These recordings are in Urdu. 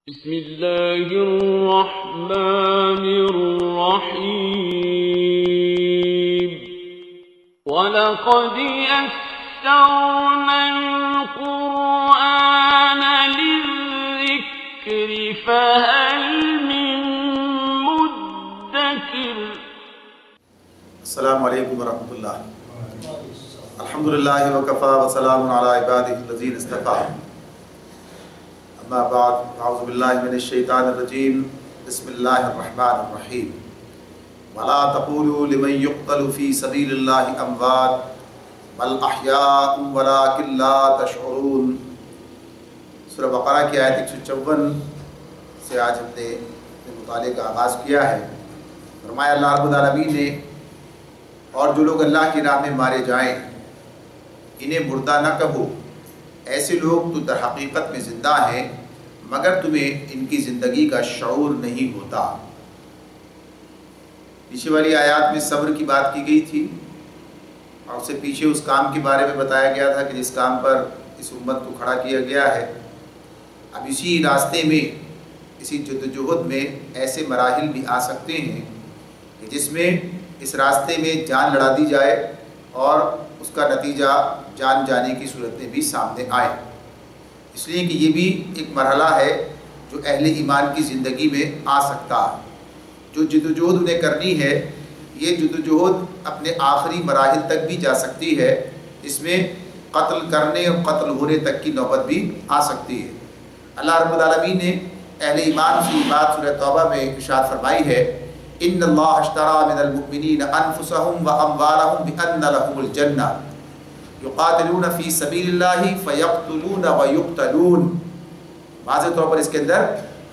بسم اللہ الرحمن الرحیم وَلَقَدْ يَسَّرْنَا الْقُرْآنَ لِلذِّكْرِ فَهَلْ مِن مُدَّكِرٍ۔ السلام علیکم ورحمۃ اللہ۔ الحمدللہ وکفیٰ وسلام علی عبادہ الذین اصطفیٰ، اما بعد، اعوذ باللہ من الشیطان الرجیم، بسم اللہ الرحمن الرحیم۔ ولا تقولوا لمن يقتل في سبيل الله اموات بل احیاء ولكن لا تشعرون۔ سورہ بقرہ کی آیت 154 سے آج ہم نے مطالعے کا آغاز کیا ہے۔ فرمایا اللہ رب العالمین نے، اور جو لوگ اللہ کی راہ میں مارے جائیں انہیں مردہ نہ کہو، ایسے لوگ تو در حقیقت میں زندہ ہیں مگر تمہیں ان کی زندگی کا شعور نہیں ہوتا۔ پیچھے والی آیات میں صبر کی بات کی گئی تھی، اور اس سے پیچھے اس کام کے بارے میں بتایا گیا تھا کہ جس کام پر اس امت کو کھڑا کیا گیا ہے۔ اب اسی راستے میں، اسی جدوجہد میں ایسے مراحل بھی آ سکتے ہیں کہ جس میں اس راستے میں جان لڑا دی جائے اور اس کا نتیجہ جان جانے کی صورتیں بھی سامنے آئے۔ اس لیے کہ یہ بھی ایک مرحلہ ہے جو اہل ایمان کی زندگی میں آ سکتا ہے۔ جو جدوجہد انہیں کرنی ہے، یہ جدوجہد اپنے آخری مراحل تک بھی جا سکتی ہے، اس میں قتل کرنے اور قتل ہونے تک کی نوبت بھی آ سکتی ہے۔ اللہ رب العالمین نے اہل ایمان سے یہ بات سورہ توبہ میں ارشاد فرمائی ہے، ان اللہ اشترى من المؤمنین انفسهم واموالهم بان لهم الجنہ یقاتلون فی سبیل اللہ فیقتلون ویقتلون۔ واضح طور پر اس کے اندر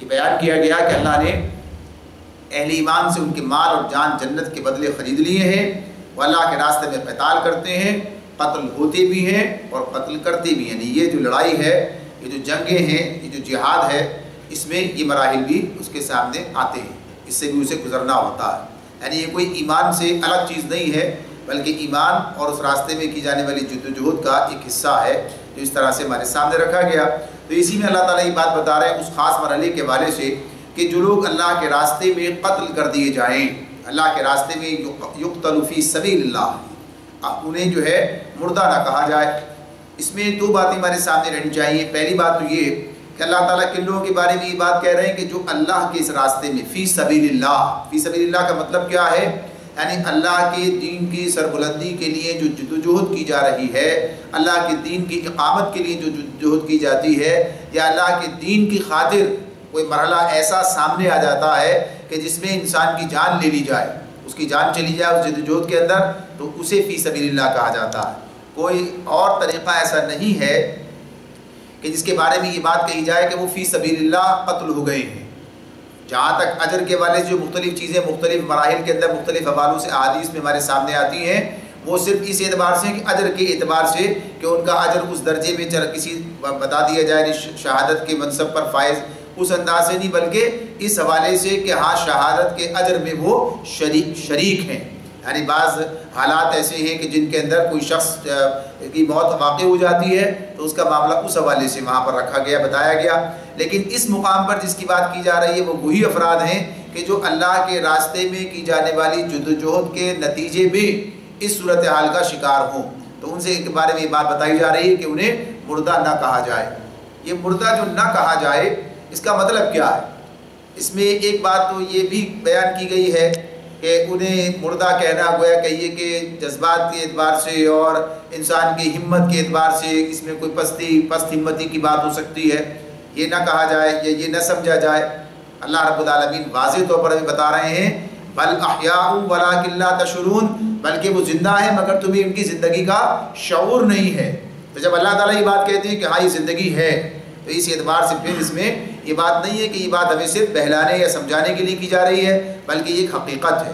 یہ بیان کیا گیا کہ اللہ نے اہل ایمان سے ان کے مال اور جان جنت کے بدلے خرید لیے ہیں، وہ اللہ کے راستے میں قتال کرتے ہیں، قتل ہوتے بھی ہیں اور قتل کرتے بھی ہیں۔ یعنی یہ جو لڑائی ہے، یہ جو جنگیں ہیں، یہ جو جہاد ہے، اس میں یہ مراحل بھی اس کے سامنے آتے ہیں، اس سے بھی اسے گزرنا ہوتا ہے۔ یعنی یہ کوئی ایمان سے الگ چیز نہیں ہے، بلکہ ایمان اور اس راستے میں کی جانے والی جدوجہد کا ایک حصہ ہے جو اس طرح سے ہمارے سامنے رکھا گیا۔ تو اسی میں اللہ تعالیٰ یہ بات بتا رہے ہیں اس خاص مرحلے کے حوالے سے کہ جو لوگ اللہ کے راستے میں قتل کر دیے جائیں، اللہ کے راستے میں یقتل فی سبیل اللہ، انہیں جو ہے مردہ نہ کہا جائے۔ اس میں دو باتیں ہمارے سامنے رہنی چاہیے۔ پہلی بات تو یہ کہ اللہ تعالیٰ کن لوگوں کے بارے میں یہ بات کہہ رہے ہیں کہ جو اللہ کے اس راستے میں فی سبیل اللہ، فی سبیل اللہ کا مطلب کیا ہے؟ یعنی اللہ کے دین کی سربلندی کے لیے جو جدوجہد کی جا رہی ہے، اللہ کے دین کی اقامت کے لیے جو جدوجہد کی جاتی ہے، یا اللہ کے دین کی خاطر کوئی مرحلہ ایسا سامنے آ جاتا ہے کہ جس میں انسان کی جان لے لی جائے، اس کی جان چلی جائے اس جدوجہد کے اندر، تو اسے فی سبیل اللہ کہا جاتا ہے۔ کوئی اور طریقہ ایسا نہیں ہے کہ جس کے بارے میں یہ بات کہی جائے کہ وہ فی سبیل اللہ قتل ہو گئے ہیں۔ جہاں تک اجر کے والے جو مختلف چیزیں مختلف مراحل کے اندر مختلف حوالوں سے احادیث میں ہمارے سامنے آتی ہیں، وہ صرف اس اعتبار سے کہ اجر کے اعتبار سے کہ ان کا اجر اس درجے میں کسی بتا دیا جائے شہادت کے منصب پر فائز، اس انداز سے نہیں، بلکہ اس حوالے سے کہ ہاں شہادت کے اجر میں وہ شریک ہیں۔ یعنی بعض حالات ایسے ہیں کہ جن کے اندر کوئی شخص کی موت واقع ہو جاتی ہے تو اس کا معاملہ اس حوالے سے وہاں پر رکھا گیا، بتایا گیا۔ لیکن اس مقام پر جس کی بات کی جا رہی ہے وہ وہی افراد ہیں کہ جو اللہ کے راستے میں کی جانے والی جدوجہد کے نتیجے میں اس صورتحال کا شکار ہوں، تو ان سے کے بارے میں یہ بات بتائی جا رہی ہے کہ انہیں مردہ نہ کہا جائے۔ یہ مردہ جو نہ کہا جائے، اس کا مطلب کیا ہے؟ اس میں ایک بات تو یہ بھی بیان کی گئی ہے کہ انہیں مردہ کہنا گویا کہ یہ کہ جذبات کے اعتبار سے اور انسان کی ہمت کے اعتبار سے اس میں کوئی پست ہمتی کی بات ہو سکتی ہے، یہ نہ کہا جائے یا یہ نہ سمجھا جائے۔ اللہ رب العالمین واضح طور پر ہمیں بتا رہے ہیں بل احیاء ولکن لا تشعرون، بلکہ وہ زندہ ہیں مگر تمہیں ان کی زندگی کا شعور نہیں ہے۔ تو جب اللہ تعالیٰ یہ بات کہتے ہیں کہ ہاں یہ زندگی ہے، تو اس اعتبار سے پھر اس میں یہ بات نہیں ہے کہ یہ بات ہمیں صرف بہلانے یا سمجھانے کے لیے کی جا رہی ہے، بلکہ یہ ایک حقیقت ہے۔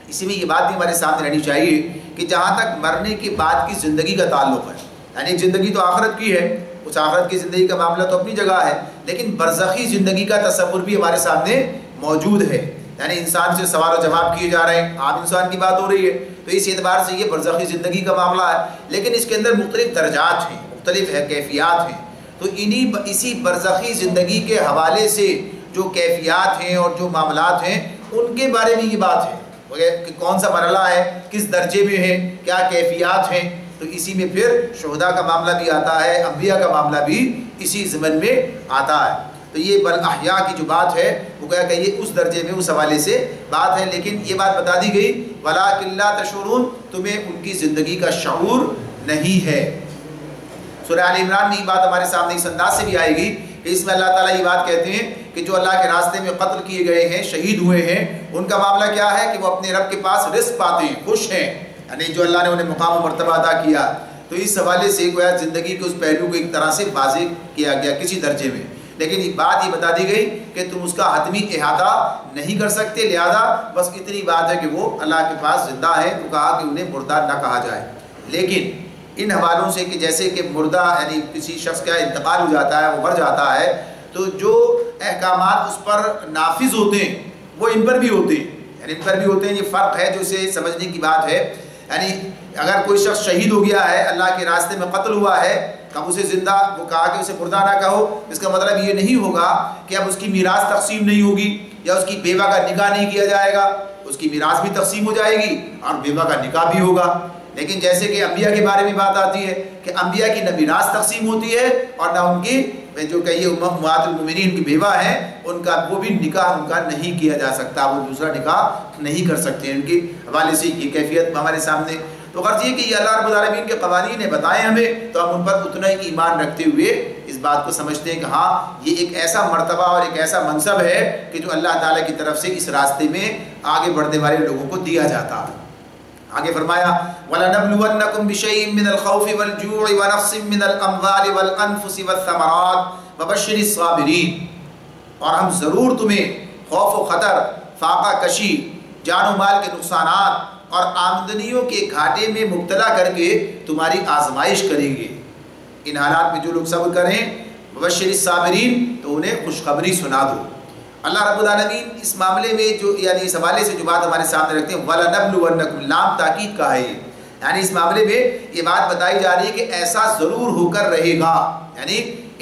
اسی میں یہ بات بھی ہمارے سامنے رہنی چاہیے کہ جہاں تک مرنے کے بعد کی زندگی کا تعلق ہے، یعنی زندگی تو آخرت کی ہے، اس آخرت کی زندگی کا معاملہ تو اپنی جگہ ہے، لیکن برزخی زندگی کا تصور بھی ہمارے سامنے موجود ہے۔ یعنی انسان سے سوال و جواب کیے جا رہے ہیں، عام انسان کی بات ہو رہی ہے، تو اس اعتبار سے یہ برزخی زندگی کا معاملہ ہے، لیکن اس کے اندر مختلف درجات ہیں، مختلف کیفیات ہیں۔ تو اسی برزخی زندگی کے حوالے سے جو کیفیات ہیں اور جو معاملات ہیں ان کے بارے میں یہ بات ہے کہ کون سا مرحلہ ہے، کس درجے میں ہے، کیا کیفیات ہیں. تو اسی میں پھر شہداء کا معاملہ بھی آتا ہے، انبیاء کا معاملہ بھی اسی ضمن میں آتا ہے. تو یہ بالاحیاء کی جو بات ہے وہ کہا کہ یہ اس درجے میں اس حوالے سے بات ہے. لیکن یہ بات بتا دی گئی وَلَٰكِن لَا تَشْعُرُونَ، تمہیں ان کی زندگی کا شعور نہیں ہے. سورہ آل عمران میں یہ بات ہمارے سامنے اس انداز سے بھی آئے گی کہ اس میں اللہ تعالیٰ یہ بات کہتے ہیں کہ جو اللہ کے راستے میں قتل کیے گئے ہیں، شہید ہوئے ہیں، ان کا معاملہ کیا ہے کہ وہ اپنے رب کے پاس رزق پاتے ہیں، خوش ہیں، یعنی جو اللہ نے انہیں مقام و مرتبہ عطا کیا. تو اس حوالے سے گویا زندگی کے اس پہلو کو ایک طرح سے واضح کیا گیا کسی درجے میں. لیکن یہ بات یہ بتا دی گئی کہ تم اس کا حتمی احاطہ نہیں کر سکتے، لہذا بس اتنی بات ہے کہ وہ اللہ کے پاس زندہ ہے. تو کہا کہ انہیں مردہ نہ کہا جائے. لیکن ان حوالوں سے کہ جیسے کہ مردہ یعنی کسی شخص کا انتقال ہو جاتا ہے، وہ مر جاتا ہے، تو جو احکامات اس پر نافذ ہوتے ہیں وہ ان پر بھی ہوتے ہیں، یعنی ان پر بھی ہوتے ہیں. یہ فرق ہے جو اسے سمجھنے کی بات ہے. یعنی اگر کوئی شخص شہید ہو گیا ہے، اللہ کے راستے میں قتل ہوا ہے، اب اسے زندہ وہ کہا کہ اسے مردہ نہ کہو، اس کا مطلب یہ نہیں ہوگا کہ اب اس کی میراث تقسیم نہیں ہوگی یا اس کی بیوہ کا نکاح نہیں کیا جائے گا. اس کی میراث بھی تقسیم ہو جائے گی اور بیوہ کا نکاح بھی ہوگا. لیکن جیسے کہ انبیاء کے بارے میں بات آتی ہے کہ انبیاء کی نہ میراث تقسیم ہوتی ہے اور نہ ان کی جو کہیے امہات المومنین کی بیوہ ہیں ان کا وہ بھی نکاح ان کا نہیں کیا جا سکتا، وہ دوسرا نکاح نہیں کر سکتے. ان کے حوالے سے یہ کیفیت ہمارے سامنے. تو غرض یہ کہ یہ اللہ رب العالمین کے قوانین نے بتائے ہمیں، تو ہم ان پر اتنا ہی ایمان رکھتے ہوئے اس بات کو سمجھتے ہیں کہ ہاں یہ ایک ایسا مرتبہ اور ایک ایسا منصب ہے کہ جو اللہ تعالیٰ کی طرف سے اس راستے میں آگے بڑھنے والے لوگوں کو دیا جاتا ہے. آگے فرمایا وَلَنَبْلُوَنَّكُمْ بِشَيْءٍ مِّنَ الْخَوْفِ وَالْجُوعِ وَنَقْصٍ مِّنَ الْأَمْوَالِ وَالْأَنفُسِ وَالثَّمَرَاتِ وَبَشِّرِ الصَّابِرِينَ. اور ہم ضرور تمہیں خوف و خطر، فاقہ کشی، جان و مال کے نقصانات اور آمدنیوں کے گھاٹے میں مبتلا کر کے تمہاری آزمائش کریں گے. ان حالات میں جو لوگ صبر کریں وَبَشِّرِ الصَّابِرِينَ، تو انہیں خوشخبری سنا دو. اللہ رب العالمین اس معاملے میں جو یعنی اس حوالے سے جو بات ہمارے سامنے رکھتے ہیں وَلَنَبْلُوَنَّكُمْ، لام تاکید کا ہے. یعنی اس معاملے میں یہ بات بتائی جا رہی ہے کہ ایسا ضرور ہو کر رہے گا. یعنی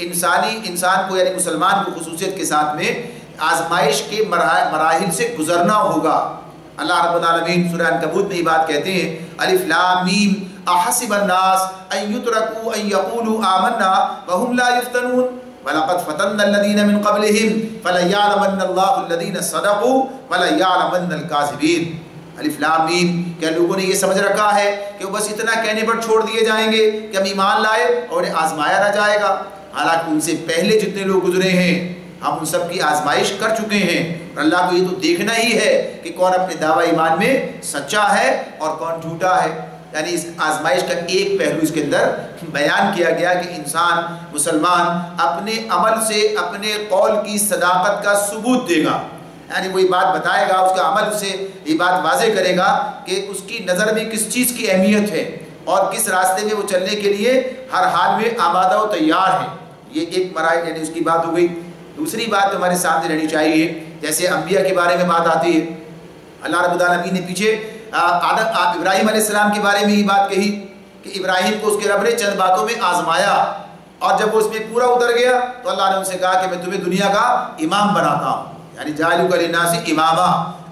انسان کو یعنی مسلمان کو خصوصیت کے ساتھ میں آزمائش کے مراحل سے گزرنا ہوگا. اللہ رب العالمین سورہ عنکبوت میں یہ بات کہتے ہیں الف لام میم احسب الناس ان یترکوا ان یقولوا آمنا وهم لا یفتنون وَلَقَدْ فَتَنَّ الَّذِينَ مِنْ قَبْلِهِمْ فَلَيَعْلَمَنَّ اللَّهُ الَّذِينَ صَدَقُوا وَلَيَعْلَمَنَّ الْكَاذِبِينَ. الف لام میم، کیا لوگوں نے یہ سمجھ رکھا ہے کہ وہ بس اتنا کہنے پر چھوڑ دیے جائیں گے کہ ہم ایمان لائے اور انہیں آزمایا نہ جائے گا؟ حالانکہ ان سے پہلے جتنے لوگ گزرے ہیں ہم ان سب کی آزمائش کر چکے ہیں. اور اللہ کو یہ تو دیکھنا ہی ہے کہ کون اپنے دعوی ایمان میں سچا ہے اور کون جھوٹا ہے. یعنی اس آزمائش کا ایک پہلو اس کے اندر بیان کیا گیا کہ انسان مسلمان اپنے عمل سے اپنے قول کی صداقت کا ثبوت دے گا. یعنی وہی بات بتائے گا، اس کا عمل اسے یہ بات واضح کرے گا کہ اس کی نظر میں کس چیز کی اہمیت ہے اور کس راستے میں وہ چلنے کے لیے ہر حال میں آمادہ و تیار ہے. یہ ایک مراحل یعنی اس کی بات ہو گئی. دوسری بات ہمارے سامنے رہنی چاہیے، جیسے انبیاء کے بارے میں بات آتی ہے. اللہ رب العالمین نے پیچھے ابراہیم علیہ السلام کے بارے میں یہ بات کہی کہ ابراہیم کو اس کے رب نے چند باتوں میں آزمایا اور جب وہ اس میں پورا اتر گیا تو اللہ نے ان سے کہا کہ میں تمہیں دنیا کا امام بناتا ہوں، یعنی جاعلک للناس اماما.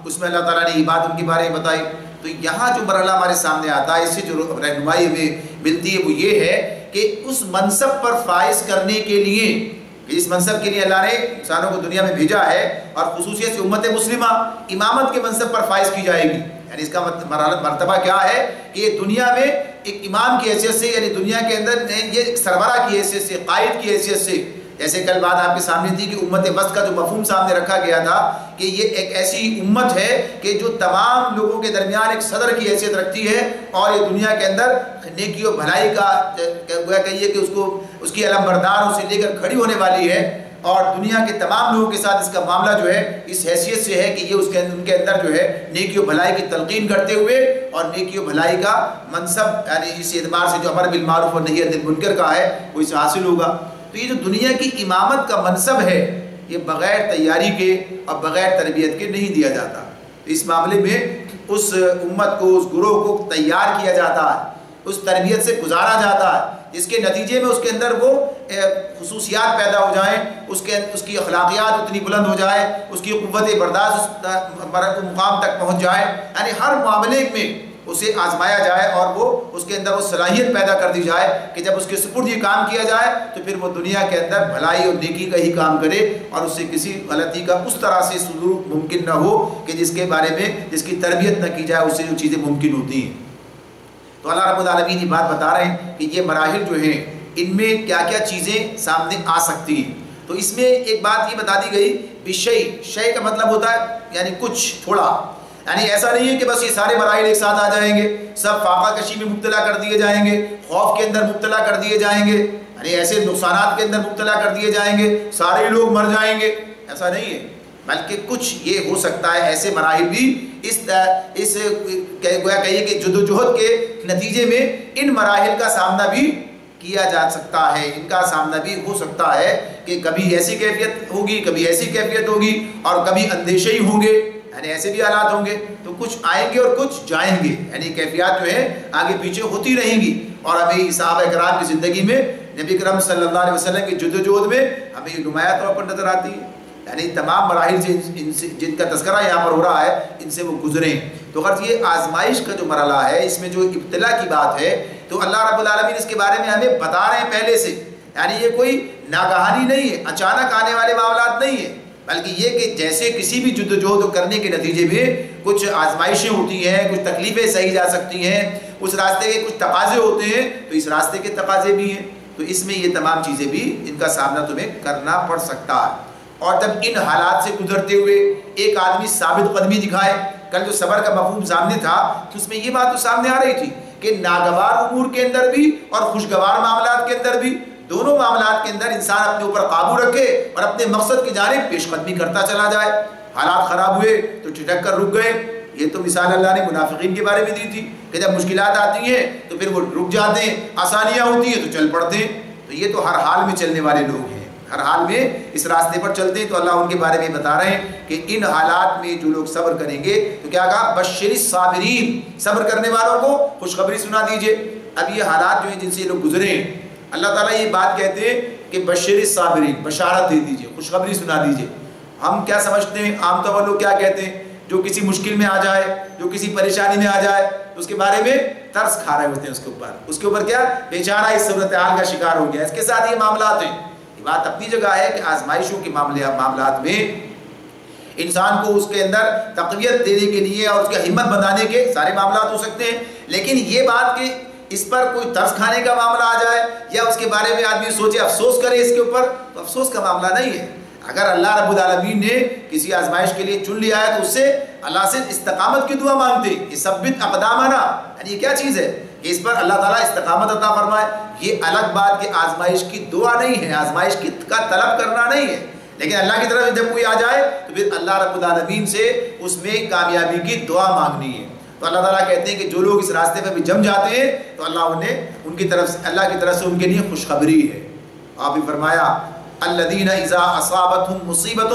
اس میں اللہ تعالیٰ نے یہ بات ان کے بارے میں بتائی. تو یہاں جو مرحلہ ہمارے سامنے آتا ہے، اس سے جو رہنمائی ہمیں ملتی ہے وہ یہ ہے کہ اس منصب پر فائز کرنے کے لیے، اس منصب کے لیے اللہ نے انسانوں کو دنیا میں بھیجا ہے اور خصوصیت سے امت مسلمہ امامت کے منصب پر فائز کی جائے گی. یعنی اس کا مرتبہ کیا ہے کہ یہ دنیا میں ایک امام کی حیثیت سے، یعنی دنیا کے اندر یہ ایک سربراہ کی حیثیت سے، قائد کی حیثیت سے. جیسے کل بات آپ کے سامنے تھی کہ امت وسط کا جو مفہوم سامنے رکھا گیا تھا کہ یہ ایک ایسی امت ہے کہ جو تمام لوگوں کے درمیان ایک صدر کی حیثیت رکھتی ہے اور یہ دنیا کے اندر نیکی و بھلائی کا کہیے کہ اس کی علم برداروں سے لے کر کھڑی ہونے والی ہے. اور دنیا کے تمام لوگوں کے ساتھ اس کا معاملہ جو ہے اس حیثیت سے ہے کہ یہ ان کے اندر جو ہے نیکی و بھلائی کی تلقین کرتے ہوئے اور نیکی و بھلائی کا منصب یعنی اس اعتبار سے جو امر بالمعروف اور نہی عن المنکر کا ہے وہ اسے حاصل ہوگا. تو یہ جو دنیا کی امامت کا منصب ہے یہ بغیر تیاری کے اور بغیر تربیت کے نہیں دیا جاتا. اس معاملے میں اس امت کو، اس گروہ کو تیار کیا جاتا ہے، اس تربیت سے گزارا جاتا ہے جس کے نتیجے میں اس کے اندر وہ خصوصیات پیدا ہو جائیں، اس کی اخلاقیات اتنی بلند ہو جائے، اس کی قوت برداشت مقام تک پہنچ جائے، یعنی ہر معاملے میں اسے آزمایا جائے اور وہ اس کے اندر وہ صلاحیت پیدا کر دی جائے کہ جب اس کے سپرد یہ کام کیا جائے تو پھر وہ دنیا کے اندر بھلائی اور نیکی کا ہی کام کرے اور اس سے کسی غلطی کا اس طرح سے صدور ممکن نہ ہو کہ جس کے بارے میں جس کی تربیت نہ کی جائے اس سے جو چیزیں ممکن ہوتی ہیں۔ تو اللہ رب العالمین یہ بات بتا رہے ہیں کہ یہ مراحل جو ہیں ان میں کیا کیا چیزیں سامنے آ سکتی ہیں۔ تو اس میں ایک بات یہ بتا دی گئی بشیء، شیء کا مطلب ہوتا ہے یعنی کچھ، تھوڑا، یعنی ایسا نہیں ہے کہ بس یہ سارے مراحل ایک ساتھ آ جائیں گے، سب فاقہ کشی میں مبتلا کر دیے جائیں گے، خوف کے اندر مبتلا کر دیے جائیں گے، یعنی ایسے نقصانات کے اندر مبتلا کر دیے جائیں گے، سارے لوگ مر جائیں گے، ایسا نہیں ہے، بلکہ کچھ یہ ہو سکتا ہے ایسے مراحل بھی اس گویا کہیے کہ جدوجہد کے نتیجے میں ان مراحل کا سامنا بھی کیا جا سکتا ہے، ان کا سامنا بھی ہو سکتا ہے کہ کبھی ایسی کیفیت ہوگی، کبھی ایسی کیفیت ہوگی اور کبھی اندیشے ہی ہوں گے، یعنی ایسے بھی حالات ہوں گے، تو کچھ آئیں گے اور کچھ جائیں گے، یعنی کیفیات جو ہے آگے پیچھے ہوتی رہیں گی۔ اور ہمیں صحابہ کرام کی زندگی میں نبی کرم صلی اللہ علیہ وسلم کی جدوجہد میں ہمیں یہ نمایاں طور پر نظر آتی ہے، یعنی تمام مراحل سے جن کا تذکرہ یہاں پر ہو رہا ہے ان سے وہ گزرے ہیں۔ تو غرض یہ آزمائش کا جو مرحلہ ہے، اس میں جو ابتلا کی بات ہے، تو اللہ رب العالمین اس کے بارے میں ہمیں بتا رہے ہیں پہلے سے، یعنی یہ کوئی ناگہانی نہیں ہے، اچانک آنے والے معاملات نہیں ہیں، بلکہ یہ کہ جیسے کسی بھی جدوجہد کرنے کے نتیجے میں کچھ آزمائشیں ہوتی ہیں، کچھ تکلیفیں سہی جا سکتی ہیں، اس راستے کے کچھ تقاضے ہوتے ہیں، تو اس راستے کے تقاضے بھی ہیں، تو اس میں یہ تمام چیزیں بھی ان کا سامنا تمہیں کرنا پڑ سکتا ہے۔ اور جب ان حالات سے گزرتے ہوئے ایک آدمی ثابت قدمی دکھائے، کل جو صبر کا مفہوم سامنے تھا تو اس میں یہ بات تو سامنے آ رہی تھی کہ ناگوار امور کے اندر بھی اور خوشگوار معاملات کے اندر بھی، دونوں معاملات کے اندر انسان اپنے اوپر قابو رکھے اور اپنے مقصد کی جانب پیش قدمی کرتا چلا جائے۔ حالات خراب ہوئے تو ٹھٹک کر رک گئے، یہ تو مثال اللہ نے منافقین کے بارے میں دی تھی کہ جب مشکلات آتی ہیں تو پھر وہ رک جاتے ہیں، آسانیاں ہوتی ہیں تو چل پڑتے ہیں، تو یہ تو ہر حال میں چلنے والے لوگ ہیں، ہر حال میں اس راستے پر چلتے ہیں۔ تو اللہ ان کے بارے میں بتا رہے ہیں کہ ان حالات میں جو لوگ صبر کریں گے تو کیا کہا، بشر الصابرین، صبر کرنے والوں کو خوشخبری سنا دیجئے۔ اب یہ حالات جو ہیں جن سے یہ لوگ گزرے ہیں، اللہ تعالیٰ یہ بات کہتے ہیں کہ بشر الصابرین، بشارت دے دیجئے، خوشخبری سنا دیجئے۔ ہم کیا سمجھتے ہیں، عام طور پر لوگ کیا کہتے ہیں، جو کسی مشکل میں آ جائے، جو کسی پریشانی میں آ جائے تو اس کے بارے میں ترس کھا رہے ہوتے ہیں، اس کے اوپر کیا، بیچارہ اس صورتحال کا شکار ہو گیا، اس کے ساتھ یہ معاملات ہیں۔ یہ بات اپنی جگہ ہے کہ آزمائشوں کے معاملات میں انسان کو اس کے اندر تقویت دینے کے لیے اور اس کی ہمت بندھانے کے سارے معاملات ہو سکتے ہیں، لیکن یہ بات کہ اس پر کوئی ترس کھانے کا معاملہ آ جائے یا اس کے بارے میں آدمی سوچے افسوس کرے اس کے اوپر، تو افسوس کا معاملہ نہیں ہے۔ اگر اللہ رب العالمین نے کسی آزمائش کے لیے چن لیا ہے تو اس سے اللہ سے استقامت کی دعا مانگتے، یہ ثبت اقدامنا، یعنی یہ کیا چیز ہے کہ اس پر اللہ تعالیٰ استقامت عطا فرمائے۔ یہ الگ بات کہ آزمائش کی دعا نہیں ہے، آزمائش کا طلب کرنا نہیں ہے، لیکن اللہ کی طرف جب کوئی آ جائے تو پھر اللہ رب العالمین سے اس میں کامیابی کی دعا مانگنی ہے۔ تو اللہ تعالیٰ کہتے ہیں کہ جو لوگ اس راستے پر بھی جم جاتے ہیں تو اللہ انہیں ان کی طرف سے، اللہ کی طرف سے ان کے لیے خوشخبری ہے۔ آپ نے فرمایا الذین اذا اصابتهم مصیبۃ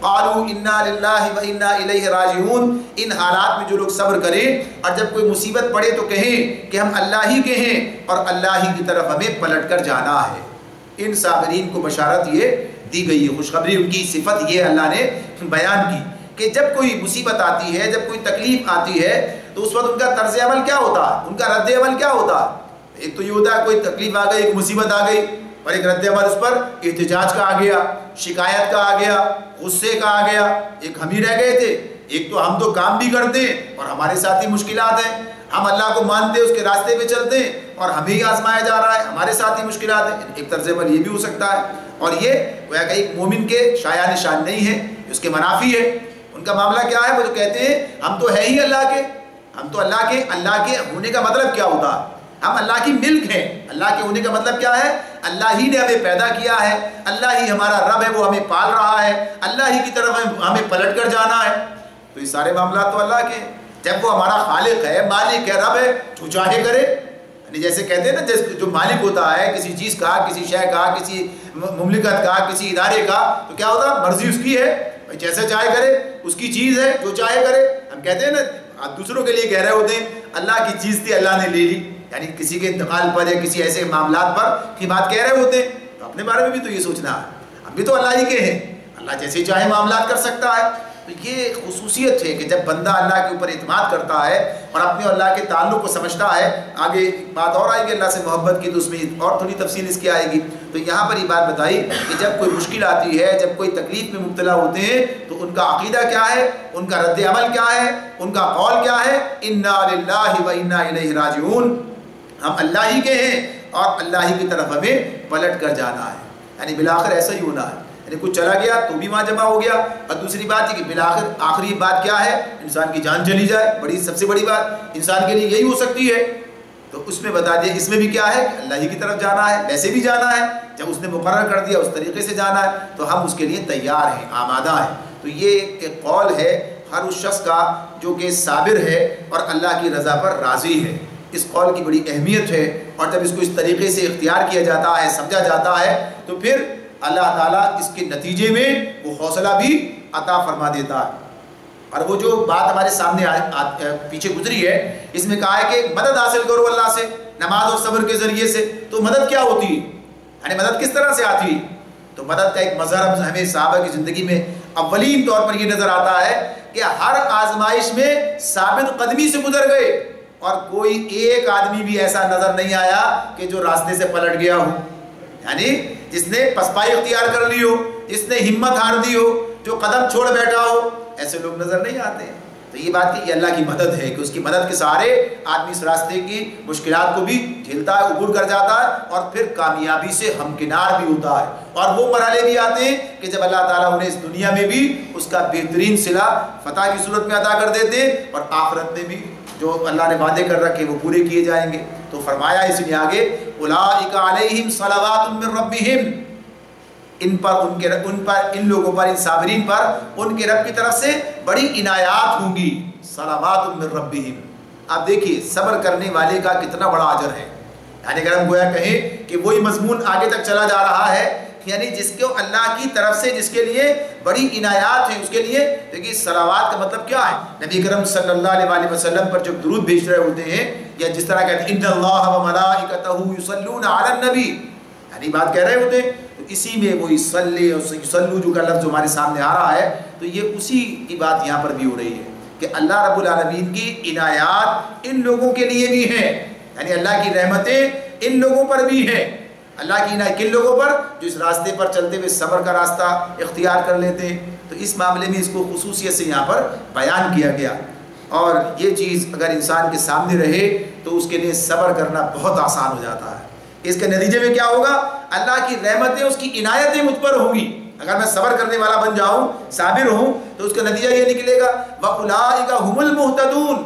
قالوا انا للہ وانا الیہ راجعون، ان حالات میں جو لوگ صبر کریں اور جب کوئی مصیبت پڑے تو کہیں کہ ہم اللہ ہی کے ہیں اور اللہ ہی کی طرف ہمیں پلٹ کر جانا ہے۔ ان صابرین کو بشارت یہ دی گئی ہے، خوشخبری، ان کی صفت یہ اللہ نے بیان کی کہ جب کوئی مصیبت آتی ہے، جب کوئی تکلیف آتی ہے تو اس وقت ان کا طرز عمل کیا ہوتا ہے، ان کا رد عمل کیا ہوتا ہے۔ ایک تو یہ ہوتا ہے کوئی تکلیف آ گئی، ایک مصیبت آ گئی، اور ایک رد عمل اس پر احتجاج کا آ گیا، شکایت کا آ گیا، غصے کا آ گیا۔ ایک ہم ہی رہ گئے تھے، ایک تو ہم تو کام بھی کرتے ہیں اور ہمارے ساتھ ہی مشکلات ہیں، ہم اللہ کو مانتے اس کے راستے پہ چلتے ہیں اور ہمیں ہی آزمایا جا رہا ہے، ہمارے ساتھ ہی مشکلات ہیں۔ ایک طرز عمل یہ بھی ہو سکتا ہے، اور یہ گویا کہ ایک مومن کے شایان نشان نہیں ہے، اس کے منافی ہے۔ ان کا معاملہ کیا ہے، وہ جو کہتے ہیں ہم تو ہے ہی اللہ کے، ہم تو اللہ کے ہونے کا مطلب کیا ہوتا ہے، ہم اللہ کی ملک ہیں۔ اللہ کے ہونے کا مطلب کیا ہے، اللہ ہی نے ہمیں پیدا کیا ہے، اللہ ہی ہمارا رب ہے، وہ ہمیں پال رہا ہے، اللہ ہی کی طرف ہمیں پلٹ کر جانا ہے۔ تو یہ سارے معاملات تو اللہ کے، جب وہ ہمارا خالق ہے، مالک ہے، رب ہے، جو چاہے کرے، یعنی جیسے کہتے ہیں نا، جو مالک ہوتا ہے کسی چیز کا، کسی شے کا، کسی مملکت کا، کسی ادارے کا، تو کیا ہوتا ہے، مرضی اس کی ہے، جیسے چاہے کرے، اس کی چیز ہے، جو چاہے کرے۔ ہم کہتے ہیں نا، دوسروں کے لیے کہہ رہے ہوتے ہیں اللہ کی چیز تھی اللہ نے لے لی، یعنی کسی کے انتقال پر یا کسی ایسے معاملات پر کی بات کہہ رہے ہوتے ہیں تو اپنے بارے میں بھی تو یہ سوچنا ہے، ہم بھی تو اللہ ہی کے ہیں، اللہ جیسے چاہے معاملات کر سکتا ہے۔ تو یہ خصوصیت ہے کہ جب بندہ اللہ کے اوپر اعتماد کرتا ہے اور اپنے اللہ کے تعلق کو سمجھتا ہے، آگے بات اور آئے گی اللہ سے محبت کی تو اس میں اور تھوڑی تفصیل اس کی آئے گی، تو یہاں پر یہ بات بتائی کہ جب کوئی مشکل آتی ہے، جب کوئی تکلیف میں مبتلا ہوتے ہیں تو ان کا عقیدہ کیا ہے، ان کا رد عمل کیا ہے، ان کا قول کیا ہے، انا للہ و انا الیہ راجعون، ہم اللہ ہی کے ہیں اور اللہ ہی کی طرف ہمیں پلٹ کر جانا ہے، یعنی بالآخر ایسا ہی ہونا ہے، یعنی کچھ چلا گیا تو بھی وہاں جمع ہو گیا، اور دوسری بات یہ کہ بالآخر آخری بات کیا ہے، انسان کی جان چلی جائے، بڑی سب سے بڑی بات انسان کے لیے یہی ہو سکتی ہے، تو اس میں بتا دیا اس میں بھی کیا ہے کہ اللہ ہی کی طرف جانا ہے، ویسے بھی جانا ہے، جب اس نے مقرر کر دیا اس طریقے سے جانا ہے تو ہم اس کے لیے تیار ہیں، آمادہ ہیں۔ تو یہ ایک قول ہے ہر اس شخص کا جو کہ صابر ہے اور اللہ کی رضا پر راضی ہے، اس قول کی بڑی اہمیت ہے، اور جب اس کو اس طریقے سے اختیار کیا جاتا ہے، سمجھا جاتا ہے، تو پھر اللہ تعالیٰ اس کے نتیجے میں وہ حوصلہ بھی عطا فرما دیتا ہے۔ اور وہ جو بات ہمارے سامنے پیچھے گزری ہے، اس میں کہا ہے کہ مدد حاصل کرو اللہ سے نماز اور صبر کے ذریعے سے، تو مدد کیا ہوتی ہے، یعنی مدد کس طرح سے آتی ہے؟ تو مدد کا ایک مظہر ہمیں صحابہ کی زندگی میں اولین طور پر یہ نظر آتا ہے کہ ہر آزمائش میں ثابت قدمی سے گزر گئے، اور کوئی ایک آدمی بھی ایسا نظر نہیں آیا کہ جو راستے سے پلٹ گیا ہو، یعنی جس نے پسپائی اختیار کر لی ہو، جس نے ہمت ہار دی ہو، جو قدم چھوڑ بیٹھا ہو، ایسے لوگ نظر نہیں آتے ہیں۔ تو یہ بات کہ یہ اللہ کی مدد ہے کہ اس کی مدد کے سہارے آدمی اس راستے کی مشکلات کو بھی جھیلتا ہے، عبور کر جاتا ہے، اور پھر کامیابی سے ہمکنار بھی ہوتا ہے، اور وہ مرحلے بھی آتے ہیں کہ جب اللہ تعالیٰ انہیں اس دنیا میں بھی اس کا بہترین صلہ فتح کی صورت میں عطا کر دیتے ہیں، اور آخرت میں بھی جو اللہ نے وعدے کر رکھے وہ پورے کیے جائیں گے۔ تو فرمایا اس نے آگے اولئک علیہم صلوات من ربہم، ان لوگوں پر، ان صابرین پر ان کے رب کی طرف سے بڑی عنایات ہوں گی، صلوات من ربہم۔ آپ دیکھیے صبر کرنے والے کا کتنا بڑا اجر ہے، یعنی اگر ہم گویا کہیں کہ وہی مضمون آگے تک چلا جا رہا ہے، یعنی جس کو اللہ کی طرف سے جس کے لیے بڑی عنایات ہیں، اس کے لیے دیکھیے صلوات کا مطلب کیا ہے، نبی کرم صلی اللہ علیہ وسلم پر جب درود بھیج رہے ہوتے ہیں، یا جس طرح کہتے ہیں ان اللہ و ملائکتہ یصلون علی النبی، یعنی بات کہہ رہے ہوتے ہیں، تو اسی میں وہ یصلی اور یصلو جو کا لفظ ہمارے سامنے آ رہا ہے، تو یہ اسی کی بات یہاں پر بھی ہو رہی ہے کہ اللہ رب العالمین کی عنایات ان لوگوں کے لیے بھی ہیں، یعنی اللہ کی رحمتیں ان لوگوں پر بھی ہیں، اللہ کی عنایت کن لوگوں پر، جو اس راستے پر چلتے ہوئے صبر کا راستہ اختیار کر لیتے ہیں۔ تو اس معاملے میں اس کو خصوصیت سے یہاں پر بیان کیا گیا، اور یہ چیز اگر انسان کے سامنے رہے تو اس کے لیے صبر کرنا بہت آسان ہو جاتا ہے۔ اس کے نتیجے میں کیا ہوگا، اللہ کی رحمتیں، اس کی عنایتیں مجھ پر ہوں گی، اگر میں صبر کرنے والا بن جاؤں، صابر ہوں، تو اس کا نتیجہ یہ نکلے گا وَأُولَٰئِكَ هُمُ الْمُهْتَدُونَ،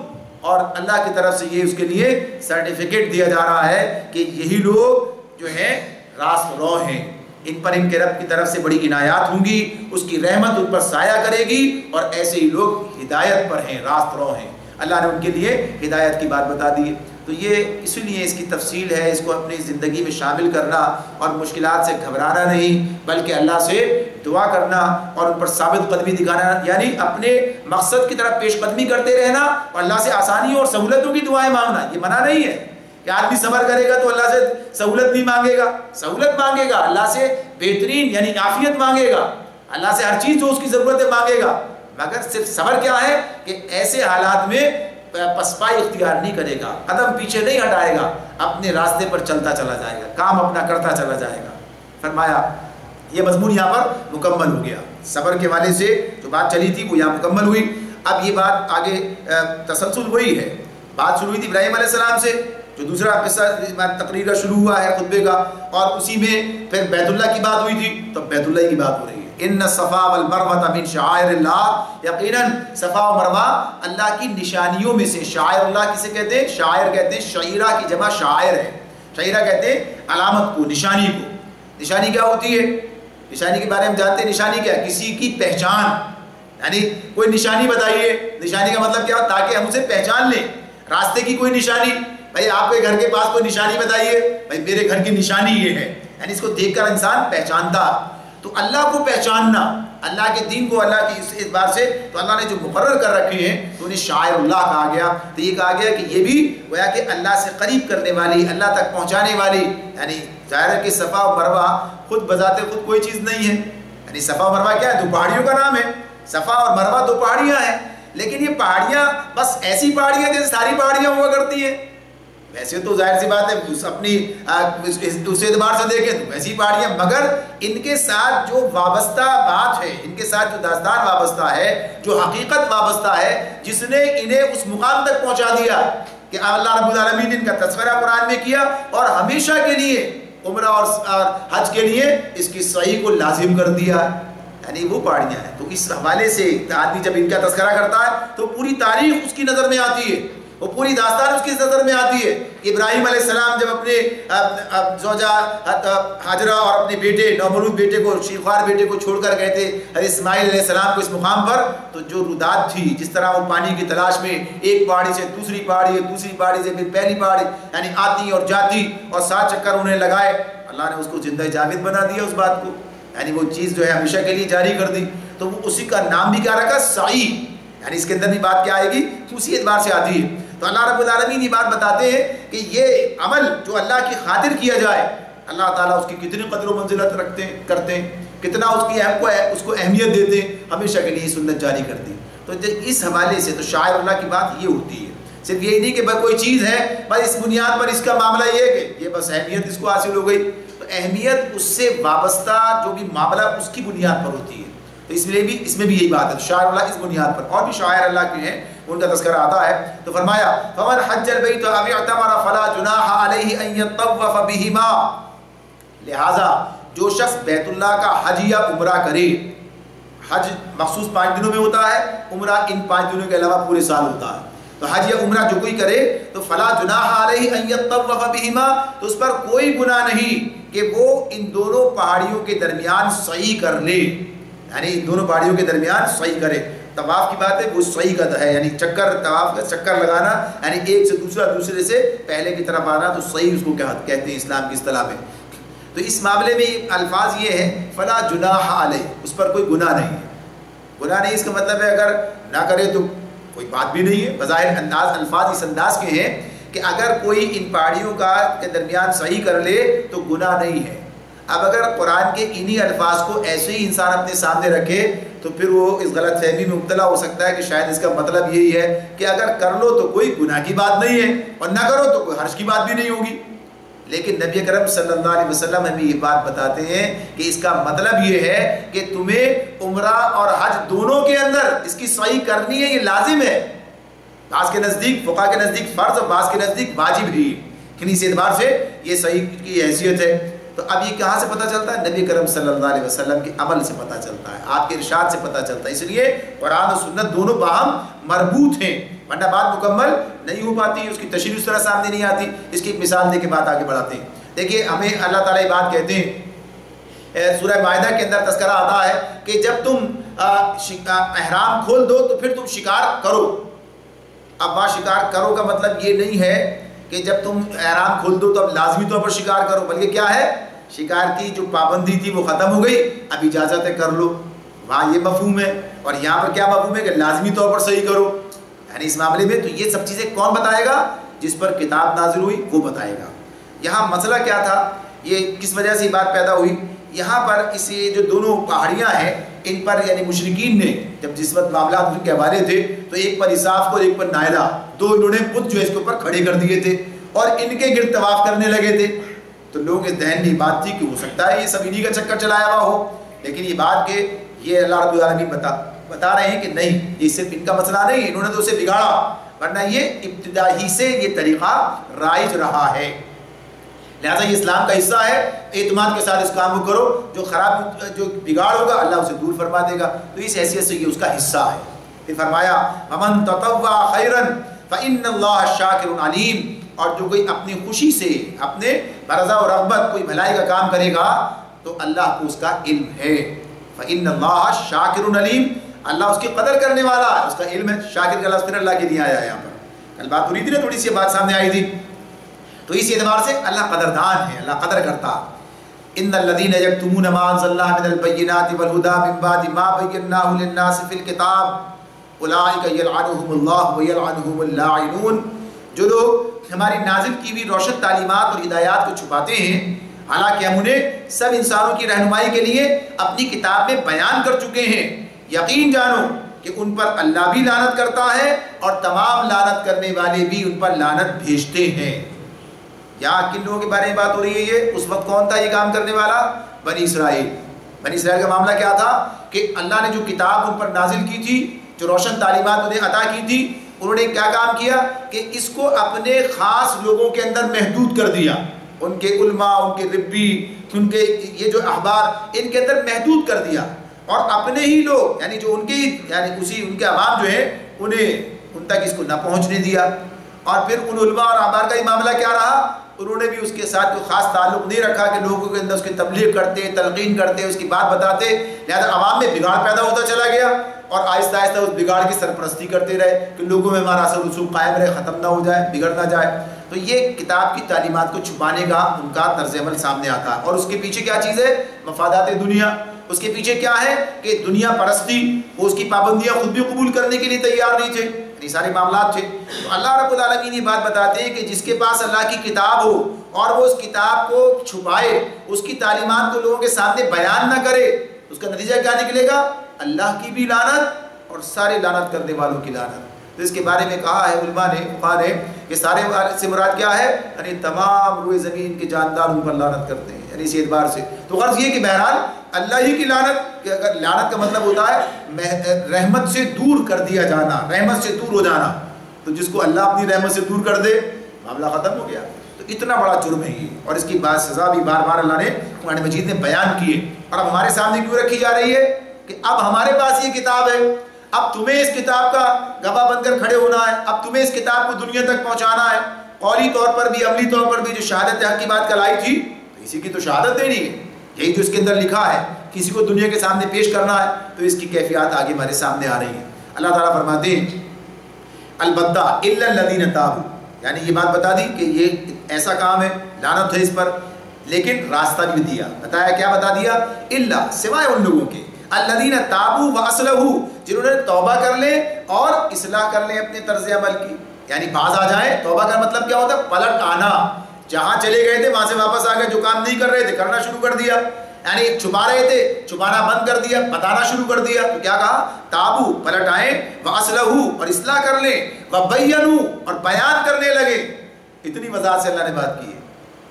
اور اللہ کی طرف سے یہ اس کے لیے سرٹیفکیٹ دیا جا رہا ہے کہ یہی لوگ جو ہیں راست رو ہیں، ان پر ان کے رب کی طرف سے بڑی عنایات ہوں گی، اس کی رحمت ان پر سایہ کرے گی، اور ایسے ہی لوگ ہدایت پر ہیں، راست رو ہیں، اللہ نے ان کے لیے ہدایت کی بات بتا دی ہے۔ تو یہ اس لیے اس کی تفصیل ہے، اس کو اپنی زندگی میں شامل کرنا، اور مشکلات سے گھبرانا نہیں بلکہ اللہ سے دعا کرنا اور ان پر ثابت قدمی دکھانا، یعنی اپنے مقصد کی طرف پیش قدمی کرتے رہنا، اور اللہ سے آسانیوں اور سہولتوں کی دعائیں مانگنا۔ یہ منع نہیں ہے کہ آدمی صبر کرے گا تو اللہ سے سہولت نہیں مانگے گا، سہولت مانگے گا، اللہ سے بہترین یعنی عافیت مانگے گا، اللہ سے ہر چیز جو اس کی ضرورت ہے مانگے گا، مگر صرف صبر کیا ہے کہ ایسے حالات میں پسپائی اختیار نہیں کرے گا، قدم پیچھے نہیں ہٹائے گا، اپنے راستے پر چلتا چلا جائے گا، کام اپنا کرتا چلا جائے گا۔ فرمایا یہ مضمون یہاں پر مکمل ہو گیا، صبر کے والے سے جو بات چلی تھی وہ یہاں مکمل ہوئی۔ اب یہ بات آگے تسلسل وہی ہے، بات شروع ہوئی تھی ابراہیم علیہ السلام سے، جو دوسرا قصہ تقریر کا شروع ہوا ہے خطبے کا، اور اسی میں پھر بیت اللہ کی بات ہوئی تھی، تو بیت اللہ کی بات ہو رہی ہے۔ ان الصفا والمروہ من شعائر اللہ، یقیناً صفا و مروہ اللہ کی نشانیوں میں سے۔ شعائر اللہ کسے کہتے ہیں؟ شاعر کہتے ہیں، شعیرہ کی جمع شاعر ہے، شعیرہ کہتے ہیں علامت کو، نشانی کو۔ نشانی کیا ہوتی ہے؟ نشانی کے بارے میں جانتے ہیں، نشانی کیا ہے؟ کسی کی پہچان، یعنی کوئی نشانی بتائیے، نشانی کا مطلب کیا؟ تاکہ ہم اسے پہچان لیں۔ راستے کی کوئی نشانی، بھائی آپ کے گھر کے پاس کوئی نشانی بتائیے، بھائی میرے گھر کی نشانی یہ ہے، یعنی اس کو دیکھ کر انسان پہچانتا۔ تو اللہ کو پہچاننا، اللہ کے دین کو اللہ کی اس اعتبار سے تو اللہ نے جو مقرر کر رکھے ہیں تو انہیں شاعر اللہ کہا گیا. تو یہ کہا گیا کہ یہ بھی گویا کہ اللہ سے قریب کرنے والی، اللہ تک پہنچانے والی، یعنی ظاہر ہے کہ صفا و مروہ خود بذات خود کوئی چیز نہیں ہے. یعنی صفا و مروہ کیا ہے؟ دو پہاڑیوں کا نام ہے. صفا اور مروہ دو پہاڑیاں ہیں، لیکن یہ پہاڑیاں بس ایسی پہاڑیاں جیسے ساری پہاڑیاں ہوا کرتی ہیں. ویسے تو ظاہر سی بات ہے اپنی اس اعتبار سے دیکھیں تو ویسی پہاڑیاں، مگر ان کے ساتھ جو وابستہ بات ہے، ان کے ساتھ جو داستان وابستہ ہے، جو حقیقت وابستہ ہے، جس نے انہیں اس مقام تک پہنچا دیا کہ اللہ رب العالمین نے ان کا تذکرہ قرآن میں کیا اور ہمیشہ کے لیے عمرہ اور حج کے لیے اس کی صحیح کو لازم کر دیا، یعنی وہ پہاڑیاں ہیں. تو اس حوالے سے آدمی جب ان کا تذکرہ کرتا ہے تو پوری تاریخ اس کی نظر میں آتی ہے، وہ پوری داستان اس کی نظر میں آتی ہے. ابراہیم علیہ السلام جب اپنے زوجہ ہاجرہ اور اپنے بیٹے نومولود بیٹے کو، شیخوار بیٹے کو چھوڑ کر گئے تھے اسماعیل علیہ السلام کو اس مقام پر، تو جو رودات تھی، جس طرح وہ پانی کی تلاش میں ایک پہاڑی سے دوسری پہاڑی، دوسری پہاڑی سے پھر پہلی پہاڑی، یعنی آتی اور جاتی اور 7 چکر انہیں لگائے، اللہ نے اس کو زندہ جاوید بنا دیا اس بات کو، یعنی وہ چیز جو ہے ہمیشہ کے لیے جاری کر دی. تو وہ اسی کا نام بھی کیا رکھا؟ سعی. یعنی اس کے اندر بھی بات کیا آئے گی؟ اسی اعتبار سے آتی ہے. تو اللہ رب العالمین یہ بات بتاتے ہیں کہ یہ عمل جو اللہ کی خاطر کیا جائے، اللہ تعالیٰ اس کی کتنی قدر و منزلت کرتے ہیں، کتنا اس کو اہمیت دیتے ہیں، ہمیشہ کے لیے سنت جاری کرتے ہیں. تو اس حوالے سے تو شاعر اللہ کی بات یہ ہوتی ہے. صرف یہی نہیں کہ بس کوئی چیز ہے، بس اس بنیاد پر اس کا معاملہ یہ ہے کہ یہ بس اہمیت اس کو حاصل ہو گئی. تو اہمیت اس سے وابستہ جو بھی معاملہ اس کی بنیاد پر ہوتی ہے. تو اس میں بھی یہی بات ہے. شاعر اللہ اس بنیاد پر، اور بھی شاعر اللہ کے ہیں ان کا تذکرہ آتا ہے. تو فرمایا فمن حج البیت او اعتمر فلا جناح علیہ ان یطوف بہما، لہذا جو شخص بیت اللہ کا حج یا عمرہ کرے، حج مخصوص 5 دنوں میں ہوتا ہے، عمرہ ان 5 دنوں کے علاوہ پورے سال ہوتا ہے. تو حج یا عمرہ جو کوئی کرے تو فلا جناح علیہ ان یطوف بہما، تو اس پر کوئی گناہ نہیں کہ وہ ان دونوں پہاڑیوں کے درمیان سعی کر لے، یعنی دونوں پہاڑیوں کے درمیان سعی کرے. طواف کی بات ہے، وہ سعی کا ہے، یعنی طواف کا چکر لگانا، یعنی ایک سے دوسرے سے پہلے کی طرف آنا، تو سعی اس کو کہتے ہیں اسلام کی اصطلاح میں. تو اس معاملے میں الفاظ یہ ہے فلا جناح علیہ، اس پر کوئی گناہ نہیں ہے. گناہ نہیں اس کا مطلب ہے اگر نہ کرے تو کوئی بات بھی نہیں ہے. بظاہر الفاظ اس انداز کے ہیں کہ اگر کوئی ان پہاڑیوں کے درمیان سعی کر لے تو گناہ نہیں ہے. اب اگر قرآن کے انہی الفاظ کو ایسے ہی انسان اپنے سامنے رکھے تو پھر وہ اس غلط فہمی میں مبتلا ہو سکتا ہے کہ شاید اس کا مطلب یہی ہے کہ اگر کر لو تو کوئی گناہ کی بات نہیں ہے اور نہ کرو تو کوئی حرج کی بات بھی نہیں ہوگی. لیکن نبی کرم صلی اللہ علیہ وسلم ہمیں یہ بات بتاتے ہیں کہ اس کا مطلب یہ ہے کہ تمہیں عمرہ اور حج دونوں کے اندر اس کی سعی کرنی ہے، یہ لازم ہے. بعض کے نزدیک، فقہا کے نزدیک فرض اور بعض کے نزدیک واجب ہی. اس اعتبار سے یہ صحیح کی حیثیت ہے. تو اب یہ کہاں سے پتہ چلتا ہے؟ نبی کرم صلی اللہ علیہ وسلم کے عمل سے پتہ چلتا ہے، آپ کے ارشاد سے پتہ چلتا ہے. اس لیے قرآن و سنت دونوں باہم مربوط ہیں، ورنہ بات مکمل نہیں ہو پاتی، اس کی تشریح اس طرح سامنے نہیں آتی. اس کی ایک مثال دے کے بات آگے بڑھاتے ہیں. دیکھیے ہمیں اللہ تعالیٰ یہ بات کہتے ہیں، سورہ مائدہ کے اندر تذکرہ آتا ہے کہ جب تم احرام کھول دو تو پھر تم شکار کرو. اب وہاں شکار کرو کا مطلب یہ نہیں ہے کہ جب تم احرام کھول دو تو اب لازمی طور پر شکار کرو، بلکہ کیا ہے، شکار کی جو پابندی تھی وہ ختم ہو گئی، اب اجازت ہے کر لو. وہاں یہ مفہوم ہے. اور یہاں پر کیا مفہوم ہے کہ لازمی طور پر صحیح کرو. یعنی اس معاملے میں تو یہ سب چیزیں کون بتائے گا؟ جس پر کتاب نازل ہوئی وہ بتائے گا. یہاں مسئلہ کیا تھا، یہ کس وجہ سے یہ بات پیدا ہوئی؟ یہاں پر اس جو دونوں پہاڑیاں ہیں ان پر یعنی مشرکین نے جب جس وقت معاملات ان کے حوالے تھے تو ایک پر اساف کو ایک پر نائلہ، دو انہوں نے بت جو ہے اس کے اوپر کھڑے کر دیے تھے اور ان کے گرد طواف کرنے لگے تھے. تو لوگوں کے ذہن میں بات تھی کہ ہو سکتا ہے یہ سب انہی کا چکر چلایا ہوا ہو، لیکن یہ بات کہ یہ اللہ رب العالمین بتا رہے ہیں کہ نہیں، یہ صرف ان کا مسئلہ نہیں، انہوں نے تو اسے بگاڑا، ورنہ یہ ابتدائی سے یہ طریقہ رائج رہا ہے. لہٰذا یہ اسلام کا حصہ ہے. اعتماد کے ساتھ اس کام کو کرو، جو خراب جو بگاڑ ہوگا اللہ اسے دور فرما دے گا. تو اس حیثیت سے یہ اس کا حصہ ہے. پھر فرمایا وَمَن تَطَوَّعَ خَيْرًا فَإِنَّ اللَّهَ شَاكِرٌ عَلِيمٌ، اور جو کوئی اپنی خوشی سے اپنے رضا و رغبت کوئی بھلائی کا کام کرے گا تو اللہ کو اس کا علم ہے. فَإِنَّ اللَّهَ شَاكِرٌ عَلِيمٌ، اللہ اس کی قدر کرنے والا ہے، اس کا علم ہے. شاکر کا لفظ پھر اللہ کے لیے آیا ہے. یہاں پر کل بات ہو رہی تھی نا، تھوڑی سی بات سامنے آئی تھی. تو اس اعتبار سے اللہ قدردان ہے، اللہ قدر کرتا. ان الذین یکتمون ما انزلنا من البینات والہدی من بعد ما بیناہ للناس فی الکتاب اولئک یلعنہم اللہ ویلعنہم اللاعنون، جو لوگ ہماری نازل کی ہوئی روشن تعلیمات اور ہدایات کو چھپاتے ہیں حالانکہ ہم انہیں سب انسانوں کی رہنمائی کے لیے اپنی کتاب میں بیان کر چکے ہیں، یقین جانو کہ ان پر اللہ بھی لعنت کرتا ہے اور تمام لعنت کرنے والے بھی ان پر لعنت بھیجتے ہیں۔ یہاں کن لوگوں کے بارے میں بات ہو رہی ہے؟ یہ اس وقت کون تھا یہ کام کرنے والا؟ بنی اسرائیل۔ بنی اسرائیل کا معاملہ کیا تھا کہ اللہ نے جو کتاب ان پر نازل کی تھی، جو روشن تعلیمات انہیں عطا کی تھی، انہوں نے کیا کام کیا کہ اس کو اپنے خاص لوگوں کے اندر محدود کر دیا، ان کے علماء، ان کے ربی، ان کے یہ جو احبار، ان کے اندر محدود کر دیا، اور اپنے ہی لوگ یعنی جو ان کے ان کے عوام جو ہیں انہیں ان تک اس کو نہ پہنچنے دیا۔ اور پھر ان علماء اور احبار کا یہ معاملہ کیا رہا؟ انہوں نے بھی اس کے ساتھ کوئی خاص تعلق نہیں رکھا کہ لوگوں کے اندر اس کی تبلیغ کرتے، تلقین کرتے، اس کی بات بتاتے، لہذا عوام میں بگاڑ پیدا ہوتا چلا گیا، اور آہستہ آہستہ اس بگاڑ کی سرپرستی کرتے رہے کہ لوگوں میں ہمارا اثر رسوخ قائم رہے، ختم نہ ہو جائے، بگڑ نہ جائے۔ تو یہ کتاب کی تعلیمات کو چھپانے کا ان کا طرز عمل سامنے آتا ہے، اور اس کے پیچھے کیا چیز ہے؟ مفادات دنیا۔ اس کے پیچھے کیا ہے کہ دنیا پرستی، وہ اس کی پابندیاں خود بھی قبول کرنے کے لیے تیار نہیں تھے، یہ سارے معاملات تھے۔ تو اللہ رب العالمین یہ بات بتاتے ہیں کہ جس کے پاس اللہ کی کتاب ہو اور وہ اس کتاب کو چھپائے، اس کی تعلیمات کو لوگوں کے سامنے بیان نہ کرے، اس کا نتیجہ کیا نکلے گا؟ اللہ کی بھی لعنت اور سارے لعنت کرنے والوں کی لعنت۔ تو اس کے بارے میں کہا ہے علماء نے کہ سارے سے مراد کیا ہے؟ یعنی تمام روئے زمین کے جاندار ان پر لعنت کرتے ہیں، یعنی اس اعتبار سے تو غرض یہ کہ بہرحال اللہ ہی کی لعنت، کہ اگر لعنت کا مطلب ہوتا ہے رحمت سے دور کر دیا جانا، رحمت سے دور ہو جانا، تو جس کو اللہ اپنی رحمت سے دور کر دے معاملہ ختم ہو گیا۔ تو اتنا بڑا جرم ہے یہ، اور اس کی بات سزا بھی بار بار اللہ نے قرآن مجید میں بیان کی ہے، اور اب ہمارے سامنے کیوں رکھی جا رہی ہے کہ اب ہمارے پاس یہ کتاب ہے، اب تمہیں اس کتاب کا گواہ بن کر کھڑے ہونا ہے، اب تمہیں اس کتاب کو دنیا تک پہنچانا ہے، قولی طور پر بھی، عملی طور پر بھی۔ جو شہادت حق کی بات کلائی تھی تو اسی کی تو شہادت دینی ہے، یہی جو اس کے اندر لکھا ہے، کسی کو دنیا کے سامنے پیش کرنا ہے، تو اس کی کیفیات آگے ہمارے سامنے آ رہی ہیں۔ اللہ تعالیٰ فرماتے ہیں البتہ الا الذین تابوا، یعنی یہ بات بتا دی کہ یہ ایسا کام ہے، لعنت ہے اس پر، لیکن راستہ بھی دیا، بتایا کیا بتا دیا؟ الا، سوائے ان لوگوں کے، الذین تابوا واصلحوا، جنہوں نے توبہ کر لیں اور اصلاح کر لیں اپنے طرز عمل کی، یعنی باز آ جائیں۔ توبہ کا مطلب کیا ہوتا ہے؟ پلٹ آنا، جہاں چلے گئے تھے وہاں سے واپس آ گئے، جو کام نہیں کر رہے تھے کرنا شروع کر دیا، یعنی چھپا رہے تھے چھپانا بند کر دیا، بتانا شروع کر دیا۔ تو کیا کہا؟ تابو، پلٹ آئیں، واصلحوا، اور اصلاح کر لیں، وبینوا، اور بیان کرنے لگے۔ اتنی وضاحت سے اللہ نے بات کی ہے،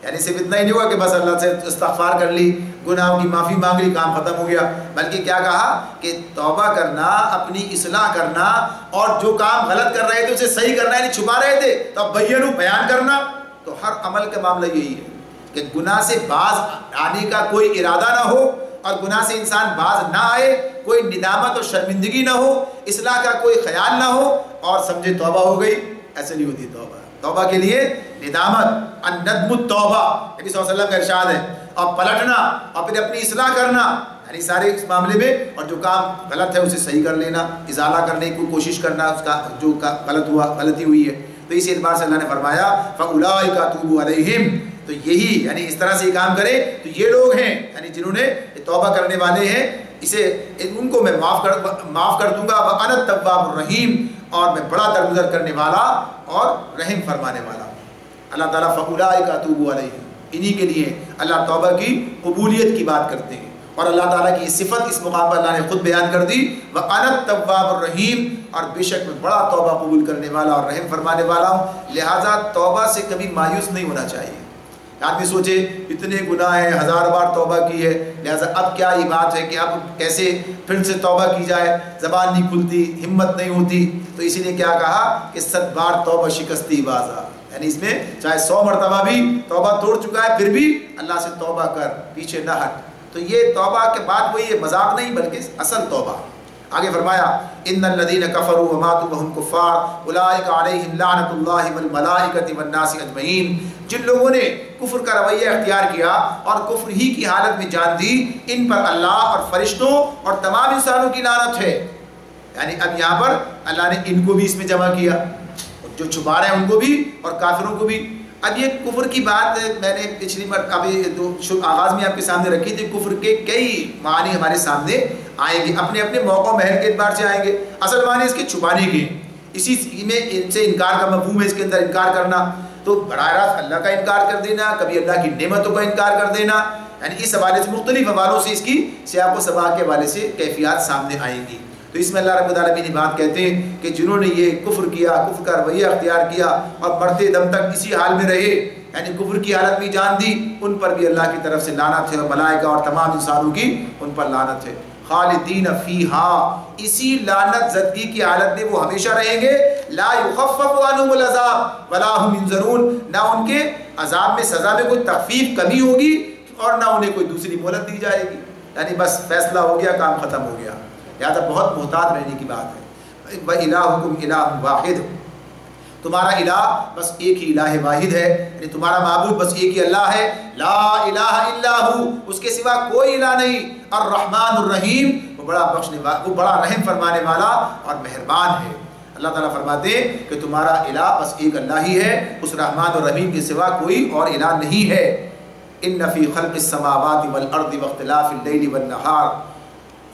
یعنی صرف اتنا ہی نہیں ہوا کہ بس اللہ سے استغفار کر لی، گناہوں کی معافی مانگ لی، کام ختم ہو گیا، بلکہ کیا کہا کہ توبہ کرنا، اپنی اصلاح کرنا، اور جو کام غلط کر رہے تھے اسے صحیح کرنا، یعنی چھپا رہے تھے تو اب بینوا، بیان کرنا۔ تو ہر عمل کا معاملہ یہی ہے کہ گناہ سے باز آنے کا کوئی ارادہ نہ ہو، اور گناہ سے انسان باز نہ آئے، کوئی ندامت اور شرمندگی نہ ہو، اصلاح کا کوئی خیال نہ ہو، اور سمجھے توبہ ہو گئی، ایسے نہیں ہوتی توبہ۔ توبہ کے لیے ندامت، الندم التوبہ، نبی صلی اللہ علیہ وسلم کا ارشاد ہے، اور پلٹنا، اور پھر اپنی اصلاح کرنا، یعنی سارے اس معاملے میں، اور جو کام غلط ہے اسے صحیح کر لینا، ازالہ کرنے کی کوشش کرنا، اس کا جو غلطی ہوئی ہے۔ تو اس اعتبار سے اللہ نے فرمایا فَأُولَٰئِكَ أَتُوبُ عَلَيْهِمْ، تو یہی یعنی اس طرح سے یہ کام کرے تو یہ لوگ ہیں، یعنی جنہوں نے توبہ کرنے والے ہیں، اسے ان کو میں معاف کر دوں گا، وَأَنَا التَّوَّابُ الرَّحِيمُ، اور میں بڑا درگزر کرنے والا اور رحم فرمانے والا ہوں۔ اللہ تعالیٰ فَأُولَٰئِكَ أَتُوبُ عَلَيْهِمْ، انہی کے لیے اللہ توبہ کی قبولیت کی بات کرتے ہیں، اور اللہ تعالیٰ کی یہ صفت اس مقام پر اللہ نے خود بیان کر دی، وَأَنَا التَّوَّابُ الرَّحِيمُ، اور بے شک میں بڑا توبہ قبول کرنے والا اور رحم فرمانے والا ہوں۔ لہٰذا توبہ سے کبھی مایوس نہیں ہونا چاہیے۔ آدمی سوچے اتنے گناہ ہیں، 1000 بار توبہ کی ہے، لہٰذا اب کیا یہ بات ہے کہ اب کیسے پھر سے توبہ کی جائے، زبان نہیں کھلتی، ہمت نہیں ہوتی، تو اسی نے کیا کہا کہ 100 بار توبہ شکستی بازا، یعنی اس میں چاہے 100 مرتبہ بھی توبہ توڑ چکا ہے پھر بھی اللہ سے توبہ کر، پیچھے نہ ہٹ۔ تو یہ توبہ کے بعد وہی ہے، مذاق نہیں بلکہ اصل توبہ۔ آگے فرمایا ان الذین کفروا وماتوا وهم کفار اولئک علیہم لعنۃ اللہ والملائکۃ والناس اجمعین، جن لوگوں نے کفر کا رویہ اختیار کیا اور کفر ہی کی حالت میں جان دی، ان پر اللہ اور فرشتوں اور تمام انسانوں کی لعنت ہے۔ یعنی اب یہاں پر اللہ نے ان کو بھی اس میں جمع کیا، جو چھپا رہے ہیں ان کو بھی اور کافروں کو بھی۔ اب یہ کفر کی بات میں نے پچھلی مرتبہ ابھی آغاز میں آپ کے سامنے رکھی تھی. کفر کے کئی معنی ہمارے سامنے آئیں گے، اپنے اپنے موقع محل کے اعتبار سے آئیں گے. اصل معنی اس کے چھپانے کے، اسی میں ان سے انکار کا مفہوم ہے، اس کے اندر انکار کرنا، تو براہ راست اللہ کا انکار کر دینا، کبھی اللہ کی نعمتوں کا انکار کر دینا. یعنی اس حوالے سے مختلف حوالوں سے اس کی سیاق و سباق کے حوالے سے کیفیات سامنے آئیں گی. تو اس میں اللہ رب العالمین نے بات کہتے ہیں کہ جنہوں نے یہ کفر کیا، کفر کا رویہ اختیار کیا اور مرتے دم تک اسی حال میں رہے، یعنی کفر کی حالت میں جان دی، ان پر بھی اللہ کی طرف سے لعنت ہے، اور ملائکہ اور تمام انسانوں کی ان پر لعنت ہے. خالدین فیہا، اسی لعنت زدگی کی حالت میں وہ ہمیشہ رہیں گے. لا یخفف عنہم العذاب ولا هم ینظرون، نہ ان کے عذاب میں سزا میں کوئی تخفیف کمی ہوگی اور نہ انہیں کوئی دوسری مہلت دی جائے گی. یعنی بس فیصلہ ہو گیا، کام ختم ہو گیا. لہٰذا بہت محتاط رہنے کی بات ہے. وَإِلَٰهُكُمْ إِلَٰهٌ وَاحِدٌ، تمہارا الہ بس ایک ہی الہ واحد ہے، یعنی تمہارا معبود بس ایک ہی اللہ ہے. لا الہ الا ہو، اس کے سوا کوئی الہ نہیں. الرحمن الرحیم، وہ بڑا بخشنے والا، وہ بڑا رحم فرمانے والا اور مہربان ہے. اللہ تعالیٰ فرماتے ہیں کہ تمہارا الہ بس ایک اللہ ہی ہے، اس رحمان اور رحیم کے سوا کوئی اور الہ نہیں ہے. ان فی خلق السماوات والارض واختلاف اللیل والنہار،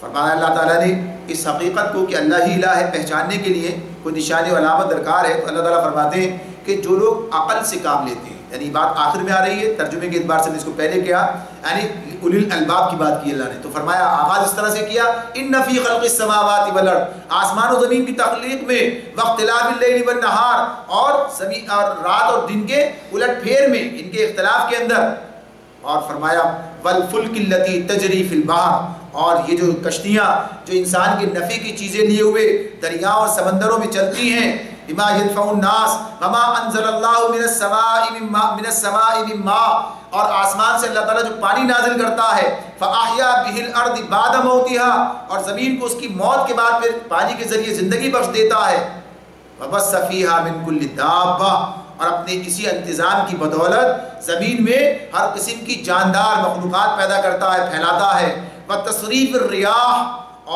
فرمایا اللہ تعالیٰ نے اس حقیقت کو کہ اللہ ہی الہ ہے پہچاننے کے لیے کوئی نشانی و علامت درکار ہے. تو اللہ تعالیٰ فرماتے ہیں کہ جو لوگ عقل سے کام لیتے ہیں، یعنی بات آخر میں آ رہی ہے، ترجمے کے اعتبار سے نے اس کو پہلے کیا، یعنی اولی الالباب کی بات کی اللہ نے. تو فرمایا آغاز اس طرح سے کیا، ان فی خلق السماوات والارض، آسمان و زمین کی تخلیق میں، واختلاف اللیل والنہار، اور زمین اور رات اور دن کے الٹ پھیر میں، ان کے اختلاف کے اندر. اور فرمایا والفلک التی تجری فی البحر، اور یہ جو کشتیاں جو انسان کے نفع کی چیزیں لیے ہوئے دریاؤں اور سمندروں میں چلتی ہیں، بما ينفع الناس وما انزل اللہ من السماء من ماء، اور آسمان سے اللہ تعالیٰ جو پانی نازل کرتا ہے، فاحیا به الارض بعد موتها، اور زمین کو اس کی موت کے بعد پھر پانی کے ذریعے زندگی بخش دیتا ہے. وبث فیہا من کل دابہ، اور اپنے اسی انتظام کی بدولت زمین میں ہر قسم کی جاندار مخلوقات پیدا کرتا ہے، پھیلاتا ہے. وتصریف الریاح،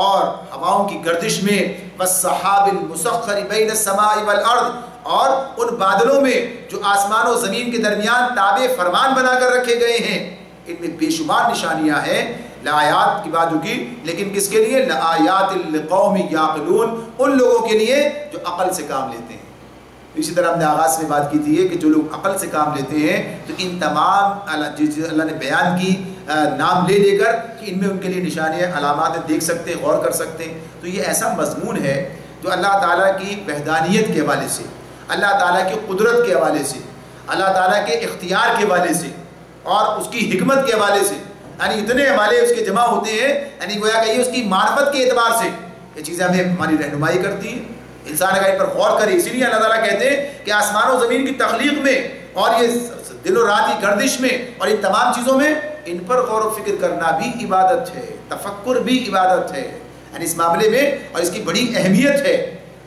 اور ہواؤں کی گردش میں، والسحاب المسخر بین السماء والارض، اور ان بادلوں میں جو آسمان و زمین کے درمیان تابع فرمان بنا کر رکھے گئے ہیں. ان میں بے شمار نشانیاں ہیں. لآیات کی بات ہوگی، لیکن کس کے لیے؟ لآیات لقوم یعقلون، ان لوگوں کے لیے جو عقل سے کام لیتے ہیں. اسی طرح ہم نے آغاز میں بات کی تھی کہ جو لوگ عقل سے کام لیتے ہیں تو ان تمام اللہ نے بیان کی نام لے لے کر کہ ان میں ان کے لیے نشانیاں علامات دیکھ سکتے ہیں، غور کر سکتے ہیں. تو یہ ایسا مضمون ہے جو اللہ تعالیٰ کی وحدانیت کے حوالے سے، اللہ تعالیٰ کی قدرت کے حوالے سے، اللہ تعالیٰ کے اختیار کے حوالے سے اور اس کی حکمت کے حوالے سے، یعنی اتنے حوالے اس کے جمع ہوتے ہیں، یعنی گویا کہ یہ اس کی معرفت کے اعتبار سے یہ چیزیں ہمیں ہماری رہنمائی کرتی ہیں. انسان اگر ان پر غور کرے، اسی لیے اللہ تعالیٰ کہتے ہیں کہ آسمان و زمین کی تخلیق میں اور یہ دن و رات کی گردش میں اور ان تمام چیزوں میں ان پر غور و فکر کرنا بھی عبادت ہے، تفکر بھی عبادت ہے. یعنی اس معاملے میں اور اس کی بڑی اہمیت ہے.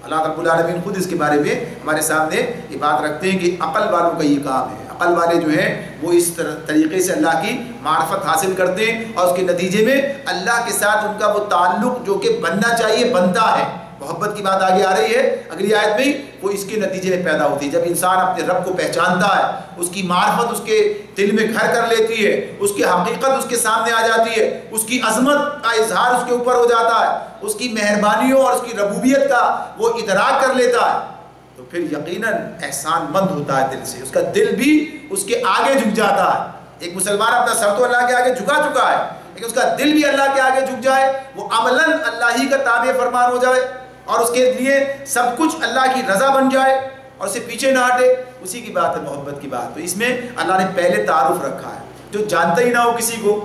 اللہ رب العالمین خود اس کے بارے میں ہمارے سامنے یہ بات رکھتے ہیں کہ عقل والوں کا یہ کام ہے. عقل والے جو ہیں وہ اس طریقے سے اللہ کی معرفت حاصل کرتے ہیں اور اس کے نتیجے میں اللہ کے ساتھ ان کا وہ تعلق جو کہ بننا چاہیے بنتا ہے. محبت کی بات آگے آ رہی ہے اگلی آیت میں، وہ اس کے نتیجے میں پیدا ہوتی ہے. جب انسان اپنے رب کو پہچانتا ہے، اس کی معرفت اس کے دل میں گھر کر لیتی ہے، اس کی حقیقت اس کے سامنے آ جاتی ہے، اس کی عظمت کا اظہار اس کے اوپر ہو جاتا ہے، اس کی مہربانیوں اور اس کی ربوبیت کا وہ ادراک کر لیتا ہے، تو پھر یقیناً احسان مند ہوتا ہے دل سے. اس کا دل بھی اس کے آگے جھک جاتا ہے. ایک مسلمان اپنا سر تو اللہ کے آگے جھکا چکا ہے، لیکن اس کا دل بھی اللہ کے آگے جھک جائے، وہ عملاً اللہ ہی کا تابع فرمان ہو جائے اور اس کے لیے سب کچھ اللہ کی رضا بن جائے اور اسے پیچھے نہ ہٹے. اسی کی بات ہے محبت کی بات. تو اس میں اللہ نے پہلے تعارف رکھا ہے. جو جانتا ہی نہ ہو کسی کو،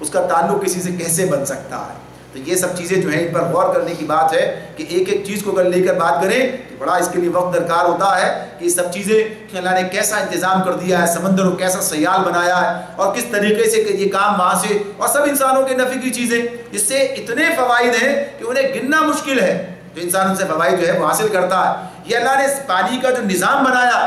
اس کا تعلق کسی سے کیسے بن سکتا ہے؟ تو یہ سب چیزیں جو ہیں ان پر غور کرنے کی بات ہے کہ ایک ایک چیز کو اگر لے کر بات کریں تو بڑا اس کے لیے وقت درکار ہوتا ہے کہ یہ سب چیزیں کہ اللہ نے کیسا انتظام کر دیا ہے، سمندر کو کیسا سیال بنایا ہے اور کس طریقے سے کہ یہ کام وہاں سے اور سب انسانوں کے نفع کی چیزیں، جس سے اتنے فوائد ہیں کہ انہیں گننا مشکل ہے. جو انسان ان سے فوائد جو ہے وہ حاصل کرتا ہے. یہ اللہ نے پانی کا جو نظام بنایا،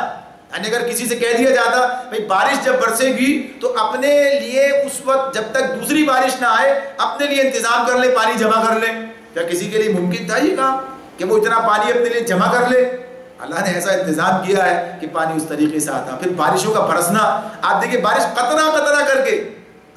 یعنی اگر کسی سے کہہ دیا جاتا بھئی بارش جب برسے گی تو اپنے لیے اس وقت جب تک دوسری بارش نہ آئے اپنے لیے انتظام کر لے، پانی جمع کر لے، کیا کسی کے لیے ممکن تھا یہ کام کہ وہ اتنا پانی اپنے لیے جمع کر لے؟ اللہ نے ایسا انتظام کیا ہے کہ پانی اس طریقے سے آتا. پھر بارشوں کا برسنا, آپ دیکھیں بارش قطرہ قطرہ کر کے,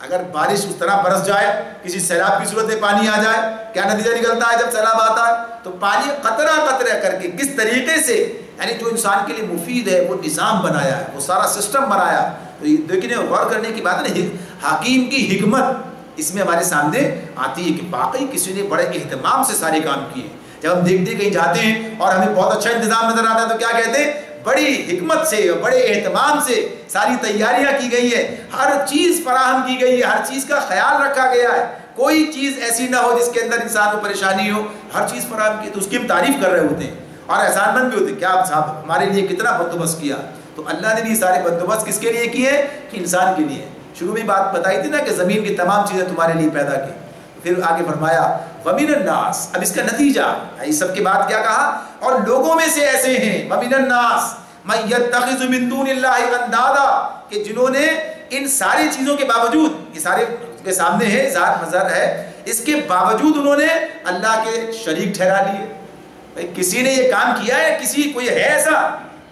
اگر بارش اس طرح برس جائے, کسی سیلاب کی صورت میں پانی آ جائے, کیا نتیجہ نکلتا ہے جب سیلاب آتا ہے؟ تو پانی قطرہ قطرہ کر کے کس طریقے سے, یعنی جو انسان کے لیے مفید ہے وہ نظام بنایا ہے, وہ سارا سسٹم بنایا. تو یہ دیکھیں غور کرنے کی بات ہے, حکیم کی حکمت اس میں ہمارے سامنے آتی ہے کہ واقعی کسی نے بڑے اہتمام سے سارے کام کیے. جب ہم دیکھتے کہیں جاتے ہیں اور ہمیں بہت اچھا انتظام نظر آتا ہے تو کیا کہتے ہیں, بڑی حکمت سے اور بڑے اہتمام سے ساری تیاریاں کی گئی ہیں, ہر چیز فراہم کی گئی ہے, ہر چیز کا خیال رکھا گیا ہے, کوئی چیز ایسی نہ ہو جس کے اندر انسان کو پریشانی ہو, ہر چیز فراہم کی. تو اس کی ہم تعریف کر رہے ہوتے ہیں اور احسان مند بھی ہوتے ہیں, کیا صاحب ہمارے لیے کتنا بندوبست کیا. تو اللہ نے بھی سارے بندوبست کس کے لیے کیے, کہ انسان کے لیے. شروع میں بات بتائی تھی نا کہ زمین کی تمام چیزیں تمہارے لیے پیدا کی. پھر آگے فرمایا وَمِنَ النَّاسِ, اب اس کا نتیجہ اس سب کے بعد کیا کہا, اور لوگوں میں سے ایسے ہیں, وَمِنَ النَّاسِ مَن يَتَّخِذُ مِن دُونِ اللَّهِ أَندَادًا, کہ جنہوں نے ان ساری چیزوں کے باوجود, یہ سارے کے سامنے ہے, ذات نظر ہے, اس کے باوجود انہوں نے اللہ کے شریک ٹھہرا لیے. کسی نے یہ کام کیا ہے, کسی کوئی ہے ایسا,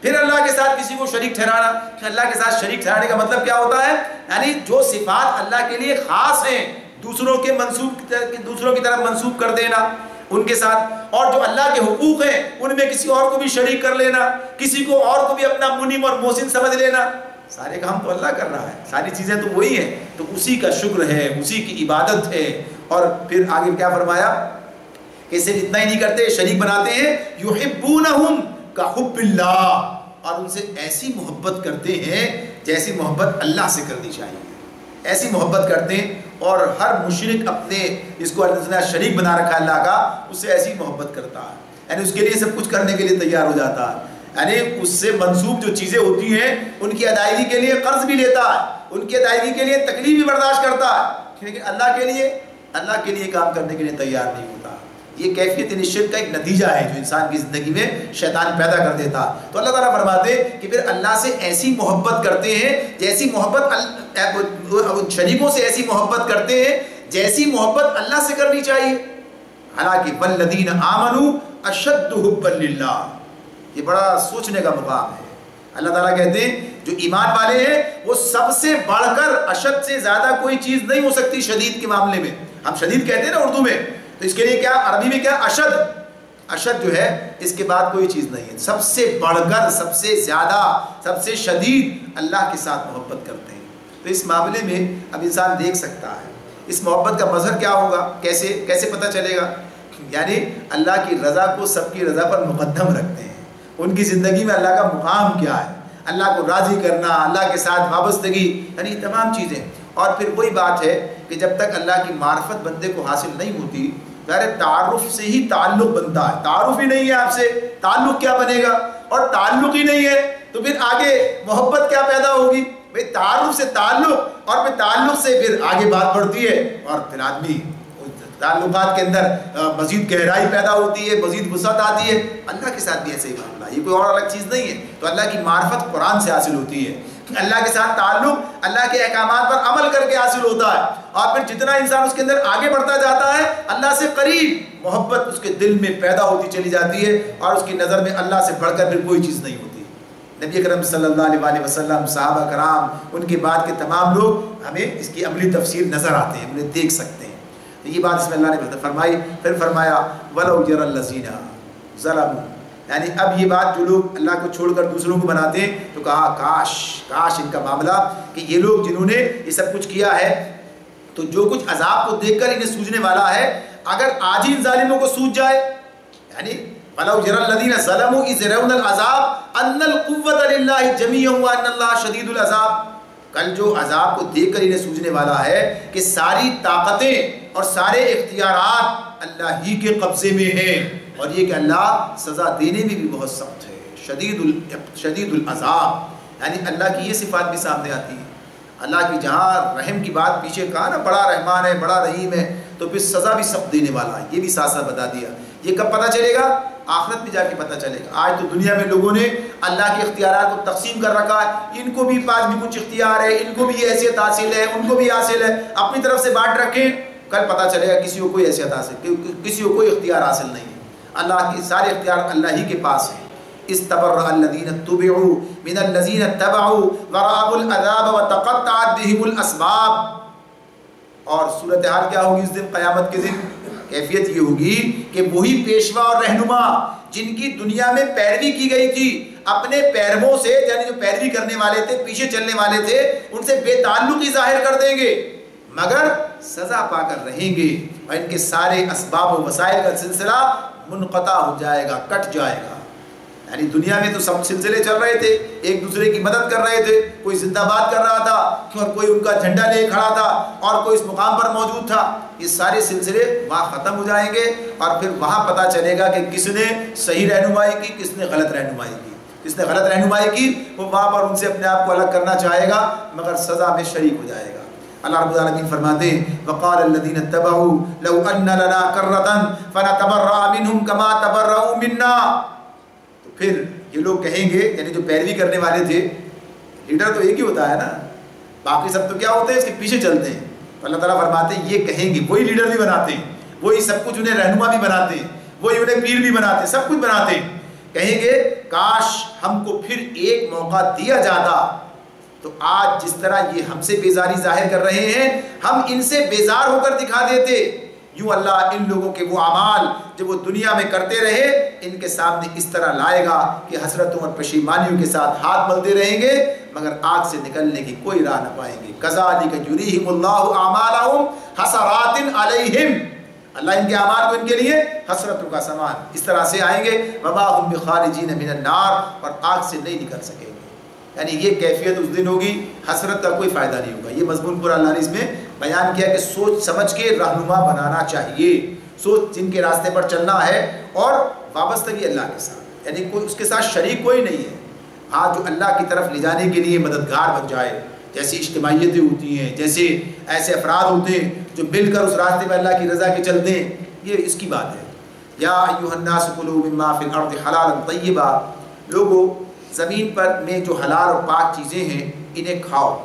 پھر اللہ کے ساتھ کسی کو شریک ٹھہرانا. کہ اللہ کے ساتھ شریک ٹھہرانے کا مطلب کیا ہوتا ہے, یعنی جو صفات اللہ کے لیے خاص ہیں دوسروں کی طرف منسوب کر دینا ان کے ساتھ, اور جو اللہ کے حقوق ہیں ان میں کسی اور کو بھی شریک کر لینا, کسی کو اور کو بھی اپنا منعم اور محسن سمجھ لینا. سارے کام تو اللہ کر رہا ہے, ساری چیزیں تو وہی ہیں, تو اسی کا شکر ہے, اسی کی عبادت ہے. اور پھر آگے کیا فرمایا کہ صرف اتنا ہی نہیں کرتے, شریک بناتے ہیں, یحبونہم کحب اللہ, اور ان سے ایسی محبت کرتے ہیں جیسی محبت اللہ سے کرنی چاہیے, ایسی محبت کرتے ہیں. اور ہر مشرک اپنے جس کو اللہ نے شریک بنا رکھا ہے اللہ کا, اس سے ایسی محبت کرتا ہے, یعنی اس کے لیے سب کچھ کرنے کے لیے تیار ہو جاتا ہے, یعنی اس سے منسوب جو چیزیں ہوتی ہیں ان کی ادائیگی کے لیے قرض بھی لیتا ہے, ان کی ادائیگی کے لیے تکلیف بھی برداشت کرتا ہے, لیکن اللہ کے لیے کام کرنے کے لیے تیار نہیں ہوتا. یہ کیفیت شرک کا ایک نتیجہ ہے جو انسان کی زندگی میں شیطان پیدا کر دیتا. تو اللہ تعالیٰ فرماتے ہیں کہ پھر اللہ سے ایسی محبت کرتے ہیں جیسی محبت شریکوں سے ایسی محبت کرتے ہیں جیسی محبت اللہ سے کرنی چاہیے. حالانکہ والذین آمنوا اشد حبا للہ, یہ بڑا سوچنے کا مقام ہے. اللہ تعالیٰ کہتے ہیں جو ایمان والے ہیں وہ سب سے بڑھ کر, اشد سے زیادہ کوئی چیز نہیں ہو سکتی شدید کے معاملے میں. ہم شدید کہتے ہیں نا اردو میں, تو اس کے لیے کیا عربی میں کیا اشد, اشد جو ہے اس کے بعد کوئی چیز نہیں ہے. سب سے بڑھ کر, سب سے زیادہ, سب سے شدید اللہ کے ساتھ محبت کرتے ہیں. تو اس معاملے میں اب انسان دیکھ سکتا ہے اس محبت کا مظہر کیا ہوگا, کیسے پتہ چلے گا. یعنی اللہ کی رضا کو سب کی رضا پر مقدم رکھتے ہیں, ان کی زندگی میں اللہ کا مقام کیا ہے, اللہ کو راضی کرنا, اللہ کے ساتھ وابستگی, یعنی تمام چیزیں. اور پھر وہی بات ہے کہ جب تک اللہ کی معرفت بندے کو حاصل نہیں ہوتی, تعارف سے ہی تعلق بنتا ہے. تعارف ہی نہیں ہے آپ سے, تعلق کیا بنے گا, اور تعلق ہی نہیں ہے تو پھر آگے محبت کیا پیدا ہوگی. بھئی تعارف سے تعلق, اور پھر تعلق سے پھر آگے بات بڑھتی ہے, اور پھر آدمی تعلقات کے اندر مزید گہرائی پیدا ہوتی ہے, مزید وسعت آتی ہے. اللہ کے ساتھ بھی ایسے ہی معاملہ, یہ کوئی اور الگ چیز نہیں ہے. تو اللہ کی معرفت قرآن سے حاصل ہوتی ہے, اللہ کے ساتھ تعلق اللہ کے احکامات پر عمل کر کے حاصل ہوتا ہے. اور پھر جتنا انسان اس کے اندر آگے بڑھتا جاتا ہے اللہ سے قریب محبت اس کے دل میں پیدا ہوتی چلی جاتی ہے, اور اس کی نظر میں اللہ سے بڑھ کر پھر کوئی چیز نہیں ہوتی. نبی اکرم صلی اللہ علیہ وسلم, صحابہ کرام, ان کے بعد کے تمام لوگ ہمیں اس کی عملی تفسیر نظر آتے ہیں, انہیں دیکھ سکتے ہیں. تو یہ بات اس میں اللہ نے فرمائی. پھر فرمایا وَلَوْ يَرَى الَّذِينَ ظَلَمُوا, یعنی اب یہ بات جو لوگ اللہ کو چھوڑ کر دوسروں کو بناتے ہیں, تو کہا کاش ان کا معاملہ کہ یہ لوگ جنہوں نے یہ سب کچھ کیا ہے, تو جو کچھ عذاب کو دیکھ کر انہیں سوجنے والا ہے, اگر آج ہی ان ظالموں کو سوج جائے. یعنی وَلَوْ يَرَى الَّذِينَ ظَلَمُوا إِذْ يَرَوْنَ الْعَذَابَ أَنَّ الْقُوَّةَ لِلَّهِ جَمِيعًا وَأَنَّ اللَّهَ شَدِيدُ الْعَذَابِ. کل جو عذاب کو دیکھ کر انہیں سوجنے والا ہے کہ ساری طاقتیں اور سارے اختیارات اللہ ہی کے قبضے میں ہیں, اور یہ کہ اللہ سزا دینے میں بھی بہت سخت ہے, شدید العذاب. یعنی اللہ کی یہ صفات بھی سامنے آتی ہے. اللہ کی جہاں رحم کی بات پیچھے کہا نا, بڑا رحمان ہے, بڑا رحیم ہے, تو پھر سزا بھی سخت دینے والا ہے, یہ بھی ساتھ ساتھ بتا دیا. یہ کب پتہ چلے گا, آخرت میں جا کے پتہ چلے گا. آج تو دنیا میں لوگوں نے اللہ کے اختیارات کو تقسیم کر رکھا ہے, ان کو بھی پاس بھی کچھ اختیار ہے, ان کو بھی یہ حیثیت حاصل ہے, ان کو بھی حاصل ہے, اپنی طرف سے بانٹ رکھیں. کل پتہ چلے گا کسی کو کوئی حیثیت حاصل, کسی کو کوئی اختیار حاصل نہیں ہے. اللہ کی سارے اختیار اللہ ہی کے پاس ہیں. استبرأ الذین اتبعوا من الذین اتبعوا ورأوا العذاب وتقطعت بهم الاسباب. اور صورتحال کیا ہوگی اس دن قیامت کے دن؟ کیفیت یہ ہوگی کہ وہی پیشوا اور رہنما جن کی دنیا میں پیروی کی گئی تھی اپنے پیرووں سے، یعنی جو پیروی کرنے والے تھے، پیچھے چلنے والے تھے، ان سے بے تعلقی ظاہر کر دیں گے، مگر سزا پا کر رہیں گے اور ان کے سارے اسباب و وسائل کا سلسلہ منقطع ہو جائے گا، کٹ جائے گا. یعنی دنیا میں تو سب سلسلے چل رہے تھے، ایک دوسرے کی مدد کر رہے تھے، کوئی زندہ باد کر رہا تھا اور کوئی ان کا جھنڈا لے کھڑا تھا اور کوئی اس مقام پر موجود تھا. یہ سارے سلسلے وہاں ختم ہو جائیں گے اور پھر وہاں پتہ چلے گا کہ کس نے صحیح رہنمائی کی، کس نے غلط رہنمائی کی. جس نے غلط رہنمائی کی وہ وہاں پر ان سے اپنے آپ کو الگ کرنا چاہے گا مگر سزا میں شریک ہو جائے گا. اللہ رب العالمین فرماتے ہیں وقال الذين اتبعوا لو ان لنا كرة فنتبرأ منهم كما تبرؤوا منا. تو پھر یہ لوگ کہیں گے، یعنی جو پیروی کرنے والے تھے، لیڈر تو ایک ہی ہوتا ہے نا، باقی سب تو کیا ہوتے ہیں اس کے پیچھے چلتے ہیں. تو اللہ تعالیٰ فرماتے ہیں یہ کہیں گے، وہی لیڈر بھی بناتے ہیں، وہی سب کچھ انہیں رہنما بھی بناتے ہیں، وہی انہیں پیر بھی بناتے ہیں، سب کچھ بناتے ہیں. کہیں گے کاش ہم کو پھر ایک موقع دیا جاتا تو آج جس طرح یہ ہم سے بیزاری ظاہر کر رہے ہیں ہم ان سے بیزار ہو کر دکھا دیتے. یوں اللہ ان لوگوں کے وہ اعمال جو وہ دنیا میں کرتے رہے ان کے سامنے اس طرح لائے گا کہ حسرتوں اور پشیمانیوں کے ساتھ ہاتھ ملتے رہیں گے مگر آگ سے نکلنے کی کوئی راہ نہ پائیں گے. کذالک یریہم اللہ اعمالہم حسرات علیہم. اللہ ان کے اعمال کو ان کے لیے حسرتوں کا سامان اس طرح سے آئیں گے وما ہم بخارجین من النار، اور آگ سے نہیں نکل سکیں گے. یعنی یہ کیفیت اس دن ہوگی، حسرت کا کوئی فائدہ نہیں ہوگا. یہ مضمون پورا اللہ نے اس میں بیان کیا کہ سوچ سمجھ کے رہنما بنانا چاہیے، سوچ جن کے راستے پر چلنا ہے اور وابستگی اللہ کے ساتھ، یعنی کوئی اس کے ساتھ شریک کوئی نہیں ہے. ہاں جو اللہ کی طرف لے جانے کے لیے مددگار بن جائے، جیسی اجتماعیتیں ہوتی ہیں، جیسے ایسے افراد ہوتے ہیں جو مل کر اس راستے میں اللہ کی رضا کے چلتے ہیں، یہ اس کی بات ہے. یا ایھا الناس کلوا مما فی الارض حلالا طیبا، لوگو زمین پر میں جو حلال اور پاک چیزیں ہیں انہیں کھاؤ.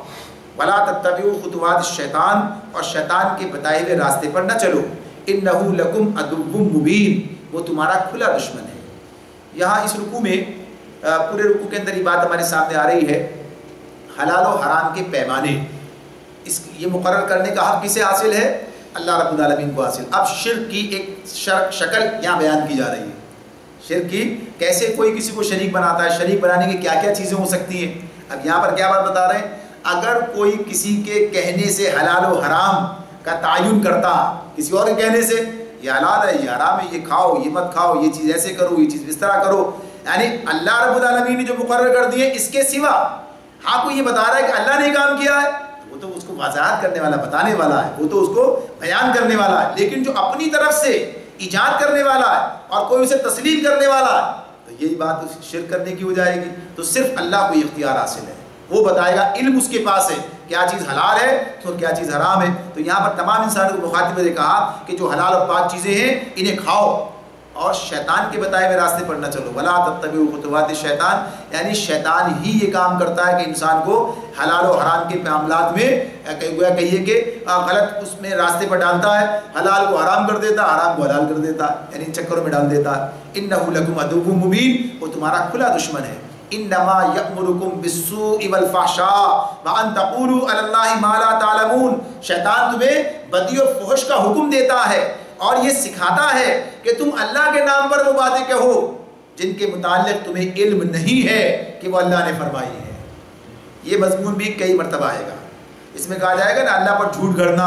ولا تتبعوا خطوات الشیطان، اور شیطان کے بتائے ہوئے راستے پر نہ چلو. انہ لکم عدو مبین، وہ تمہارا کھلا دشمن ہے. یہاں اس رکوع میں پورے رکوع کے اندر یہ بات ہمارے سامنے آ رہی ہے، حلال و حرام کے پیمانے یہ مقرر کرنے کا حق کسے حاصل ہے؟ اللہ رب العالمین کو حاصل. اب شرک کی ایک شکل یہاں بیان کی جا رہی ہے. شرک کی کیسے کوئی کسی کو شریک بناتا ہے، شریک بنانے کی کیا کیا چیزیں ہو سکتی ہیں. اب یہاں پر کیا بات بتا رہے ہیں، اگر کوئی کسی کے کہنے سے حلال و حرام کا تعین کرتا، کسی اور کے کہنے سے یہ حلال ہے یہ حرام ہے، یہ کھاؤ یہ مت کھاؤ، یہ چیز ایسے کرو یہ چیز اس طرح کرو، یعنی اللہ رب العالمین نے جو مقرر کر دیے اس کے سوا ہاں کوئی یہ بتا رہا ہے کہ اللہ نے کام کیا ہے، وہ تو اس کو وضاحت کرنے والا، بتانے والا ہے، وہ تو اس کو بیان کرنے والا ہے. لیکن جو اپنی طرف سے ایجاد کرنے والا ہے اور کوئی اسے تسلیم کرنے والا ہے تو یہی بات شرک کرنے کی ہو جائے گی. تو صرف اللہ کو یہ اختیار حاصل ہے، وہ بتائے گا، علم اس کے پاس ہے کیا چیز حلال ہے اور کیا چیز حرام ہے. تو یہاں پر تمام انسانوں کو مخاطب نے کہا کہ جو حلال اور پاک چیزیں ہیں انہیں کھاؤ اور شیطان کے بتائے ہوئے راستے پر نہ چلو. ولا تتبعوا خطوات الشیطان، یعنی شیطان ہی یہ کام کرتا ہے کہ انسان کو حلال و حرام کے معاملات میں کہیے کہ غلط اس میں راستے پر ڈالتا ہے، حلال کو حرام کر دیتا، حرام کو حلال کر دیتا، یعنی چکروں میں ڈال دیتا. انہ لکم عدو مبین، وہ تمہارا کھلا دشمن ہے. انما یأمرکم بالسوء والفحشاء وان تقولوا علی اللہ ما لا تعلمون، شیطان تمہیں بدی و فحش کا حکم دیتا ہے اور یہ سکھاتا ہے کہ تم اللہ کے نام پر وہ باتیں کہو جن کے متعلق تمہیں علم نہیں ہے کہ وہ اللہ نے فرمائی ہے. یہ مضمون بھی کئی مرتبہ آئے گا، اس میں کہا جائے گا نا اللہ پر جھوٹ گھڑنا،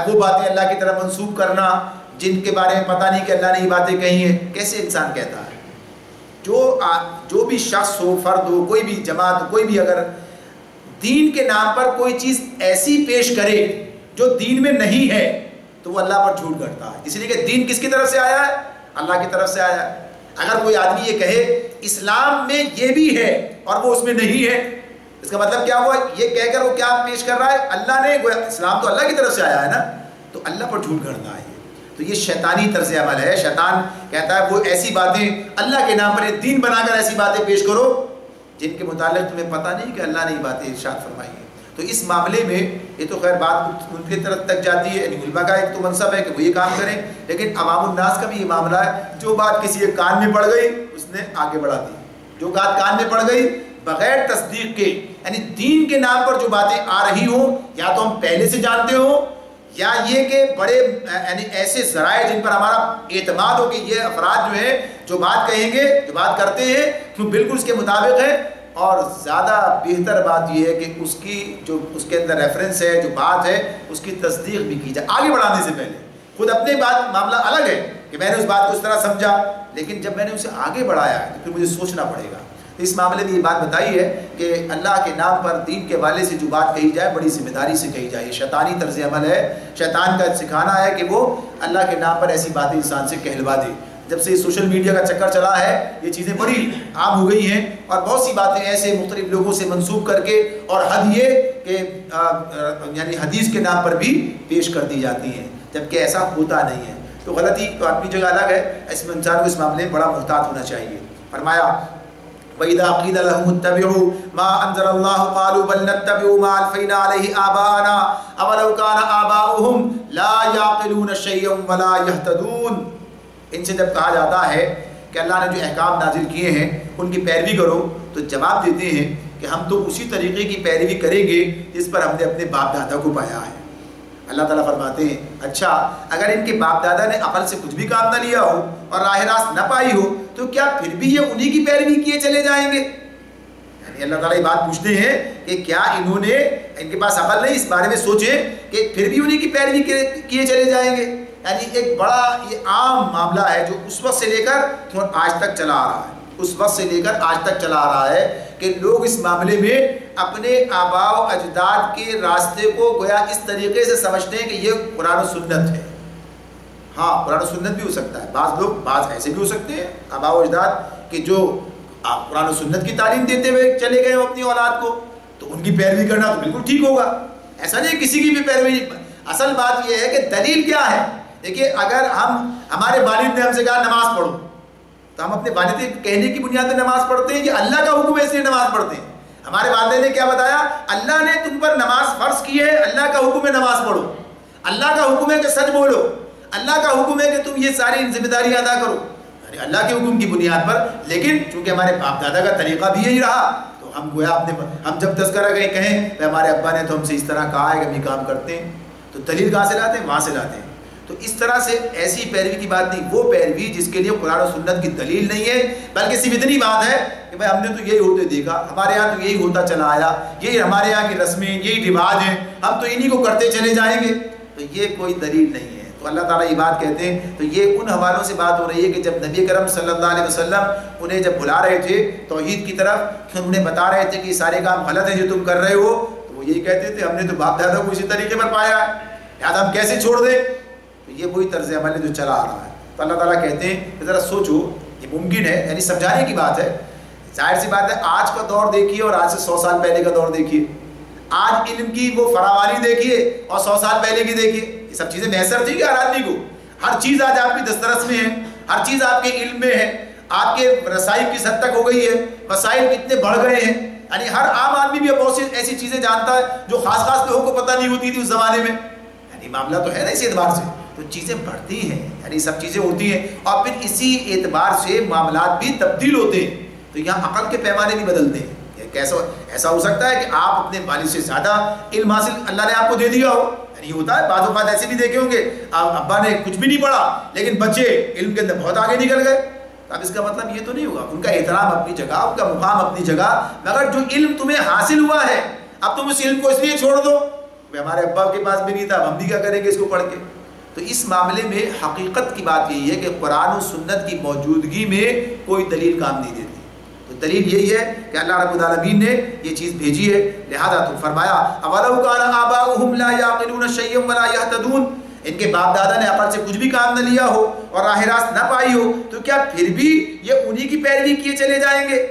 وہ باتیں اللہ کی طرف منسوب کرنا جن کے بارے میں پتہ نہیں کہ اللہ نے یہ باتیں کہی ہیں. کیسے انسان کہتا ہے؟ جو بھی شخص ہو، فرد ہو، کوئی بھی جماعت ہو، کوئی بھی اگر دین کے نام پر کوئی چیز ایسی پیش کرے جو دین میں نہیں ہے تو وہ اللہ پر جھوٹ گھڑتا ہے. اس لیے کہ دین کس کی طرف سے آیا ہے؟ اللہ کی طرف سے آیا ہے. اگر کوئی آدمی یہ کہے اسلام میں یہ بھی ہے اور وہ اس میں نہیں ہے، اس کا مطلب کیا ہوا؟ یہ کہہ کر وہ کیا پیش کر رہا ہے؟ اللہ نے، اسلام تو اللہ کی طرف سے آیا ہے نا، تو اللہ پر جھوٹ گھڑنا ہے. تو یہ شیطانی طرز عمل ہے. شیطان کہتا ہے وہ ایسی باتیں اللہ کے نام پر دین بنا کر ایسی باتیں پیش کرو جن کے متعلق تمہیں پتہ نہیں کہ اللہ نے یہ باتیں ارشاد فرمائی ہیں. تو اس معاملے میں یہ تو خیر بات ان کی طرف تک جاتی ہے، یعنی علماء کا ایک تو منصب ہے کہ وہ یہ کام کریں، لیکن عوام الناس کا بھی یہ معاملہ ہے. جو بات کسی کے کان میں پڑ گئی اس نے آگے بڑھا دی، جو بات کان میں پڑ گئی بغیر تصدیق کے، یعنی دین کے نام پر جو باتیں آ رہی ہوں یا تو ہم پہلے سے جانتے ہوں، یا یہ کہ بڑے یعنی ایسے ذرائع جن پر ہمارا اعتماد ہو کہ یہ افراد جو ہیں جو بات کہیں گے جو بات کرتے ہیں وہ بالکل اس کے مطابق ہے، اور زیادہ بہتر بات یہ ہے کہ اس کی جو اس کے اندر ریفرنس ہے جو بات ہے اس کی تصدیق بھی کی جائے آگے بڑھانے سے پہلے۔ خود اپنے بات معاملہ الگ ہے کہ میں نے اس بات کو اس طرح سمجھا، لیکن جب میں نے اسے آگے بڑھایا تو پھر مجھے سوچنا پڑے گا۔ اس معاملے میں یہ بات بتائی ہے کہ اللہ کے نام پر دین کے والے سے جو بات کہی جائے بڑی ذمہ داری سے کہی جائے، یہ شیطانی طرز عمل ہے، شیطان کا سکھانا ہے کہ وہ اللہ کے نام پر ایسی باتیں انسان سے کہلوا دے۔ جب سے سوشل میڈیا کا چکر چلا ہے یہ چیزیں بڑی عام ہو گئی ہیں، اور بہت سی باتیں ایسے مختلف لوگوں سے منسوب کر کے، اور حد یہ کہ یعنی حدیث کے نام پر بھی پیش کر دی جاتی ہیں، جبکہ ایسا ہوتا نہیں ہے۔ تو غلطی تو اپنی جگہ الگ ہے، اس میں انسان کو اس معاملے میں بڑا محتاط ہونا چاہیے۔ فرمایا وَإِذَا قِيلَ لَهُمُ اتَّبِعُوا مَا أَنزَلَ اللَّهُ قَالُوا بَلْ نَتَّبِعُ مَا أَلْفَيْنَا عَلَيْهِ آبَاءَنَا أَوَلَوْ كَانَ آبَاؤُهُمْ لَا يَعْقِلُونَ شَيْئًا وَلَا يَهْتَدُونَ۔ ان سے جب کہا جاتا ہے کہ اللہ نے جو احکام نازل کیے ہیں ان کی پیروی کرو، تو جواب دیتے ہیں کہ ہم تو اسی طریقے کی پیروی کریں گے جس پر ہم نے اپنے باپ دادا کو پایا ہے۔ اللہ تعالیٰ فرماتے ہیں اچھا اگر ان کے باپ دادا نے عقل سے کچھ بھی کام نہ لیا ہو اور راہ راست نہ پائی ہو تو کیا پھر بھی یہ انہی کی پیروی کیے چلے جائیں گے؟ یعنی اللہ تعالیٰ یہ بات پوچھتے ہیں کہ کیا انہوں نے، ان کے پاس عقل نہیں، اس بارے میں سوچیں کہ پھر بھی انہی کی پیروی کیے چلے جائیں گے؟ یعنی ایک بڑا یہ عام معاملہ ہے جو اس وقت سے لے کر آج تک چلا آ رہا ہے، اس وقت سے لے کر آج تک چلا آ رہا ہے کہ لوگ اس معاملے میں اپنے آباء و اجداد کے راستے کو گویا اس طریقے سے سمجھتے ہیں کہ یہ قرآن و سنت ہے۔ ہاں قرآن و سنت بھی ہو سکتا ہے، بعض ایسے بھی ہو سکتے ہیں آباء و اجداد کہ جو قرآن و سنت کی تعلیم دیتے ہوئے چلے گئے اپنی اولاد کو، تو ان کی پیروی کرنا تو بالکل ٹھیک ہوگا، ایسا نہیں کسی کی بھی پیروی نہیں۔ اصل بات یہ ہے کہ دلیل کیا ہے؟ دیکھیے اگر ہمارے والد نے ہم سے کہا نماز پڑھو تو ہم اپنے والد کے کہنے کی بنیاد پہ نماز پڑھتے ہیں کہ اللہ کا حکم ہے اس لیے نماز پڑھتے ہیں؟ ہمارے والدین نے کیا بتایا؟ اللہ نے تم پر نماز فرض کی ہے، اللہ کا حکم ہے نماز پڑھو، اللہ کا حکم ہے کہ سچ بولو، اللہ کا حکم ہے کہ تم یہ ساری ذمہ داری ادا کرو، یعنی اللہ کے حکم کی بنیاد پر۔ لیکن چونکہ ہمارے باپ دادا کا طریقہ بھی یہی رہا تو ہم گویا ہم جب تذکرہ کہیں کہ ہمارے ابا نے تو ہم سے اس طرح کہا ہے کہ ہم یہ کام کرتے ہیں، تو دلیل کہاں سے لاتے ہیں؟ وہاں سے لاتے ہیں۔ تو اس طرح سے ایسی پیروی کی بات نہیں، وہ پیروی جس کے لیے قرآن و سنت کی دلیل نہیں ہے، بلکہ صرف اتنی بات ہے کہ بھائی ہم نے تو یہی ہوتے دیکھا، ہمارے یہاں تو یہی ہوتا چلا آیا، یہی ہمارے یہاں کی رسمیں، یہی رواج ہیں، ہم تو انہی کو کرتے چلے جائیں گے، تو یہ کوئی دلیل نہیں ہے۔ تو اللہ تعالیٰ یہ بات کہتے ہیں، تو یہ ان حوالوں سے بات ہو رہی ہے کہ جب نبی کرم صلی اللہ علیہ وسلم انہیں جب بلا رہے تھے توحید کی طرف، انہیں بتا رہے تھے کہ یہ سارے کام غلط ہیں جو تم کر رہے ہو، تو وہ یہی کہتے تھے ہم نے تو باپ دادا کو اسی طریقے پر پایا ہے، لہٰذا ہم کیسے چھوڑ دیں؟ یہ وہی طرز عمل ہے جو چلا آ رہا ہے۔ تو اللہ تعالیٰ کہتے ہیں کہ ذرا سوچو، یہ ممکن ہے، یعنی سمجھانے کی بات ہے۔ ظاہر سی بات ہے آج کا دور دیکھیے اور آج سے 100 سال پہلے کا دور دیکھیے، آج علم کی وہ فراوانی دیکھیے اور 100 سال پہلے کی دیکھیے، یہ سب چیزیں میسر تھی کہ ہر آدمی کو؟ ہر چیز آج آپ کی دسترس میں ہے، ہر چیز آپ کے علم میں ہے، آپ کے رسائی کس حد تک ہو گئی ہے، وسائل کتنے بڑھ گئے ہیں، یعنی ہر عام آدمی بھی اب بہت سی ایسی چیزیں جانتا ہے جو خاص لوگوں کو پتہ نہیں ہوتی تھی اس زمانے میں۔ یعنی معاملہ تو ہے نا اس اعتبار سے، تو چیزیں بڑھتی ہیں، یعنی سب چیزیں ہوتی ہیں، اور پھر اسی اعتبار سے معاملات بھی تبدیل ہوتے ہیں۔ تو یہاں عقل کے پیمانے بھی بدلتے ہیں۔ کیسا ایسا ہو سکتا ہے کہ آپ اپنے والد سے زیادہ علم حاصل اللہ نے آپ کو دے دیا ہو، یعنی ہوتا ہے بعض اوقات ایسے بھی دیکھے ہوں گے ابا نے کچھ بھی نہیں پڑھا لیکن بچے علم کے اندر بہت آگے نکل گئے، اب اس کا مطلب یہ تو نہیں ہوگا، ان کا احترام اپنی جگہ، ان کا مقام اپنی جگہ، مگر جو علم تمہیں حاصل ہوا ہے اب تم اس علم کو اس لیے چھوڑ دو، ہمارے ابا کے پاس بھی نہیں تھا، ہم بھی کیا کریں گے اس کو پڑھ کے۔ تو اس معاملے میں حقیقت کی بات یہی ہے کہ قرآن و سنت کی موجودگی میں کوئی دلیل کام نہیں دیتی۔ تو دلیل یہی ہے کہ اللہ رب العالمین نے یہ چیز بھیجی ہے، لہذا تو فرمایا اولو کان آباؤہم لا یعقلون شیئا ولا یہتدون، ان کے باپ دادا نے عقل سے کچھ بھی کام نہ لیا ہو اور راہ راست نہ پائی ہو تو کیا پھر بھی یہ انہی کی پیروی کیے چلے جائیں گے؟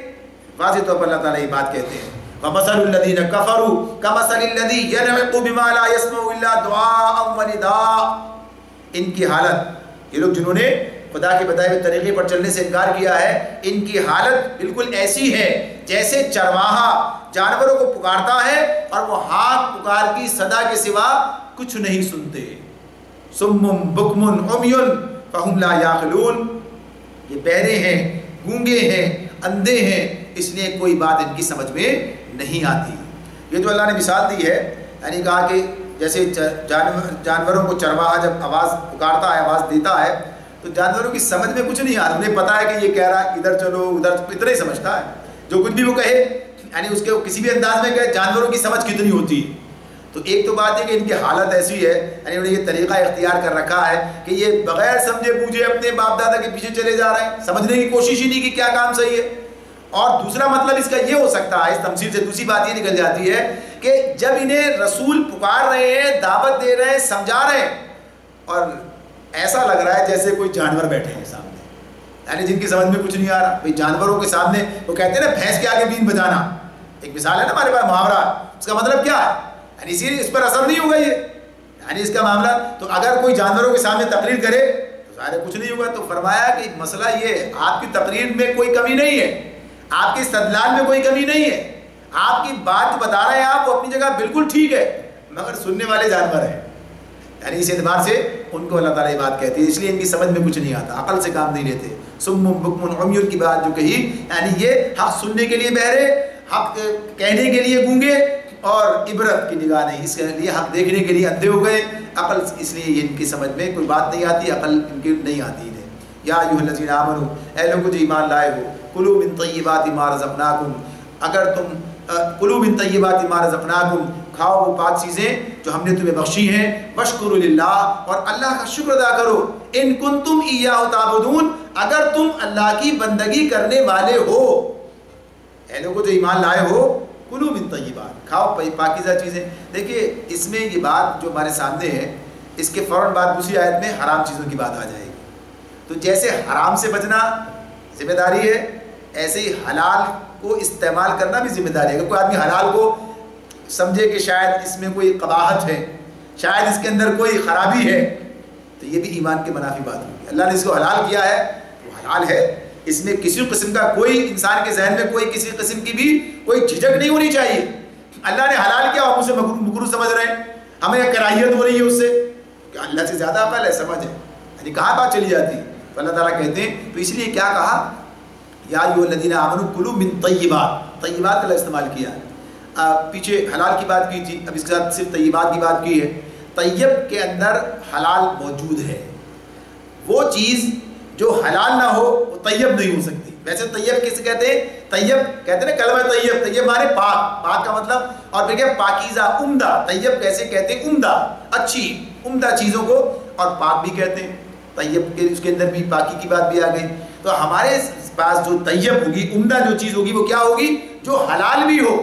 واضح طور پر اللہ تعالیٰ یہ بات کہتے ہیں وَمَثَلُ الَّذِينَ كَفَرُوا كَمَثَلِ الَّذِي يَنْعِقُ بِمَا لَا يَسْمَعُ إِلَّا دُعَاءً وَنِدَاءً۔ ان کی حالت، یہ لوگ جنہوں نے خدا کے بتائے ہوئے طریقے پر چلنے سے انکار کیا ہے، ان کی حالت بالکل ایسی ہے جیسے چرواہا جانوروں کو پکارتا ہے اور وہ ہاتھ پکار کی صدا کے سوا کچھ نہیں سنتے۔ سُمٌّ بُکْمٌ عُمْیٌ فَهُمْ لَا یَعْقِلُونَ، یہ بہرے ہیں، گونگے ہیں اندھے ہیں، اس لیے کوئی بات ان کی سمجھ میں نہیں آتی۔ یہ جو اللہ نے مثال دی ہے، یعنی کہا کہ جیسے جانوروں کو چرواہا جب آواز پکارتا ہے، آواز دیتا ہے، تو جانوروں کی سمجھ میں کچھ نہیں آتا، انہیں پتا ہے کہ یہ کہہ رہا ہے ادھر چلو ادھر، اتنا ہی سمجھتا ہے، جو کچھ بھی وہ کہے یعنی اس کے کسی بھی انداز میں کہے۔ جانوروں کی سمجھ کتنی ہوتی ہے؟ تو ایک تو بات ہے کہ ان کی حالت ایسی ہے، یعنی انہوں نے یہ طریقہ اختیار کر رکھا ہے کہ یہ بغیر سمجھے بوجھے اپنے باپ دادا کے پیچھے چلے جا رہے ہیں، سمجھنے کی کوشش ہی نہیں کہ کیا کام صحیح ہے۔ اور دوسرا مطلب اس کا یہ ہو سکتا ہے، اس تمثیل سے دوسری بات یہ نکل جاتی ہے کہ جب انہیں رسول پکار رہے ہیں، دعوت دے رہے ہیں، سمجھا رہے ہیں، اور ایسا لگ رہا ہے جیسے کوئی جانور بیٹھے ہیں سامنے، یعنی جن کی سمجھ میں کچھ نہیں آ رہا۔ بھئی جانوروں کے سامنے وہ کہتے ہیں نا بھینس کے آگے بین بجانا، ایک مثال ہے نا ہمارے پاس محاورہ، اس کا مطلب کیا ہے؟ یعنی اسی لیے اس پر اثر نہیں ہوگا یہ، یعنی اس کا معاملہ تو اگر کوئی جانوروں کے سامنے تقریر کرے تو ظاہر کچھ نہیں ہوگا۔ تو فرمایا کہ مسئلہ یہ آپ کی تقریر میں کوئی کمی نہیں ہے، آپ کے استدلال میں کوئی کمی نہیں ہے، آپ کی بات بتا رہے ہیں آپ، وہ اپنی جگہ بالکل ٹھیک ہے، مگر سننے والے جانور ہیں، یعنی اس اعتبار سے ان کو اللہ تعالیٰ یہ بات کہتی ہے، اس لیے ان کی سمجھ میں کچھ نہیں آتا، عقل سے کام نہیں لیتے۔ صم بکم عمی کی بات جو کہی، یعنی یہ حق سننے کے لیے بہرے، حق کہنے کے لیے گونگے، اور عبرت کی نگاہ نہیں، اس کے لیے حق دیکھنے کے لیے اندھے ہو گئے، عقل اس لیے ان کی سمجھ میں کوئی بات نہیں آتی، عقل ان کی نہیں آتی ہے۔ یا ایھا الذین آمنوا، اے لوگو جو ایمان لائے ہو، کلوا من طیبات ما رزقناکم، اگر تم کلوا من طیبات ما رزقناکم، کھاؤ وہ پاک چیزیں جو ہم نے تمہیں بخشی ہیں، واشکروا للہ، اور اللہ کا شکر ادا کرو، ان کنتم ایاہ تعبدون، اگر تم اللہ کی بندگی کرنے والے ہو۔ اے لوگو جو ایمان لائے ہو، کلوا من طیبات، کھاؤ پاکیزہ چیزیں۔ دیکھیے اس میں یہ بات جو ہمارے سامنے ہے، اس کے فوراً بعد دوسری آیت میں حرام چیزوں کی بات آ جائے گی۔ تو جیسے حرام سے بچنا ذمہ داری ہے، ایسے ہی حلال کو استعمال کرنا بھی ذمہ داری ہے۔ اگر کوئی آدمی حلال کو سمجھے کہ شاید اس میں کوئی قباحت ہے، شاید اس کے اندر کوئی خرابی ہے، تو یہ بھی ایمان کے منافی بات ہوگی۔ اللہ نے اس کو حلال کیا ہے، وہ حلال ہے، اس میں کسی قسم کا کوئی انسان کے ذہن میں کوئی کسی قسم کی بھی کوئی جھجک نہیں ہونی چاہیے۔ اللہ نے حلال کیا اور اسے مکروہ سمجھ رہے ہیں، ہمیں کراہیت ہو رہی ہے اس سے، کہ اللہ سے زیادہ عقل ہے، سمجھ ہے، یعنی کہاں بات چلی جاتی ہے؟ تو اللہ تعالیٰ کہتے ہیں، تو اس لیے کیا کہا، یا ایھا الذین آمنوا کلوا من طیبات، طیبات کا استعمال کیا ہے۔ پیچھے حلال کی بات کی تھی، اب اس کے ساتھ صرف طیبات کی بات کی ہے۔ طیب کے اندر حلال موجود ہے، وہ چیز جو حلال نہ ہو وہ طیب نہیں ہو سکتی۔ ویسے طیب کسے کہتے ہیں؟ طیب کہتے ہیں نا کلمہ طیب، طیب مانے پاک، پاک کا مطلب، اور پھر کیا پاکیزہ، عمدہ، طیب کیسے کہتے ہیں؟ عمدہ، اچھی، عمدہ چیزوں کو، اور پاک بھی کہتے ہیں۔ طیب کے اس کے اندر بھی پاکی کی بات بھی آ گئی۔ تو ہمارے پاس جو طیب ہوگی، عمدہ جو چیز ہوگی، وہ کیا ہوگی؟ جو حلال بھی ہو،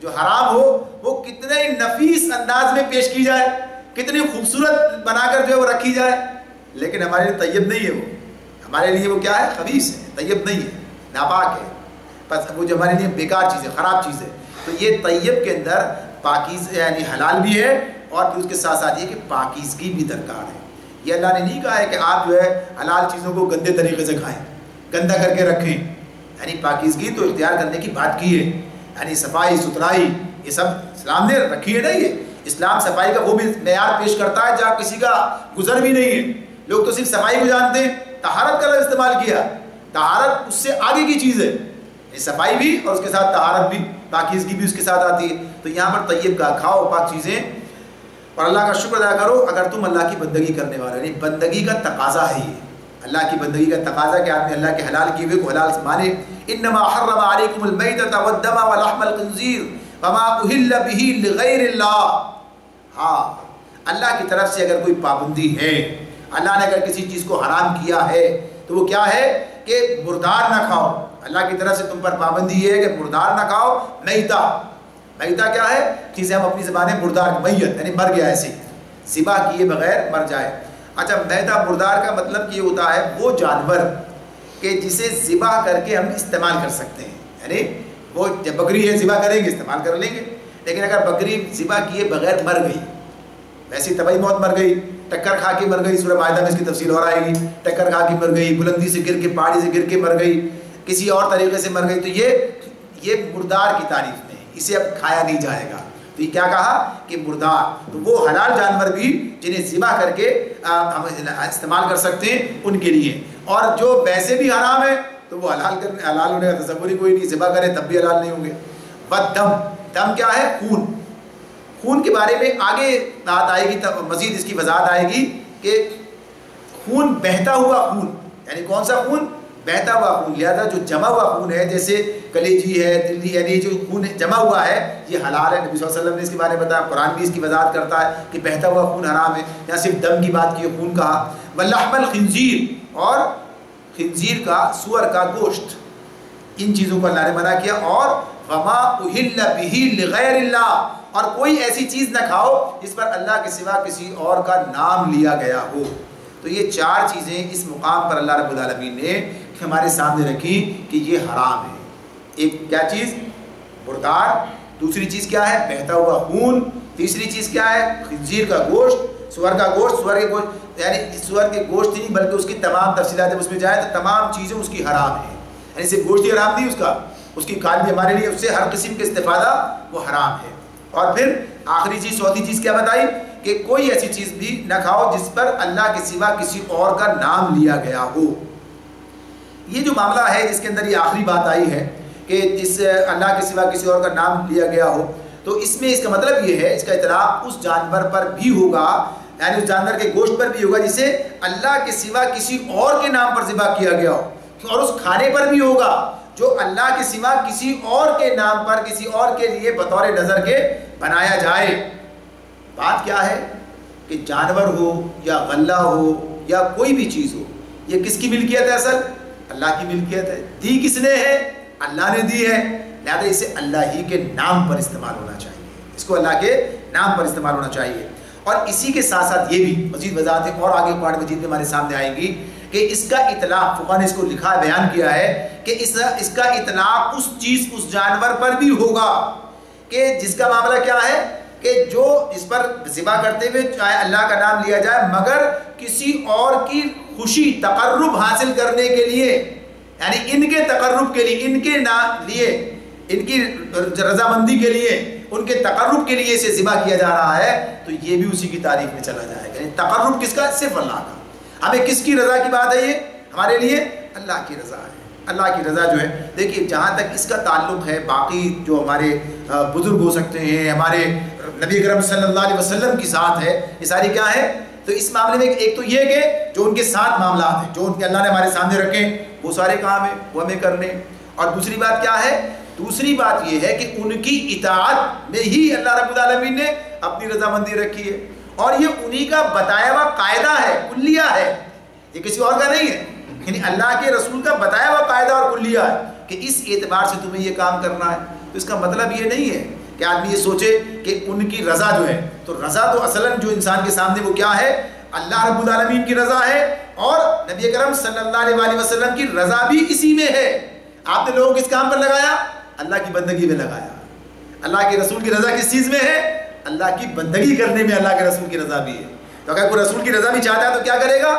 جو حرام ہو، وہ کتنے نفیس انداز میں پیش کی جائے، کتنی خوبصورت بنا کر جو ہے وہ رکھی جائے، لیکن ہمارے لیے طیب نہیں ہے، وہ ہمارے لیے وہ کیا ہے؟ خبیث ہے، طیب نہیں ہے، ناپاک ہے، بس وہ جو ہمارے لیے بیکار چیز ہے، خراب چیز ہے۔ تو یہ طیب کے اندر پاکیز یعنی حلال بھی ہے، اور پھر اس کے ساتھ ساتھ یہ کہ پاکیزگی بھی درکار ہے۔ یہ اللہ نے نہیں کہا ہے کہ آپ جو ہے حلال چیزوں کو گندے طریقے سے کھائیں، گندا کر کے رکھیں، یعنی پاکیزگی تو اختیار کرنے کی بات کی ہے، یعنی صفائی ستھرائی، یہ سب اسلام نے رکھی ہے نا۔ یہ اسلام صفائی کا وہ بھی معیار پیش کرتا ہے جہاں کسی کا گزر بھی نہیں ہے۔ لوگ تو صرف صفائی کو جانتے ہیں، طہارت کا لفظ استعمال کیا، طہارت اس سے آگے کی چیز ہے، صفائی بھی اور اس کے ساتھ طہارت بھی، پاکیزگی بھی اس کے ساتھ آتی ہے۔ تو یہاں پر طیب کا، کھاؤ پاک چیزیں اور اللہ کا شکر ادا کرو اگر تم اللہ کی بندگی کرنے والے، یعنی بندگی کا تقاضا ہے یہ، اللہ کی بندگی کا تقاضا کہ آدمی اللہ کے حلال کیے ہوئے کو حلال مانے۔ انما حرم علیکم المیتۃ والدم ولحم الخنزیر وما اہل بہ لغیر اللہ۔ ہاں، اللہ کی طرف سے اگر کوئی پابندی ہے، اللہ نے اگر کسی چیز کو حرام کیا ہے تو وہ کیا ہے کہ مردار نہ کھاؤ۔ اللہ کی طرف سے تم پر پابندی ہے کہ مردار نہ کھاؤ۔ میتہ، میتہ کیا ہے؟ جسے ہم اپنی زبان میں مردار، میت یعنی مر گیا، ایسے ذبح کیے بغیر مر جائے۔ اچھا، میتہ مردار کا مطلب یہ ہوتا ہے وہ جانور کہ جسے ذبح کر کے ہم استعمال کر سکتے ہیں، یعنی وہ جب بکری ہے ذبح کریں گے استعمال کر لیں گے، لیکن اگر بکری ذبح کیے بغیر مر گئی، ویسی طبعی موت مر گئی، ٹکر کھا کے مر گئی، سورہ مائدہ میں اس کی تفصیل اور آئے گی، ٹکر کھا کے مر گئی، بلندی سے گر کے، پہاڑی سے گر کے مر گئی، کسی اور طریقے سے مر گئی، تو یہ مردار کی تعریف میں ہے، اسے اب کھایا نہیں جائے گا۔ تو یہ کیا کہا کہ مردار، تو وہ حلال جانور بھی جنہیں ذبح کر کے ہم استعمال کر سکتے ہیں ان کے لیے، اور جو ویسے بھی حرام ہے تو وہ حلال ہونے کا تصور ہی کوئی نہیں، ذبح کرے تب بھی حلال نہیں ہوں گے۔ والدم، دم کیا ہے؟ خون۔ خون کے بارے میں آگے بات آئے گی، مزید اس کی وضاحت آئے گی کہ خون بہتا ہوا خون، یعنی کون سا خون؟ بہتا ہوا خون۔ لہذا جو جمع ہوا خون ہے، جیسے کلیجی ہے، دلی، یعنی جو خون جمع ہوا ہے یہ حلال ہے۔ نبی صلی اللہ علیہ وسلم نے اس کے بارے میں بتایا، قرآن بھی اس کی وضاحت کرتا ہے کہ بہتا ہوا خون حرام ہے۔ یہاں صرف دم کی بات کی، خون کہا۔ ولحم الخنزیر، اور خنزیر کا، سور کا گوشت، ان چیزوں کو اللہ نے منع کیا۔ اور وما اہل بہ لغیر اللہ، اور کوئی ایسی چیز نہ کھاؤ جس پر اللہ کے سوا کسی اور کا نام لیا گیا ہو۔ تو یہ چار چیزیں اس مقام پر اللہ رب العالمین نے ہمارے سامنے رکھی کہ یہ حرام ہے۔ ایک کیا چیز؟ مردار۔ دوسری چیز کیا ہے؟ بہتا ہوا خون۔ تیسری چیز کیا ہے؟ خنزیر کا گوشت، سور کا گوشت۔ سور کے گوشت یعنی سور کے گوشت نہیں بلکہ اس کی تمام تفصیلات جب اس میں جائے تو تمام چیزیں اس کی حرام ہیں، یعنی صرف گوشت ہی حرام نہیں، اس کی کھال بھی ہمارے لیے، اس سے ہر قسم کے استفادہ وہ حرام ہے۔ اور پھر آخری چیز، چوتھی چیز کیا بتائی؟ کہ کوئی ایسی چیز بھی نہ کھاؤ جس پر اللہ کے سوا کسی اور کا نام لیا گیا ہو۔ یہ جو معاملہ ہے جس کے اندر یہ آخری بات آئی ہے کہ اس اللہ کے سوا کسی اور کا نام لیا گیا ہو، تو اس میں اس کا مطلب یہ ہے، اس کا اطلاق اس جانور پر بھی ہوگا، یعنی اس جانور کے گوشت پر بھی ہوگا جسے اللہ کے سوا کسی اور کے نام پر ذبح کیا گیا ہو، اور اس کھانے پر بھی ہوگا جو اللہ کے سوا کسی اور کے نام پر، کسی اور کے لیے بطور نظر کے بنایا جائے۔ بات کیا ہے کہ جانور ہو یا غلہ ہو یا کوئی بھی چیز ہو، یہ کس کی ملکیت ہے؟ اصل اللہ کی ملکیت ہے۔ دی کس نے ہے؟ اللہ نے دی ہے، لہذا اسے اللہ ہی کے نام پر استعمال ہونا چاہیے، اس کو اللہ کے نام پر استعمال ہونا چاہیے۔ اور اسی کے ساتھ ساتھ یہ بھی مزید وضاحتیں اور آگے قرآن مجید میں ہمارے سامنے آئیں گی کہ اس کا اطلاق، فقہاء نے اس کو لکھا بیان کیا ہے کہ اس کا اطلاق اس چیز، اس جانور پر بھی ہوگا کہ جس کا معاملہ کیا ہے کہ جو اس پر ذبح کرتے ہوئے چاہے اللہ کا نام لیا جائے مگر کسی اور کی خوشی، تقرب حاصل کرنے کے لیے، یعنی ان کے تقرب کے لیے، ان کے لیے، ان کی رضامندی کے لیے، ان کے تقرب کے لیے اسے ذبح کیا جا رہا ہے، تو یہ بھی اسی کی تعریف میں چلا جائے گا۔ یعنی تقرب کس کا؟ صرف اللہ کا۔ ہمیں کس کی رضا کی بات ہے؟ یہ ہمارے لیے اللہ کی رضا ہے۔ اللہ کی رضا جو ہے، دیکھیے جہاں تک اس کا تعلق ہے باقی جو ہمارے بزرگ ہو سکتے ہیں، ہمارے نبی اکرم صلی اللہ علیہ وسلم کی ذات ہے، یہ ساری کیا ہے؟ تو اس معاملے میں ایک تو یہ کہ جو ان کے ساتھ معاملات ہیں، جو ان کے اللہ نے ہمارے سامنے رکھے، وہ سارے کام ہیں وہ ہمیں کرنے۔ اور دوسری بات کیا ہے؟ دوسری بات یہ ہے کہ ان کی اطاعت میں ہی اللہ رب العالمین نے اپنی رضامندی رکھی ہے، اور یہ انہی کا بتایا ہوا قاعدہ ہے، کلیہ ہے، یہ کسی اور کا نہیں ہے، یعنی اللہ کے رسول کا بتایا ہوا قاعدہ اور کلیہ ہے کہ اس اعتبار سے تمہیں یہ کام کرنا ہے۔ تو اس کا مطلب یہ نہیں ہے کہ آدمی یہ سوچے کہ ان کی رضا جو ہے، تو رضا تو اصلاً جو انسان کے سامنے وہ کیا ہے؟ اللہ رب العالمین کی رضا ہے، اور نبی اکرم صلی اللہ علیہ وسلم کی رضا بھی اسی میں ہے۔ آپ نے لوگوں کو کس کام پر لگایا؟ اللہ کی بندگی میں لگایا۔ اللہ کے رسول کی رضا کس چیز میں ہے؟ اللہ کی بندگی کرنے میں اللہ کے رسول کی رضا بھی ہے۔ تو اگر کوئی رسول کی رضا بھی چاہتا ہے تو کیا کرے گا؟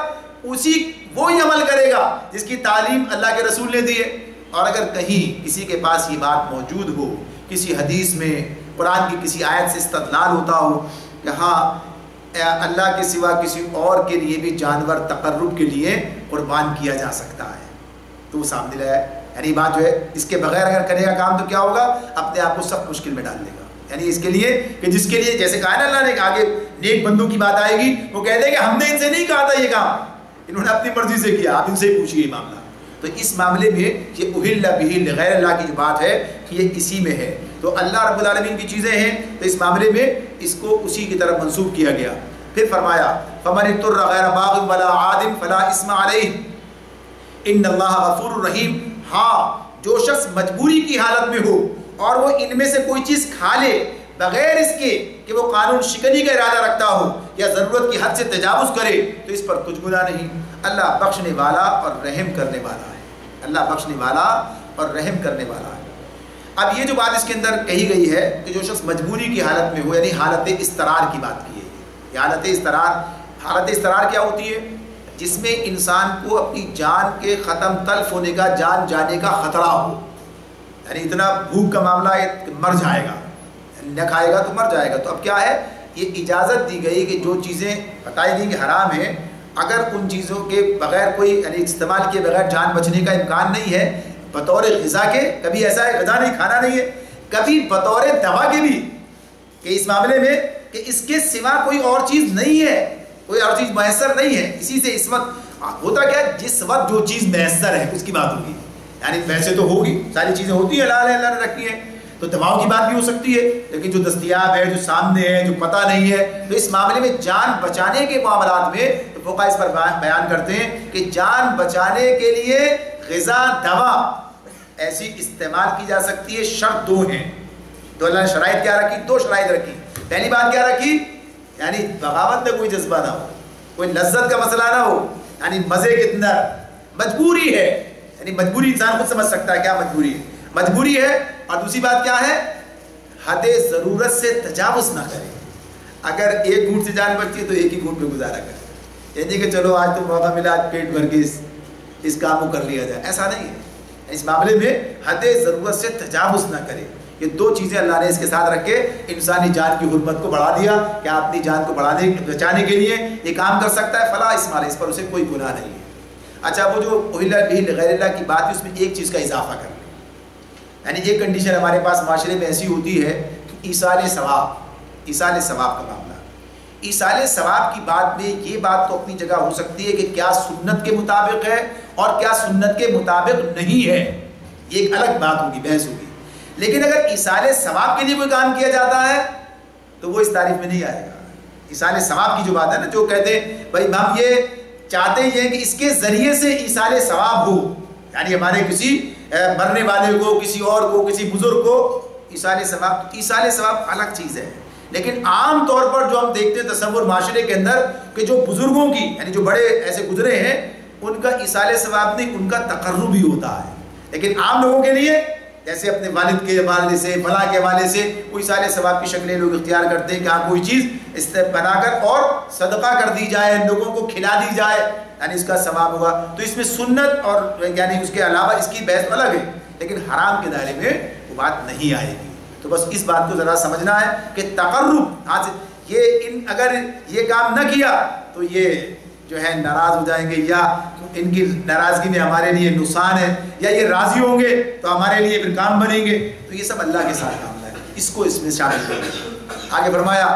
وہی عمل کرے گا جس کی تعلیم اللہ کے رسول نے دی ہے۔ اور اگر کہیں کسی کے پاس یہ بات موجود ہو، کسی حدیث میں، قرآن کی کسی آیت سے استدلال ہوتا ہو کہ ہاں اللہ کے سوا کسی اور کے لیے بھی جانور تقرب کے لیے قربان کیا جا سکتا ہے، تو وہ سامنے لائے، یعنی بات جو ہے اس کے بغیر اگر کرے گا کام تو کیا ہوگا؟ اپنے آپ کو سخت مشکل میں ڈال دے گا۔ یعنی اس کے لیے کہ جس کے لیے جیسے کہا نا اللہ نے، آگے نیک بندوں کی بات آئے گی، وہ کہہ دے کہ ہم نے ان سے نہیں کہا تھا یہ کام، انہوں نے اپنی مرضی سے کیا، آپ ان سے ہی پوچھیے یہ معاملہ۔ تو اس معاملے میں یہ اہل بہ لغیر اللہ کی جو بات ہے یہ اسی میں ہے۔ تو اللہ رب العالمین کی چیزیں ہیں، تو اس معاملے میں اس کو اسی کی طرف منسوب کیا گیا۔ پھر فرمایا فمن اضطر غیر باغ ولا عاد فلا اثم علیہ ان اللہ غفور رحیم۔ ہاں، جو شخص مجبوری کی حالت میں ہو اور وہ ان میں سے کوئی چیز کھا لے بغیر اس کے کہ وہ قانون شکنی کا ارادہ رکھتا ہو یا ضرورت کی حد سے تجاوز کرے، تو اس پر کچھ گناہ نہیں۔ اللہ بخشنے والا اور رحم کرنے والا ہے، اللہ بخشنے والا اور رحم کرنے والا ہے۔ اب یہ جو بات اس کے اندر کہی گئی ہے کہ جو شخص مجبوری کی حالت میں ہو، یعنی حالت اضطرار کی بات کی ہے۔ یہ حالت اضطرار کیا ہوتی ہے؟ جس میں انسان کو اپنی جان کے ختم تلف ہونے کا، جان جانے کا خطرہ ہو، یعنی اتنا بھوک کا معاملہ ہے کہ مر جائے گا، نہ کھائے گا تو مر جائے گا۔ تو اب کیا ہے؟ یہ اجازت دی گئی کہ جو چیزیں بتائی گئی کہ حرام ہیں اگر ان چیزوں کے بغیر کوئی یعنی استعمال کیے بغیر جان بچنے کا امکان نہیں ہے بطور غذا کے، کبھی ایسا ہے غذا نہیں کھانا نہیں ہے، کبھی بطور دوا کے بھی کہ اس معاملے میں کہ اس کے سوا کوئی اور چیز نہیں ہے، کوئی اور چیز میسر نہیں ہے، اسی سے اس وقت ہوتا کیا ہے جس وقت جو چیز میسر ہے اس کی بات ہوگی، یعنی ویسے تو ہوگی ساری چیزیں ہوتی ہیں اللہ نے رکھی ہیں تو دواؤں کی بات بھی ہو سکتی ہے، لیکن جو دستیاب ہے جو سامنے ہے جو پتہ نہیں ہے، تو اس معاملے میں جان بچانے کے معاملات میں فقہاء اس پر بیان کرتے ہیں کہ جان بچانے کے لیے غذا دوا ایسی استعمال کی جا سکتی ہے، شرط دو ہیں، تو اللہ نے شرائط کیا رکھی؟ دو شرائط رکھی۔ پہلی بات کیا رکھی؟ یعنی بغاوت میں کوئی جذبہ نہ ہو، کوئی لذت کا مسئلہ نہ ہو، یعنی مزے کے اندر مجبوری ہے، یعنی مجبوری انسان خود سمجھ سکتا ہے کیا مجبوری ہے، مجبوری ہے۔ اور دوسری بات کیا ہے؟ حد ضرورت سے تجاوز نہ کرے، اگر ایک گھونٹ سے جان بچتی ہے تو ایک ہی گھونٹ میں گزارا کرے، یعنی کہ چلو آج تو موقع ملا آج پیٹ بھر کے اس کام کو کر لیا جائے، ایسا نہیں ہے۔ اس معاملے میں حد ضرورت سے تجاوز نہ کرے، یہ دو چیزیں اللہ نے اس کے ساتھ رکھ کے انسانی جان کی حرمت کو بڑھا دیا کہ آپ اپنی جان کو بچانے کے لیے یہ کام کر سکتا ہے، فلا اسمال، اس پر اسے کوئی گناہ نہیں ہے۔ اچھا وہ جو اہل به لغیر اللہ کی بات ہے اس میں ایک چیز کا اضافہ کر لیں، یعنی ایک کنڈیشن ہمارے پاس معاشرے میں ایسی ہوتی ہے کہ ایصال ثواب کا معاملہ، ایصال ثواب کی بات میں یہ بات تو اپنی جگہ ہو سکتی ہے کہ کیا سنت کے مطابق ہے اور کیا سنت کے مطابق نہیں ہے، یہ ایک الگ بات ہوگی، بحث ہوگی، لیکن اگر ایصال ثواب کے لیے کوئی کام کیا جاتا ہے تو وہ اس تعریف میں نہیں آئے گا۔ ایصال ثواب کی جو بات ہے نا، جو کہتے ہیں بھائی ہم یہ چاہتے ہیں کہ اس کے ذریعے سے ایصال ثواب ہو، یعنی ہمارے کسی مرنے والے کو، کسی اور کو، کسی بزرگ کو ایصال ثواب الگ چیز ہے، لیکن عام طور پر جو ہم دیکھتے ہیں تصور معاشرے کے اندر کہ جو بزرگوں کی یعنی جو بڑے ایسے گزرے ہیں ان کا ایصال ثواب نہیں، ان کا تقرب ہی ہوتا ہے، لیکن عام لوگوں کے لیے جیسے اپنے والد کے حوالے سے فلاں کے حوالے سے کوئی ایصال ثواب کی شکلیں لوگ اختیار کرتے ہیں کہ ہاں کوئی چیز اس بنا کر اور صدقہ کر دی جائے، لوگوں کو کھلا دی جائے، یعنی اس کا ثواب ہوگا، تو اس میں سنت اور یعنی اس کے علاوہ اس کی بحث الگ ہے، لیکن حرام کے دائرے میں وہ بات نہیں آئے گی۔ تو بس اس بات کو ذرا سمجھنا ہے کہ تقرب اگر یہ کام نہ کیا تو یہ جو ہے ناراض ہو جائیں گے، یا ان کی ناراضگی میں ہمارے لیے نقصان ہے، یا یہ راضی ہوں گے تو ہمارے لیے پھر کام بنیں گے، تو یہ سب اللہ کے ساتھ کام ہے، اس کو اس میں شامل کریں۔ آگے فرمایا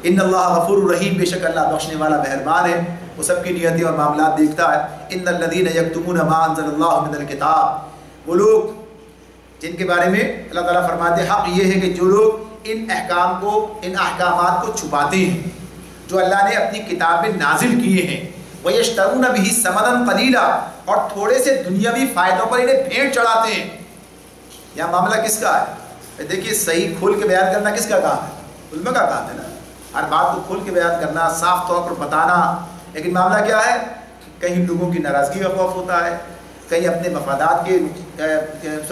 ان اللہ غفور الرحیم، بے شک اللہ بخشنے والا مہربان ہے، وہ سب کی نیتیں اور معاملات دیکھتا ہے۔ ان الذین یکتمون ما انزل اللہ من الکتاب، وہ لوگ جن کے بارے میں اللہ تعالیٰ فرماتے ہیں حق یہ ہے کہ جو لوگ ان احکامات کو چھپاتے ہیں جو اللہ نے اپنی کتاب میں نازل کیے ہیں، وَيَشْتَرُونَ بِهِ ثَمَنًا قَلِيلًا، اور تھوڑے سے دنیاوی فائدوں پر انہیں بھیٹ چڑھاتے ہیں۔ یہاں معاملہ کس کا ہے؟ دیکھیے صحیح کھول کے بیان کرنا کس کا کام ہے؟ علماء کا کام ہے نا، ہر بات کو کھول کے بیان کرنا، صاف طور پر بتانا، لیکن معاملہ کیا ہے؟ کہیں لوگوں کی ناراضگی کا خوف ہوتا ہے، کہیں اپنے مفادات کے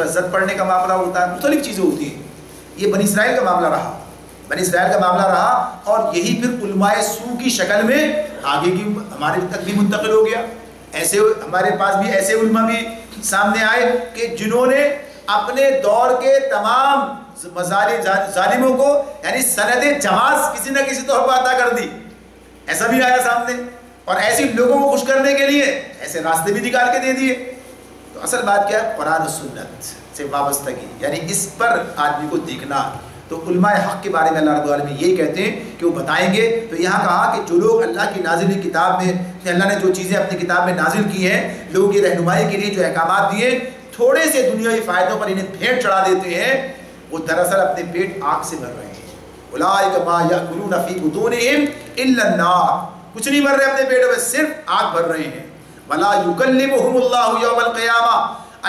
زد پڑنے کا معاملہ ہوتا ہے، مختلف چیزیں ہوتی ہیں۔ یہ بنی اسرائیل کا معاملہ رہا، بنی اسرائیل کا معاملہ رہا، اور یہی پھر علماء سو کی شکل میں آگے کی ہمارے تک بھی منتقل ہو گیا۔ ایسے ہمارے پاس بھی ایسے علماء بھی سامنے آئے کہ جنہوں نے اپنے دور کے تمام ظالموں کو یعنی سند جواز کسی نہ کسی طور پر عطا کر دی، ایسا بھی آیا سامنے، اور ایسے لوگوں کو خوش کرنے کے لیے ایسے راستے بھی نکال کے دے دیے۔ تو اصل بات کیا ہے؟ قرآن و سنت سے وابستگی، یعنی اس پر آدمی کو دیکھنا۔ تو علماء حق کے بارے میں اللہ رب العالمین یہی کہتے ہیں کہ وہ بتائیں گے، تو یہاں کہا کہ جو لوگ اللہ کی نازل کتاب میں، اللہ نے جو چیزیں اپنی کتاب میں نازل کی ہیں، لوگوں کی رہنمائی کے لیے جو احکامات دیے، تھوڑے سے دنیاوی فائدوں پر انہیں بھیٹ چڑھا دیتے ہیں، وہ دراصل اپنے پیٹ آگ سے بھر رہے ہیں۔ اولئک ما یاکلون فی بطونہم الا النار، کچھ نہیں بھر رہے اپنے پیٹوں میں، صرف آگ بھر رہے ہیں۔ ولا یکلمہم اللہ یوم القیامہ،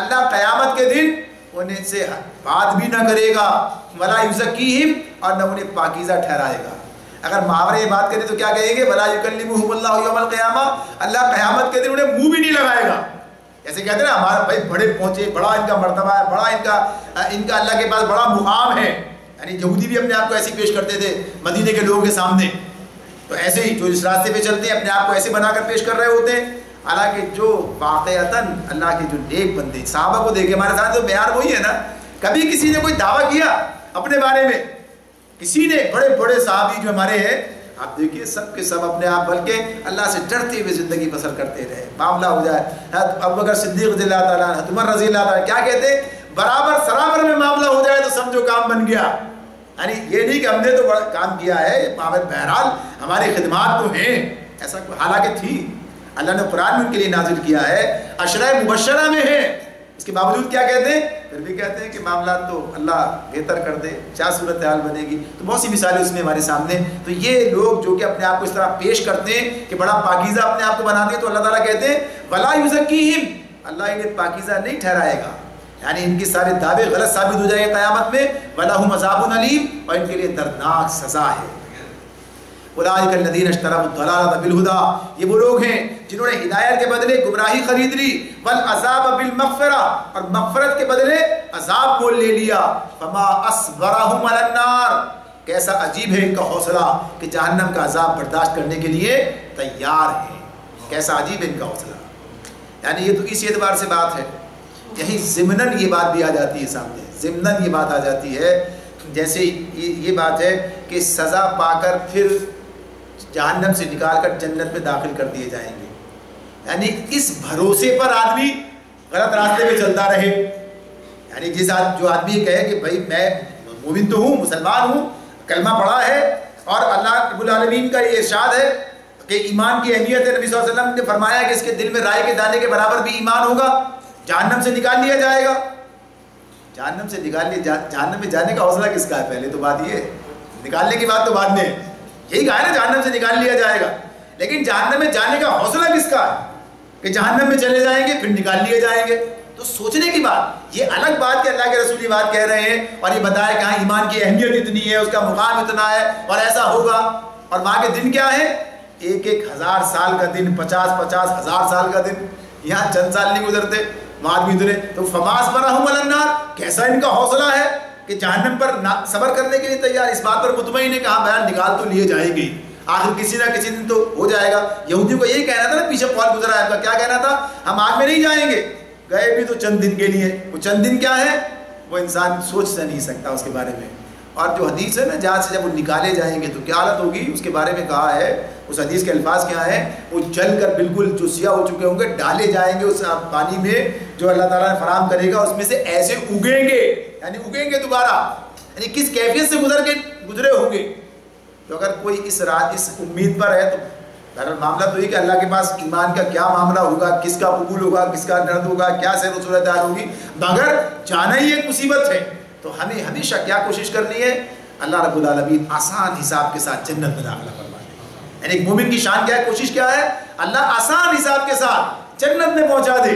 اللہ قیامت کے دن انہیں سے بات بھی نہ کرے گا، ولا یزکیہم، اور نہ انہیں پاکیزہ ٹھہرائے گا۔ اگر محاورے بات کریں تو کیا کہیں گے؟ ولا یکلمہم اللہ یوم القیامہ، اللہ قیامت کے دن انہیں منہ بھی نہیں لگائے گا۔ جیسے کہتے ہیں نا ہمارے بھائی بڑے پہنچے، بڑا ان کا مرتبہ ہے، بڑا ان کا اللہ کے پاس بڑا مقام ہے، یعنی یہودی بھی اپنے آپ کو ایسے پیش کرتے تھے مدینے کے لوگوں کے سامنے، تو ایسے ہی جو اس راستے پہ چلتے ہیں اپنے آپ کو ایسے بنا کر پیش کر رہے ہوتے ہیں۔ حالانکہ جو واقعتاً اللہ کے جو نیک بندے صحابہ کو دیکھے، ہمارے ساتھ تو بیان وہی ہے نا، کبھی کسی نے کوئی دعویٰ کیا اپنے بارے میں، کسی نے بڑے بڑے صحابی جو ہمارے ہیں آپ دیکھیے سب کے سب اپنے آپ بلکہ اللہ سے ڈرتے ہوئے زندگی بسر کرتے رہے. معاملہ ہو جائے ابو بکر صدیق رضی اللہ تعالیٰ عنہ، عمر رضی اللہ تعالیٰ کیا کہتے ہیں، برابر سرابر میں معاملہ ہو جائے تو سمجھو کام بن گیا. یعنی یہ نہیں کہ ہم نے تو بڑا کام کیا ہے، بہرحال ہماری خدمات تو ہیں، ایسا حالانکہ تھی. اللہ نے قرآن میں ان کے لیے نازل کیا ہے، عشرہ مبشرہ میں ہے، اس کے باوجود کیا کہتے ہیں، پھر بھی کہتے ہیں کہ معاملات تو اللہ بہتر کر دے، کیا صورتحال بنے گی. تو بہت سی مثالیں اس میں ہمارے سامنے. تو یہ لوگ جو کہ اپنے آپ کو اس طرح پیش کرتے ہیں کہ بڑا پاکیزہ اپنے آپ کو بناتے ہیں، تو اللہ تعالیٰ کہتے ہیں وَلَا يُزَكِّيهِمْ، اللہ انہیں پاکیزہ نہیں ٹھہرائے گا. یعنی ان کے سارے دعوے غلط ثابت ہو جائے گا قیامت میں. وَلَهُمْ عَذَابٌ أَلِيمٌ، اور ان کے لیے دردناک سزا ہے. اولئک الذین اشتروا الضلالۃ بالہدی، یہ وہ لوگ ہیں جنہوں نے ہدایت کے بدلے گمراہی خرید لی، والعذاب بالمغفرہ، اور مغفرت کے بدلے عذاب مول لے لیا. فما اصبرہم علی النار، کیسا عجیب ہے ان کا حوصلہ کہ جہنم کا عذاب برداشت کرنے کے لیے تیار ہیں. کیسا عجیب ہے ان کا حوصلہ. یعنی یہ تو اس اعتبار سے بات ہے، یہیں ضمناً یہ بات بھی آ جاتی ہے سامنے، ضمناً یہ بات آ جاتی ہے جیسے یہ بات ہے کہ سزا پا کر پھر جہنم سے نکال کر جنت میں داخل کر دیے جائیں گے. یعنی اس بھروسے پر آدمی غلط راستے میں چلتا رہے. یعنی جو آدمی کہے کہ بھائی میں مومن تو ہوں، مسلمان ہوں، کلمہ پڑھا ہے، اور اللہ رب العالمین کا یہ ارشاد ہے کہ ایمان کی اہمیت ہے، نبی صلی اللہ علیہ وسلم نے فرمایا کہ اس کے دل میں رائے کے دانے کے برابر بھی ایمان ہوگا، جہنم سے نکال لیا جائے گا. جہنم سے نکال لیا، جہنم میں جانے کا حوصلہ کس کا ہے؟ پہلے تو بات یہ ہے، نکالنے کی بات تو بعد میں، یہی کہا ہے نا جہنم سے نکال لیا جائے گا، لیکن جہنم میں جانے کا حوصلہ کس کا ہے کہ جہنم میں چلے جائیں گے پھر نکال لیے جائیں گے. تو سوچنے کی بات، یہ الگ بات کہ اللہ کے رسول یہ بات کہہ رہے ہیں اور یہ بتایا کہ ہاں ایمان کی اہمیت اتنی ہے، اس کا مقام اتنا ہے اور ایسا ہوگا. اور وہاں کے دن کیا ہے؟ 1,000 سال کا دن، 50,000 سال کا دن. یہاں چند سال نہیں گزرتے وہاں بھی ادھرے. تو فماس برہم علی النار، کیسا ان کا حوصلہ ہے کہ جہنم پر صبر کرنے کے لیے تیار، اس بات پر مطمئن ہے کہ ہاں بیان نکال تو لیے جائیں گے، آخر کسی نہ کسی دن تو ہو جائے گا. یہودیوں کو یہی کہنا تھا نا، پیچھے قول گزرا ہے آپ کا، کیا کہنا تھا؟ ہم آگ میں نہیں جائیں گے، گئے بھی تو چند دن کے لیے. وہ چند دن کیا ہے وہ انسان سوچ سے نہیں سکتا اس کے بارے میں. اور جو حدیث ہے نا جہاں سے جب وہ نکالے جائیں گے تو کیا حالت ہوگی اس کے بارے میں کہا ہے. اس حدیث کے الفاظ کیا ہیں؟ وہ جل کر بالکل جو سیاہ ہو چکے ہوں گے، ڈالے جائیں گے اس پانی میں جو اللہ تعالیٰ نے فراہم کرے گا، اس میں سے ایسے اگیں گے، یعنی اگیں گے دوبارہ. یعنی کس کیفیت سے گزرے ہوں گے. تو اگر کوئی اس امید پر ہے تو معاملہ تو یہ کہ اللہ کے پاس ایمان کا کیا معاملہ ہوگا، کس کا قبول ہوگا، کس کا رد ہوگا، کیا سیر و صورتحال ہوگی. مگر جانا ہی ایک مصیبت ہے. تو ہمیں ہمیشہ کیا کوشش کرنی ہے؟ اللہ رب العالمین آسان حساب کے ساتھ جنت میں داخلہ فرمائے. یعنی ایک مومن کی شان کیا ہے، کوشش کیا ہے؟ اللہ آسان حساب کے ساتھ جنت میں پہنچا دے،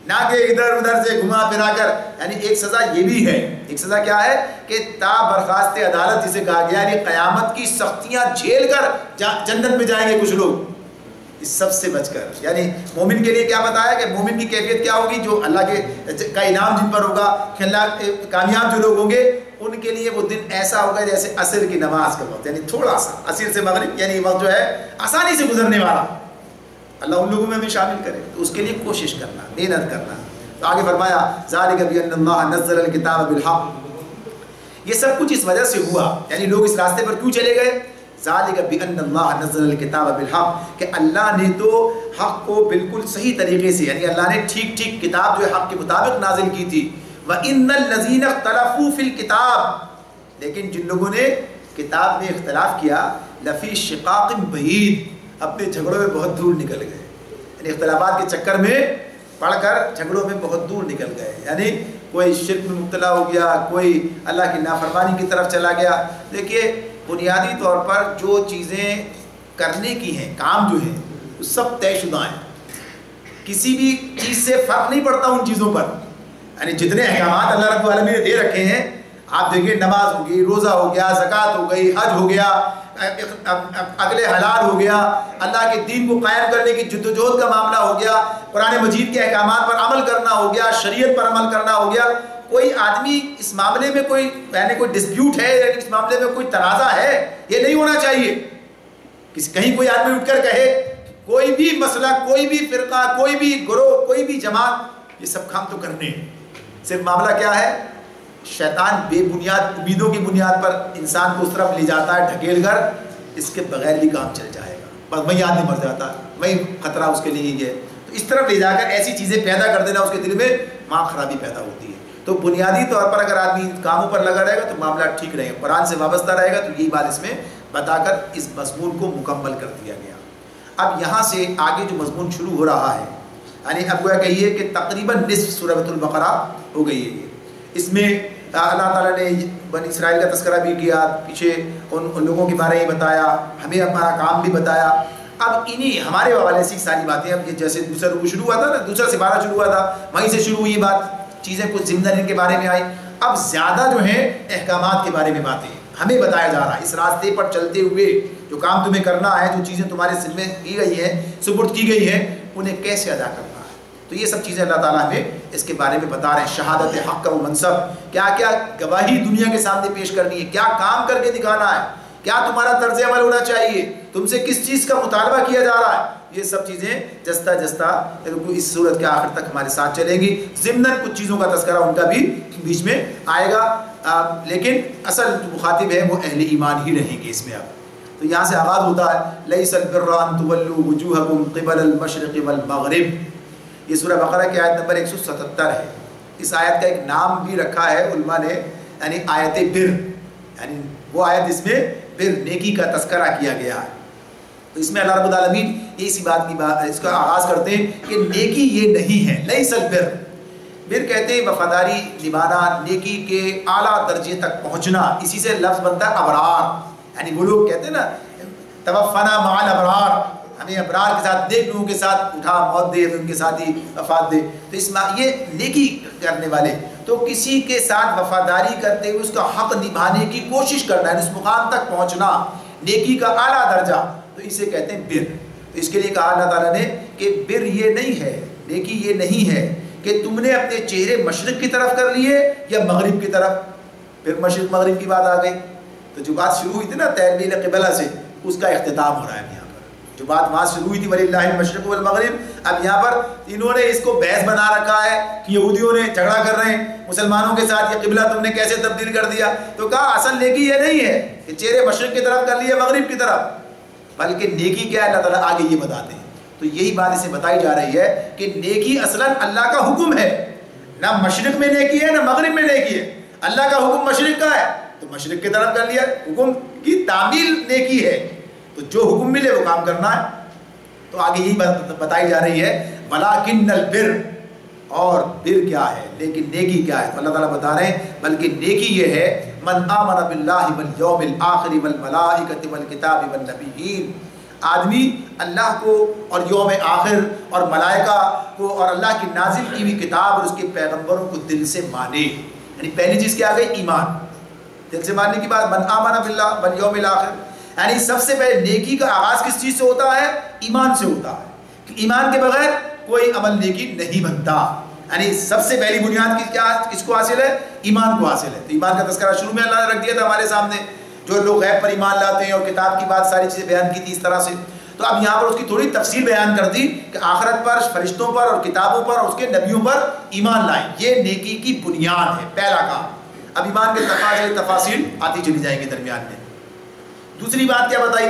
نہ کہ ادھر ادھر سے گھما پھرا کر. یعنی ایک سزا یہ بھی ہے، ایک سزا کیا ہے کہ تا برخاست عدالت جسے کہا گیا، یعنی قیامت کی سختیاں جھیل کر جنت میں جائیں گے کچھ لوگ، اس سب سے بچ کر. یعنی مومن کے لیے کیا بتایا کہ مومن کی کیفیت کیا ہوگی؟ جو اللہ کے کا انعام جن پر ہوگا، کہ اللہ کامیاب جو لوگ ہوں گے ان کے لیے وہ دن ایسا ہوگا جیسے عصر کی نماز کا وقت، یعنی تھوڑا سا عصر سے مغرب، یعنی وقت جو ہے آسانی سے گزرنے والا. اللہ ان لوگوں میں بھی شامل کرے. تو اس کے لیے کوشش کرنا، محنت کرنا. تو آگے فرمایا ذالک بأن اللہ نزل الکتاب بالحق، یہ سب کچھ اس وجہ سے ہوا. یعنی لوگ اس راستے پر کیوں چلے گئے؟ ذالک بأن اللہ نزل الکتاب بالحق، کہ اللہ نے تو حق کو بالکل صحیح طریقے سے، یعنی اللہ نے ٹھیک ٹھیک کتاب جو ہے حق کے مطابق نازل کی تھی. وَإِنَّ الَّذِينَ اخْتَلَفُوا فِي الْكِتَابِ، لیکن جن لوگوں نے کتاب میں اختلاف کیا، لفی شقاق بعید، اپنے جھگڑوں میں بہت دور نکل گئے. یعنی اختلافات کے چکر میں پڑھ کر جھگڑوں میں بہت دور نکل گئے. یعنی کوئی شرک میں مبتلا ہو گیا، کوئی اللہ کی نافرمانی کی طرف چلا گیا. دیکھیے بنیادی طور پر جو چیزیں کرنے کی ہیں، کام جو ہیں، وہ سب طے شدہ ہیں. کسی بھی چیز سے فرق نہیں پڑتا ان چیزوں پر. یعنی جتنے احکامات اللہ رب العالمین نے دے رکھے ہیں، آپ دیکھیں نماز ہو گئی، روزہ ہو گیا، زکوٰۃ ہو گئی، حج ہو گیا، عقل حلال ہو گیا، اللہ کے دین کو قائم کرنے کی جدوجہد کا معاملہ ہو گیا، قرآن مجید کے احکامات پر عمل کرنا ہو گیا، شریعت پر عمل کرنا ہو گیا. کوئی آدمی اس معاملے میں کوئی یعنی کوئی ڈسپیوٹ ہے، اس معاملے میں کوئی تنازع ہے، یہ نہیں ہونا چاہیے. کہیں کوئی آدمی اٹھ کر کہے کوئی بھی مسئلہ، کوئی بھی فرقہ، کوئی بھی گروہ، کوئی بھی جماعت، یہ سب کام تو کرنے ہیں. صرف معاملہ کیا ہے؟ شیطان بے بنیاد امیدوں کی بنیاد پر انسان کو اس طرف لے جاتا ہے ڈھکیل کر اس کے بغیر بھی کام چل جائے گا، بس وہیں آدمی مر جاتا، وہیں خطرہ اس کے لیے ہے۔ تو اس طرف لے جا کر ایسی چیزیں پیدا کر دینا اس کے دل میں، وہاں خرابی پیدا ہوتی ہے۔ تو بنیادی طور پر اگر آدمی کاموں پر لگا رہے گا تو معاملات ٹھیک رہے گا، قرآن سے وابستہ رہے گا، تو یہی بات اس میں بتا کر اس مضمون کو مکمل کر دیا گیا۔ اب یہاں سے آگے جو مضمون شروع ہو رہا ہے، یعنی اب گویا کہیے کہ تقریباً نصف سورۃ البقرہ ہو گئی ہے۔ اس میں اللہ تعالیٰ نے بنی اسرائیل کا تذکرہ بھی کیا، پیچھے ان لوگوں کے بارے میں بتایا، ہمیں ہمارا کام بھی بتایا۔ اب انہی ہمارے حوالے سے ساری باتیں، اب یہ جیسے دوسرا رکوع شروع ہوا تھا نا، دوسرا سپارہ شروع ہوا تھا، وہیں سے شروع ہوئی بات، چیزیں کچھ ضمن ان کے بارے میں آئی۔ اب زیادہ جو ہیں احکامات کے بارے میں باتیں ہمیں بتایا جا رہا ہے، اس راستے پر چلتے ہوئے جو کام تمہیں کرنا ہے، جو چیزیں تمہارے ذمہ کی گئی ہیں، سپرد کی گئی ہیں، انہیں کیسے ادا کرنا ہے۔ تو یہ سب چیزیں اللہ تعالیٰ ہمیں اس کے بارے میں بتا رہے ہیں۔ شہادت حق کا وہ منصب، کیا کیا گواہی دنیا کے سامنے پیش کرنی ہے، کیا کام کر کے دکھانا ہے، کیا تمہارا طرز عمل ہونا چاہیے، تم سے کس چیز کا مطالبہ کیا جا رہا ہے، یہ سب چیزیں جستا جستا اس صورت کے آخر تک ہمارے ساتھ چلیں گی۔ ضمناً کچھ چیزوں کا تذکرہ ان کا بھی بیچ میں آئے گا، لیکن اصل جو مخاطب ہے وہ اہل ایمان ہی رہیں گے اس میں۔ اب تو یہاں سے آغاز ہوتا ہے، لیس البر ان تولوا وجوہکم قبل المشرق والمغرب۔ یہ سورہ بقرہ کی آیت نمبر 177 ہے۔ اس آیت کا ایک نام بھی رکھا ہے علماء نے، یعنی آیت بر، یعنی وہ آیت جس میں بر نیکی کا تذکرہ کیا گیا ہے۔ تو اس میں اللہ رب العالمین اسی بات کی اس کا آغاز کرتے ہیں کہ نیکی یہ نہیں ہے، لیس البر، بر کہتے ہیں وفاداری نبھانا، نیکی کے اعلیٰ درجے تک پہنچنا، اسی سے لفظ بنتا ہے ابرار، یعنی وہ لوگ کہتے ہیں نا توفنا مع الابرار، ہمیں ابرار کے ساتھ، نیک لوگوں کے ساتھ اٹھا، موت دے، ان کے ساتھ ہی وفات دے۔ تو اس میں یہ نیکی کرنے والے، تو کسی کے ساتھ وفاداری کرتے ہوئے اس کا حق نبھانے کی کوشش کرنا ہے، اس مقام تک پہنچنا، نیکی کا اعلیٰ درجہ، تو اسے کہتے ہیں بر۔ تو اس کے لیے کہا اللہ تعالیٰ نے کہ بر یہ نہیں ہے، نیکی یہ نہیں ہے کہ تم نے اپنے چہرے مشرق کی طرف کر لیے یا مغرب کی طرف، پھر مشرق مغرب کی بات آ گئی۔ تو جو بات شروع ہوئی تھی نا تحویل قبلہ سے، اس کا اختتام ہو رہا ہے یہاں پر۔ جو بات وہاں شروع ہوئی تھی وَلِلَّهِ الْمَشْرِقُ وَالْمَغْرِبُ، اب یہاں پر انہوں نے اس کو بحث بنا رکھا ہے کہ یہودیوں نے جھگڑا کر رہے ہیں مسلمانوں کے ساتھ، یہ قبلہ تم نے کیسے تبدیل کر دیا۔ تو کہا اصل نیکی یہ نہیں ہے کہ چہرے مشرق کی طرف کر لیے مغرب کی طرف، بلکہ نیکی کیا ہے اللہ تعالیٰ آگے یہ بتاتے ہیں۔ تو یہی بات اسے بتائی جا رہی ہے کہ نیکی اصلاً اللہ کا حکم ہے، نہ مشرق میں نیکی ہے نہ مغرب میں نیکی ہے۔ اللہ کا حکم مشرق کا ہے تو مشرق کی طرف کر لیا، حکم کی تعمیل نیکی ہے، تو جو حکم ملے وہ کام کرنا ہے۔ تو آگے یہی بات بتائی جا رہی ہے وَلَٰكِنَّ الْبِرَّ، اور بر کیا ہے، لیکن نیکی کیا ہے۔ تو اللہ تعالیٰ بتا رہے ہیں بلکہ نیکی یہ ہے مَنْ آمَنَ بِاللَّهِ وَالْيَوْمِ الْآخِرِ وَالْمَلَائِكَةِ وَالْكِتَابِ وَالنَّبِيِّينَ، آدمی اللہ کو اور یوم آخر اور ملائکہ کو اور اللہ کی نازل کی ہوئی کتاب اور اس کے پیغمبروں کو دل سے مانے۔ یعنی پہلی چیز کیا گئی، ایمان، دل سے ماننے کی بات، من آمن باللہ والیوم الآخر، یعنی سب سے پہلے نیکی کا آغاز کس چیز سے ہوتا ہے، ایمان سے ہوتا ہے، کہ ایمان کے بغیر کوئی عمل نیکی نہیں بنتا۔ یعنی سب سے پہلی بنیاد کس کو حاصل ہے، ایمان کو حاصل ہے۔ تو ایمان کا تذکرہ شروع میں اللہ نے رکھ دیا تھا ہمارے سامنے، جو لوگ غیب پر ایمان لاتے ہیں، اور کتاب کی بات ساری چیزیں بیان کی تھی اس طرح سے۔ تو اب یہاں پر اس کی تھوڑی تفصیل بیان کر دی کہ آخرت پر، فرشتوں پر اور کتابوں پر اور اس کے نبیوں پر ایمان لائیں، یہ نیکی کی بنیاد ہے، پہلا کام۔ اب ایمان کے تفاصیل آتی چلی جائیں گے درمیان میں۔ دوسری بات کیا بتائی،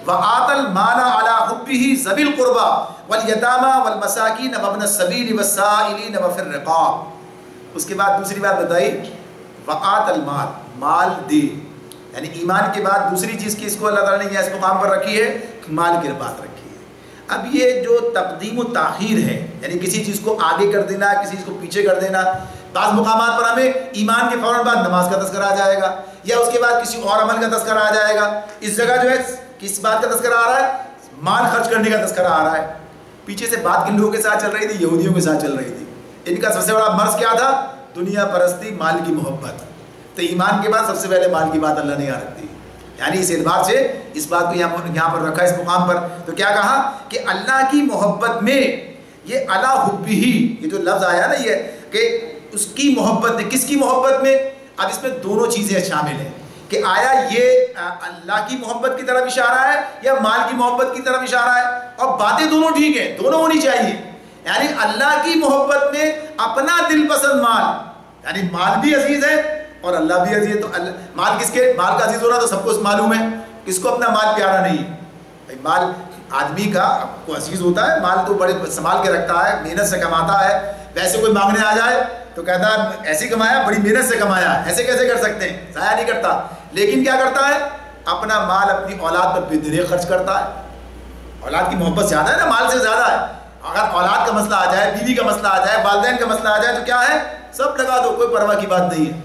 وَآتَ الْمَالَ عَلَىٰ حُبِّهِ ذَوِي الْقُرْبَىٰ وَالْيَتَامَىٰ وَالْمَسَاكِينَ وَابْنَ السَّبِيلِ وَالسَّائِلِينَ وَفِي الرِّقَابِ۔ اس کے بعد دوسری بات بتائی وَآتَ الْمَالَ، مال دے، یعنی ایمان کے بعد دوسری چیز کی اس کو اللہ تعالیٰ نے اس مقام پر رکھی ہے، مال کی بات رکھی ہے۔ اب یہ جو تقدیم و تاخیر ہے، یعنی کسی چیز کو آگے کر دینا، کسی چیز کو پیچھے کر دینا، بعض مقامات پر ہمیں ایمان کے فوراً بعد نماز کا تذکرہ آ جائے گا، یا اس کے بعد کسی اور عمل کا تذکرہ آ جائے گا۔ اس جگہ جو ہے کس بات کا تذکرہ آ رہا ہے، مال خرچ کرنے کا تذکرہ آ رہا ہے۔ پیچھے سے بات کن لوگوں کے ساتھ چل رہی تھی، یہودیوں کے ساتھ چل رہی تھی۔ ان کا سب سے بڑا مرض کیا تھا، دنیا پرستی، مال کی محبت۔ تو ایمان کے بعد سب سے پہلے مال کی بات اللہ نے یہاں رکھ دی، یعنی اس اعتبار سے اس بات کو یہاں پر رکھا اس مقام پر۔ تو کیا کہا کہ اللہ کی محبت میں یہ علی حبہ، یہ جو لفظ آیا نا، یہ کہ اس کی محبت میں، کس کی محبت میں، اب اس میں دونوں چیزیں شامل ہیں کہ آیا یہ اللہ کی محبت کی طرف اشارہ ہے یا مال کی محبت کی طرف اشارہ ہے، اور باتیں دونوں ٹھیک ہیں، دونوں ہونی چاہیے۔ یعنی اللہ کی محبت میں اپنا دل پسند مال، یعنی مال بھی عزیز ہے اور اللہ بھی عزیز ہے۔ تو مال کس کے، مال کا عزیز ہونا تو سب کو معلوم ہے کہ کس کو اپنا مال پیارا نہیں ہے؟ بھائی مال آدمی کا کو عزیز ہوتا ہے، مال تو بڑے سنبھال کے رکھتا ہے، محنت سے کماتا ہے. ویسے کوئی مانگنے آ جائے تو کہتا ہے ایسے کمایا، بڑی محنت سے کمایا، ایسے کیسے کر سکتے ہیں، ضائع نہیں کرتا. لیکن کیا کرتا ہے؟ اپنا مال اپنی اولاد پر بے دریغ خرچ کرتا ہے. اولاد کی محبت زیادہ ہے نا، مال سے زیادہ ہے. اگر اولاد کا مسئلہ آ جائے، بیوی کا مسئلہ آ جائے، والدین کا مسئلہ آ جائے تو کیا ہے؟ سب لگا دو، کوئی پرواہ کی بات نہیں ہے.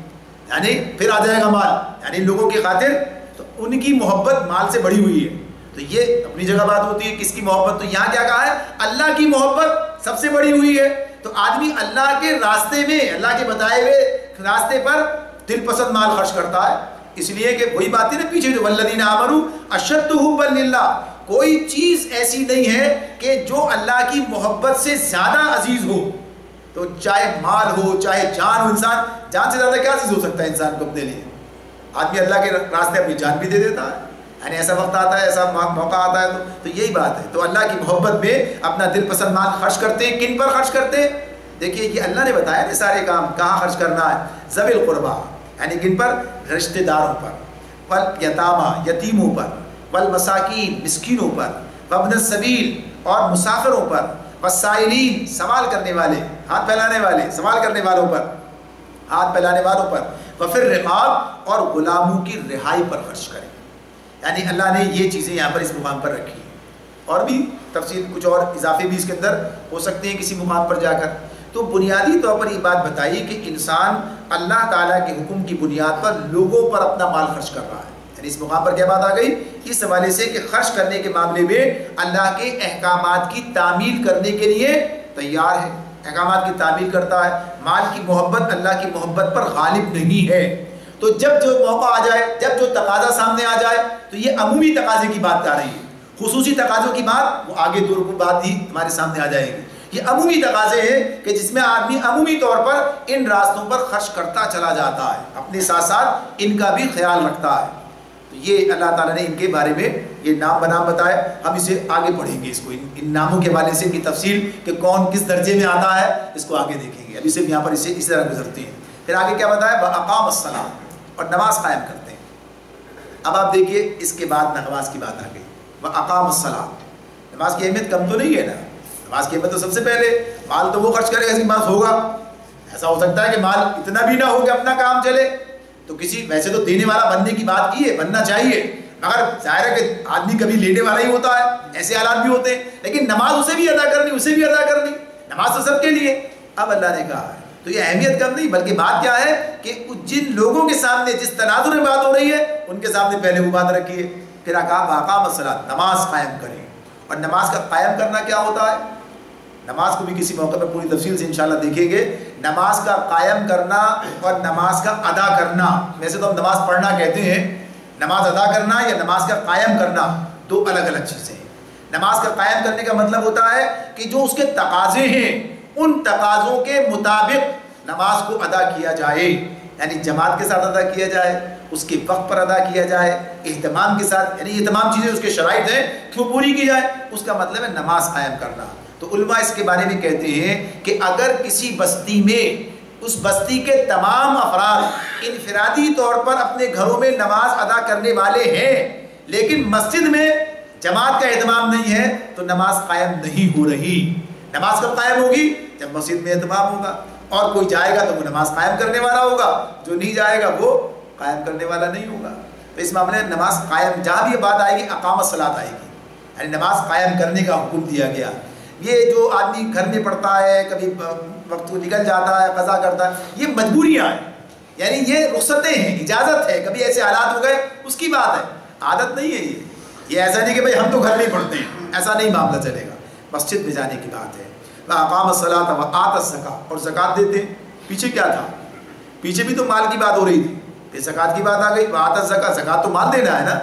یعنی پھر آ جائے گا مال، یعنی لوگوں کی خاطر. تو ان کی محبت مال سے بڑی ہوئی ہے. تو یہ اپنی جگہ بات ہوتی ہے کس کی محبت. تو یہاں کیا کہا ہے؟ اللہ کی محبت سب سے بڑی ہوئی ہے. تو آدمی اللہ کے راستے میں، اللہ کے بتائے ہوئے راستے پر دل پسند مال خرچ کرتا ہے. اس لیے کہ وہی بات ہے نا پیچھے جو والذین آمنوا اشد حبا للہ، کوئی چیز ایسی نہیں ہے کہ جو اللہ کی محبت سے زیادہ عزیز ہو. تو چاہے مال ہو چاہے جان ہو، انسان جان سے زیادہ کیا عزیز ہو سکتا ہے انسان کو اپنے لیے؟ آدمی اللہ کے راستے اپنی جان بھی دے دیتا ہے. یعنی ایسا وقت آتا ہے، ایسا موقع آتا ہے تو یہی بات ہے. تو اللہ کی محبت میں اپنا دل پسند مال خرچ کرتے ہیں. کن پر خرچ کرتے ہیں؟ دیکھیے کہ اللہ نے بتایا نا سارے کام کہاں خرچ کرنا ہے. ذوی القربا، یعنی کن پر؟ رشتہ داروں پر. والیتاما، یتیموں پر. والمساکین، مسکینوں پر. وابن السبیل، اور مسافروں پر. والسائلین، سوال کرنے والے، ہاتھ پھیلانے والے، سوال کرنے والوں پر، ہاتھ پھیلانے والوں پر. وفی الرقاب، اور غلاموں کی رہائی پر خرچ کریں. یعنی اللہ نے یہ چیزیں یہاں پر اس مقام پر رکھی ہیں. اور بھی تفصیل کچھ اور اضافے بھی اس کے اندر ہو سکتے ہیں کسی مقام پر جا کر. تو بنیادی طور پر یہ بات بتائی کہ انسان اللہ تعالیٰ کے حکم کی بنیاد پر لوگوں پر اپنا مال خرچ کر رہا ہے. یعنی اس مقام پر کیا بات آ گئی؟ اس حوالے سے کہ خرچ کرنے کے معاملے میں اللہ کے احکامات کی تعمیل کرنے کے لیے تیار ہے، احکامات کی تعمیل کرتا ہے. مال کی محبت اللہ کی محبت پر غالب نہیں ہے. تو جب جو موقع آ جائے، جب جو تقاضا سامنے آ جائے، تو یہ عمومی تقاضے کی بات آ رہی ہے. خصوصی تقاضوں کی بات وہ آگے دور کو بات ہی ہمارے سامنے آ جائے گی. یہ عمومی تقاضے ہیں کہ جس میں آدمی عمومی طور پر ان راستوں پر خرچ کرتا چلا جاتا ہے، اپنے ساتھ ساتھ ان کا بھی خیال رکھتا ہے. تو یہ اللہ تعالیٰ نے ان کے بارے میں یہ نام بنام بتائے. ہم اسے آگے پڑھیں گے، اس کو ان ناموں کے حوالے سے ان کی تفصیل کہ کون کس درجے میں آتا ہے اس کو آگے دیکھیں گے. ابھی صرف یہاں پر اسے اس طرح گزرتے ہیں. پھر آگے کیا بتایا؟ وَأَقَامَ الصَّلَاةَ، اور نماز قائم کرتے ہیں. اب آپ دیکھیے اس کے بعد نماز کی بات آ گئی. وَأَقَامَ الصَّلَاةَ، نماز کی اہمیت کم تو نہیں ہے نا. نماز کی اہمیت تو سب سے پہلے، مال تو وہ خرچ کرے گا اس کی نماز ہوگا. ایسا ہو سکتا ہے کہ مال اتنا بھی نہ ہو کہ اپنا کام چلے. تو کسی ویسے تو دینے والا بننے کی بات کی ہے، بننا چاہیے، مگر ظاہر ہے کہ آدمی کبھی لینے والا ہی ہوتا ہے، ایسے حالات بھی ہوتے ہیں. لیکن نماز اسے بھی ادا کرنی، اسے بھی ادا کرنی. نماز تو سب کے لیے. اب اللہ نے کہا ہے تو یہ اہمیت کم نہیں، بلکہ بات کیا ہے کہ جن لوگوں کے سامنے جس تناظر میں بات ہو رہی ہے ان کے سامنے پہلے وہ بات رکھیے. پھر اقام الصلاۃ، نماز قائم کریں. اور نماز کا قائم کرنا کیا ہوتا ہے؟ نماز کو بھی کسی موقع پر پوری تفصیل سے انشاءاللہ دیکھیں گے. نماز کا قائم کرنا اور نماز کا ادا کرنا، ویسے تو ہم نماز پڑھنا کہتے ہیں، نماز ادا کرنا یا نماز کا قائم کرنا دو الگ الگ چیزیں ہیں. نماز کا قائم کرنے کا مطلب ہوتا ہے کہ جو اس کے تقاضے ہیں ان تقاضوں کے مطابق نماز کو ادا کیا جائے. یعنی جماعت کے ساتھ ادا کیا جائے، اس کے وقت پر ادا کیا جائے، اہتمام کے ساتھ، یعنی یہ تمام چیزیں اس کے شرائط ہیں کہ وہ پوری کی جائے. اس کا مطلب ہے نماز قائم کرنا. تو علماء اس کے بارے میں کہتے ہیں کہ اگر کسی بستی میں اس بستی کے تمام افراد انفرادی طور پر اپنے گھروں میں نماز ادا کرنے والے ہیں لیکن مسجد میں جماعت کا اہتمام نہیں ہے تو نماز قائم نہیں ہو رہی. نماز کب قائم ہوگی؟ جب مسجد میں اہتمام ہوگا. اور کوئی جائے گا تو وہ نماز قائم کرنے والا ہوگا، جو نہیں جائے گا وہ قائم کرنے والا نہیں ہوگا. تو اس معاملے میں نماز قائم، جہاں بھی یہ بات آئے گی اقام الصلاۃ آئے گی، یعنی نماز قائم کرنے کا حکم دیا گیا. یہ جو آدمی گھر میں پڑھتا ہے، کبھی وقت کو نکل جاتا ہے، قضا کرتا ہے، یہ مجبوریاں ہیں، یعنی یہ رخصتیں ہیں، اجازت ہے. کبھی ایسے حالات ہو گئے اس کی بات ہے، عادت نہیں ہے. یہ ایسا نہیں کہ بھائی ہم تو گھر میں پڑھتے ہیں، ایسا نہیں معاملہ چلے گا. مسجد میں جانے کی بات ہے. اقام الصلاۃ وآت الزکاۃ، اور زکوٰۃ دیتے ہیں. پیچھے کیا تھا؟ پیچھے بھی تو مال کی بات ہو رہی تھی، پھر زکوٰۃ کی بات آ گئی. وآت الزکاۃ، زکوٰۃ تو مال دینا ہے نا.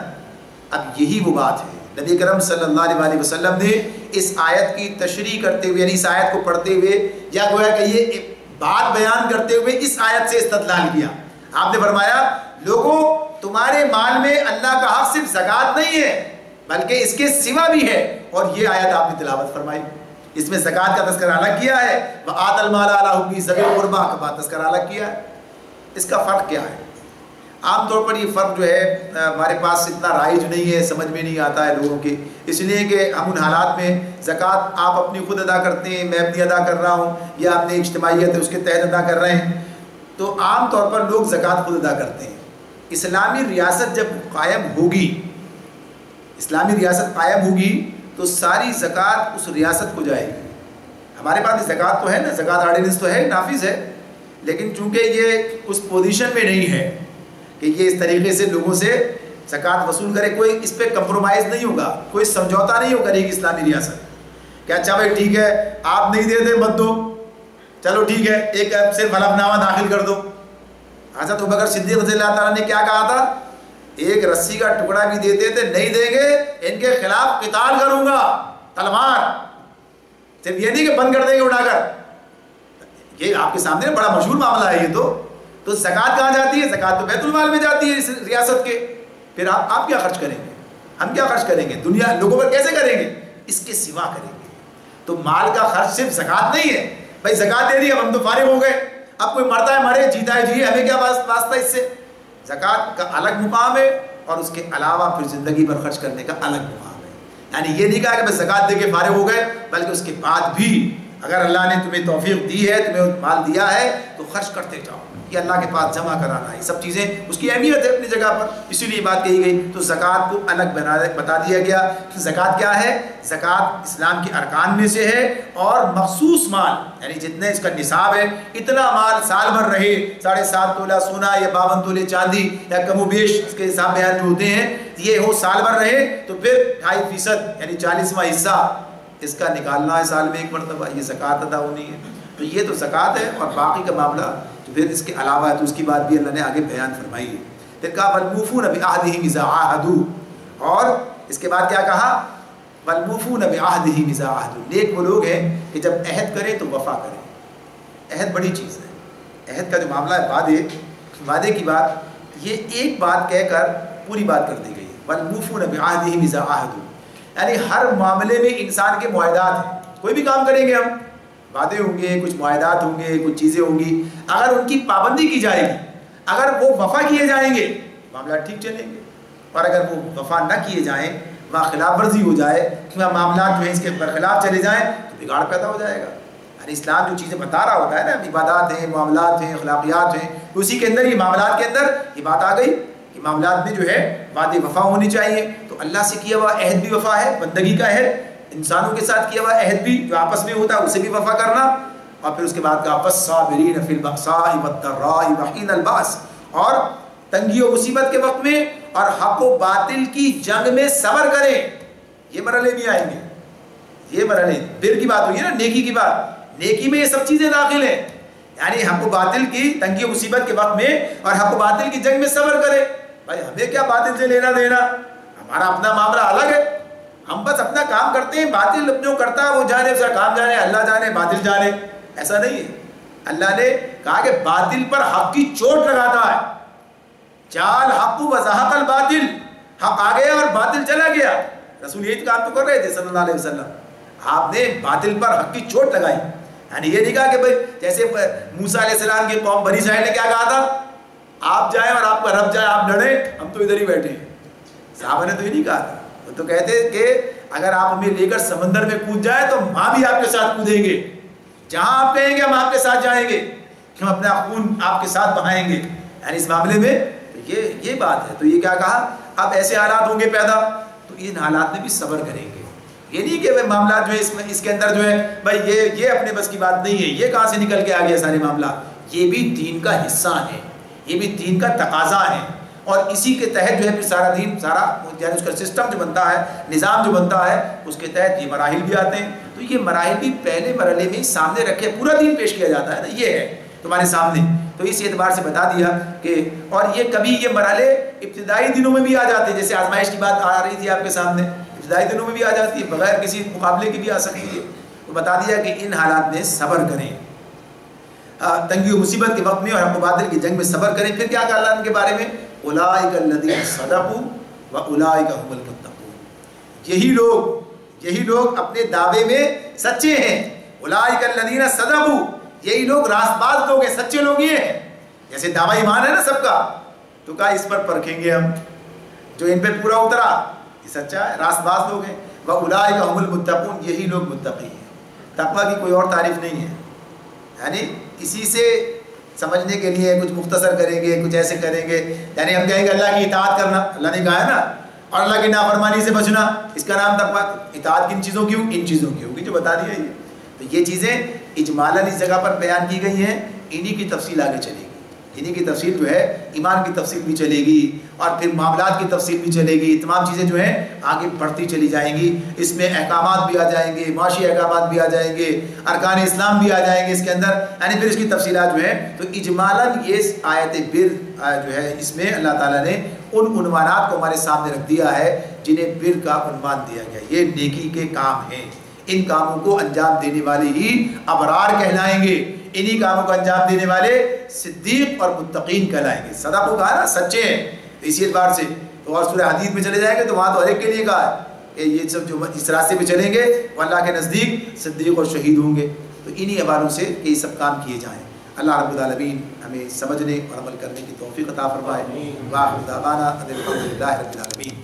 اب یہی وہ بات ہے. نبی کرم صلی اللہ علیہ وسلم نے اس آیت کی تشریح کرتے ہوئے، یعنی اس آیت کو پڑھتے ہوئے یا گویا کہ یہ بات بیان کرتے ہوئے اس آیت سے استدلال کیا. آپ نے فرمایا لوگوں تمہارے مال میں اللہ کا حق صرف زکوٰۃ نہیں ہے بلکہ اس کے سوا بھی ہے. اور یہ آیت آپ نے تلاوت فرمائی، اس میں زکوٰۃ کا تذکرہ الگ کیا ہے، وآت المال علی حبہ ذوی القربیٰ کا تذکرہ الگ کیا ہے. اس کا فرق کیا ہے؟ عام طور پر یہ فرق جو ہے ہمارے پاس اتنا رائج نہیں ہے، سمجھ میں نہیں آتا ہے لوگوں کے، اس لیے کہ ہم ان حالات میں زکوٰۃ آپ اپنی خود ادا کرتے ہیں، میں اپنی ادا کر رہا ہوں، یا اپنی اجتماعیت ہے اس کے تحت ادا کر رہے ہیں، تو عام طور پر لوگ زکوٰۃ خود ادا کرتے ہیں۔ اسلامی ریاست جب قائم ہوگی، اسلامی ریاست قائم ہوگی تو ساری زکوٰۃ اس ریاست کو جائے گی۔ ہمارے پاس زکوٰۃ تو ہے نا، زکوٰۃ آرڈیننس تو ہے، نافذ ہے، لیکن چونکہ یہ اس پوزیشن میں نہیں ہے کہ یہ اس طریقے سے لوگوں سے زکوٰۃ وصول کرے، کوئی اس پہ کمپرومائز نہیں ہوگا، کوئی سمجھوتا نہیں ہو کرے گی اسلامی ریاست کہ اچھا بھائی ٹھیک ہے آپ نہیں دیتے مت دو، چلو ٹھیک ہے ایک صرف حلف نامہ داخل کر دو۔ حضرت ابوبکر صدیق رضی اللہ تعالیٰ نے کیا کہا تھا؟ ایک رسی کا ٹکڑا بھی دیتے تھے، نہیں دیں گے ان کے خلاف قتال کروں گا، تلوار، صرف یہ نہیں کہ بند کر دیں گے اٹھا کر۔ یہ آپ کے سامنے بڑا مشہور معاملہ ہے یہ تو زکوٰۃ کہاں جاتی ہے؟ زکوٰۃ تو بیت المال میں جاتی ہے اس ریاست کے، پھر آپ کیا خرچ کریں گے؟ ہم کیا خرچ کریں گے؟ دنیا لوگوں پر کیسے کریں گے؟ اس کے سوا کریں گے۔ تو مال کا خرچ صرف زکوٰۃ نہیں ہے، بھائی زکوٰۃ دے دی اب ہم تو فارغ ہو گئے، اب کوئی مرتا ہے مرے، جیتا ہے جیے، ہمیں کیا واسطہ اس سے؟ زکوٰۃ کا الگ مقام ہے اور اس کے علاوہ پھر زندگی پر خرچ کرنے کا الگ مقام ہے۔ یعنی یہ نہیں کہا کہ بس زکوٰۃ دے کے فارغ ہو گئے، بلکہ اس کے بعد بھی اگر اللہ نے تمہیں توفیق دی ہے، تمہیں مال دیا ہے تو خرچ کرتے جاؤ، یہ اللہ کے پاس جمع کرانا ہے، یہ سب چیزیں اس کی اہمیت ہے اپنی جگہ پر، اسی لیے بات کہی گئی۔ تو زکوٰۃ کو الگ بتا دیا گیا کہ زکوٰۃ کیا ہے؟ زکوٰۃ اسلام کے ارکان میں سے ہے، اور مخصوص مال یعنی جتنے اس کا نصاب ہے اتنا مال سال بھر رہے، 7.5 تولہ سونا یا 52 تولے چاندی یا کم و بیش اس کے حساب بیان جو ہوتے ہیں، یہ ہو سال بھر رہے تو پھر 2.5% یعنی 40واں حصہ اس کا نکالنا ہے سال میں ایک مرتبہ، یہ زکوٰۃ ادا ہونی ہے۔ تو یہ تو زکوٰۃ ہے، اور باقی کا معاملہ تو پھر اس کے علاوہ ہے، تو اس کی بات بھی اللہ نے آگے بیان فرمائی ہے۔ پھر کہا وَالْمُوفُونَ بِعَهْدِهِمْ إِذَا عَاهَدُوا، اور اس کے بعد کیا کہا؟ وَالْمُوفُونَ بِعَهْدِهِمْ إِذَا عَاهَدُوا، نیک وہ لوگ ہیں کہ جب عہد کریں تو وفا کریں۔ عہد بڑی چیز ہے، عہد کا جو معاملہ ہے، وعدے کی بات، یہ ایک بات کہہ کر پوری بات کر دی گئی ہے۔ وَالْمُوفُونَ بِعَهْدِهِمْ إِذَا عَاهَدُوا، یعنی ہر معاملے میں انسان کے معاہدات ہیں، کوئی بھی کام کریں گے ہم، وعدے ہوں گے، کچھ معاہدات ہوں گے، کچھ چیزیں ہوں گی، اگر ان کی پابندی کی جائے گی، اگر وہ وفا کیے جائیں گے معاملات ٹھیک چلیں گے، اور اگر وہ وفا نہ کیے جائیں، وہاں خلاف ورزی ہو جائے، معاملات جو ہیں اس کے برخلاف چلے جائیں تو بگاڑ پیدا ہو جائے گا۔ یعنی اسلام جو چیزیں بتا رہا ہوتا ہے نا، عبادات ہیں، معاملات ہیں، اخلاقیات ہیں، اسی کے اندر یہ معاملات کے اندر یہ بات آ گئی کہ معاملات میں جو ہے وعدے وفا ہونی چاہیے۔ تو اللہ سے کیا ہوا عہد بھی وفا ہے، بندگی کا عہد، انسانوں کے ساتھ کیا ہوا عہد بھی جو آپس میں ہوتا ہے اسے بھی وفا کرنا، اور پھر اس کے بعد کہا وَالصَّابِرِينَ فِي الْبَأْسَاءِ وَالضَّرَّاءِ وَحِينَ الْبَأْسِ، اور تنگی و مصیبت کے وقت میں اور حق و باطل کی جنگ میں صبر کریں۔ یہ مرحلے بھی آئیں گے، یہ مرحلے، بر کی بات ہوئی ہے نا، نیکی کی بات، نیکی میں یہ سب چیزیں داخل ہیں، یعنی حق و باطل کی تنگی و مصیبت کے وقت میں اور حق و باطل کی جنگ میں صبر کرے۔ بھائی ہمیں کیا باطل سے لینا دینا، ہمارا اپنا معاملہ الگ ہے، ہم بس اپنا کام کرتے ہیں، باطل جو کرتا ہے وہ جانے، اس کا کام جانے، اللہ جانے، باطل جانے، ایسا نہیں ہے۔ اللہ نے کہا کہ باطل پر حق کی چوٹ لگاتا ہے، جال حق و زہق الباطل، حق آ گیا اور باطل چلا گیا۔ رسول یہی کام تو کر رہے تھے صلی اللہ علیہ وسلم، آپ نے باطل پر حق کی چوٹ لگائی، یعنی یہ نہیں کہا کہ بھائی جیسے موسیٰ علیہ السلام کی قوم بنی اسرائیل نے کیا کہا تھا، آپ جائیں اور آپ کا رب جائے، آپ لڑیں، ہم تو ادھر ہی بیٹھے ہیں۔ صحابہ نے تو یہ نہیں کہا تھا، وہ تو کہتے کہ اگر آپ ہمیں لے کر سمندر میں کود جائیں تو وہاں بھی آپ کے ساتھ کودیں گے، جہاں آپ کہیں گے ہم آپ کے ساتھ جائیں گے، ہم اپنا خون آپ کے ساتھ بہائیں گے۔ یعنی اس معاملے میں یہ بات ہے۔ تو یہ کیا کہا، اب ایسے حالات ہوں گے پیدا تو ان حالات میں بھی صبر کریں گے۔ یہ نہیں کہ معاملات جو ہے اس کے اندر جو ہے بھائی یہ اپنے بس کی بات نہیں ہے، یہ کہاں سے نکل کے آ گیا سارے معاملات، یہ بھی دین کا حصہ ہے، یہ بھی دین کا تقاضا ہے، اور اسی کے تحت جو ہے پھر سارا دین، سارا یعنی اس کا سسٹم جو بنتا ہے، نظام جو بنتا ہے، اس کے تحت یہ مراحل بھی آتے ہیں۔ تو یہ مراحل بھی پہلے مرحلے میں سامنے رکھے پورا دین پیش کیا جاتا ہے نا، یہ ہے تمہارے سامنے۔ تو اس اعتبار سے بتا دیا کہ، اور یہ کبھی یہ مرحلے ابتدائی دنوں میں بھی آ جاتے ہیں، جیسے آزمائش کی بات آ رہی تھی آپ کے سامنے، ابتدائی دنوں میں بھی آ جاتی ہے، بغیر کسی مقابلے کی بھی آ سکتی ہے۔ تو بتا دیا کہ ان حالات میں صبر کریں، تنگی و مصیبت کے وقت میں اور حق و باطل کی جنگ میں صبر کریں۔ پھر کیا کہا اللہ ان کے بارے میں، اولئک الذین صدقوا واولئک هم المتقون، یہی لوگ اپنے دعوے میں سچے ہیں۔ اولئک الذین صدقوا، یہی لوگ راست باز لوگ ہیں، سچے لوگ یہ ہیں۔ جیسے دعویٰ ایمان ہے نا سب کا، تو کہا اس پر پرکھیں گے ہم، جو ان پہ پورا اترا یہ سچا ہے، راست باز لوگ ہیں۔ وَأُولَٰئِكَ هُمُ الْمُتَّقُونَ، یہی لوگ متقی ہیں۔ تقویٰ کی کوئی اور تعریف نہیں ہے، یعنی اسی سے سمجھنے کے لیے کچھ مختصر کریں گے، کچھ ایسے کریں گے، یعنی ہم کہیں گے اللہ کی اطاعت کرنا، اللہ نے کہا ہے نا، اور اللہ کی نافرمانی سے بچنا، اس کا نام تقویٰ۔ اطاعت کن چیزوں کی ان چیزوں کی ہوگی جو بتا دیا یہ، تو یہ چیزیں اجمالاً اس جگہ پر بیان کی گئی ہیں، انہی کی تفصیل آگے چلے گی، انہی کی تفصیل جو ہے ایمان کی تفصیل بھی چلے گی، اور پھر معاملات کی تفصیل بھی چلے گی، تمام چیزیں جو ہیں آگے بڑھتی چلی جائیں گی، اس میں احکامات بھی آ جائیں گے، معاشی احکامات بھی آ جائیں گے، ارکان اسلام بھی آ جائیں گے اس کے اندر، یعنی پھر اس کی تفصیلات جو ہیں۔ تو اجمالاً یہ آیت بر جو ہے اس میں اللہ تعالیٰ نے ان عنوانات کو ہمارے سامنے رکھ دیا ہے جنہیں بر کا عنوان دیا گیا، یہ نیکی کے کام ہیں، ان کاموں کو انجام دینے والے ہی ابرار کہلائیں گے، انہی کاموں کو انجام دینے والے صدیق اور متقین کہلائیں گے۔ صدق کو کہا نا، سچے ہیں، اسی اعتبار سے تو اور سورہ حدید میں چلے جائیں گے تو وہاں تو ہر ایک کے لیے کہا ہے کہ یہ سب جو اس راستے پہ چلیں گے وہ اللہ کے نزدیک صدیق اور شہید ہوں گے۔ تو انہی حوالوں سے یہ سب کام کیے جائیں۔ اللہ رب العالمین ہمیں سمجھنے اور عمل کرنے کی توفیق عطا فرمائے۔ وآخر دعوانا ان الحمد للہ رب العالمین۔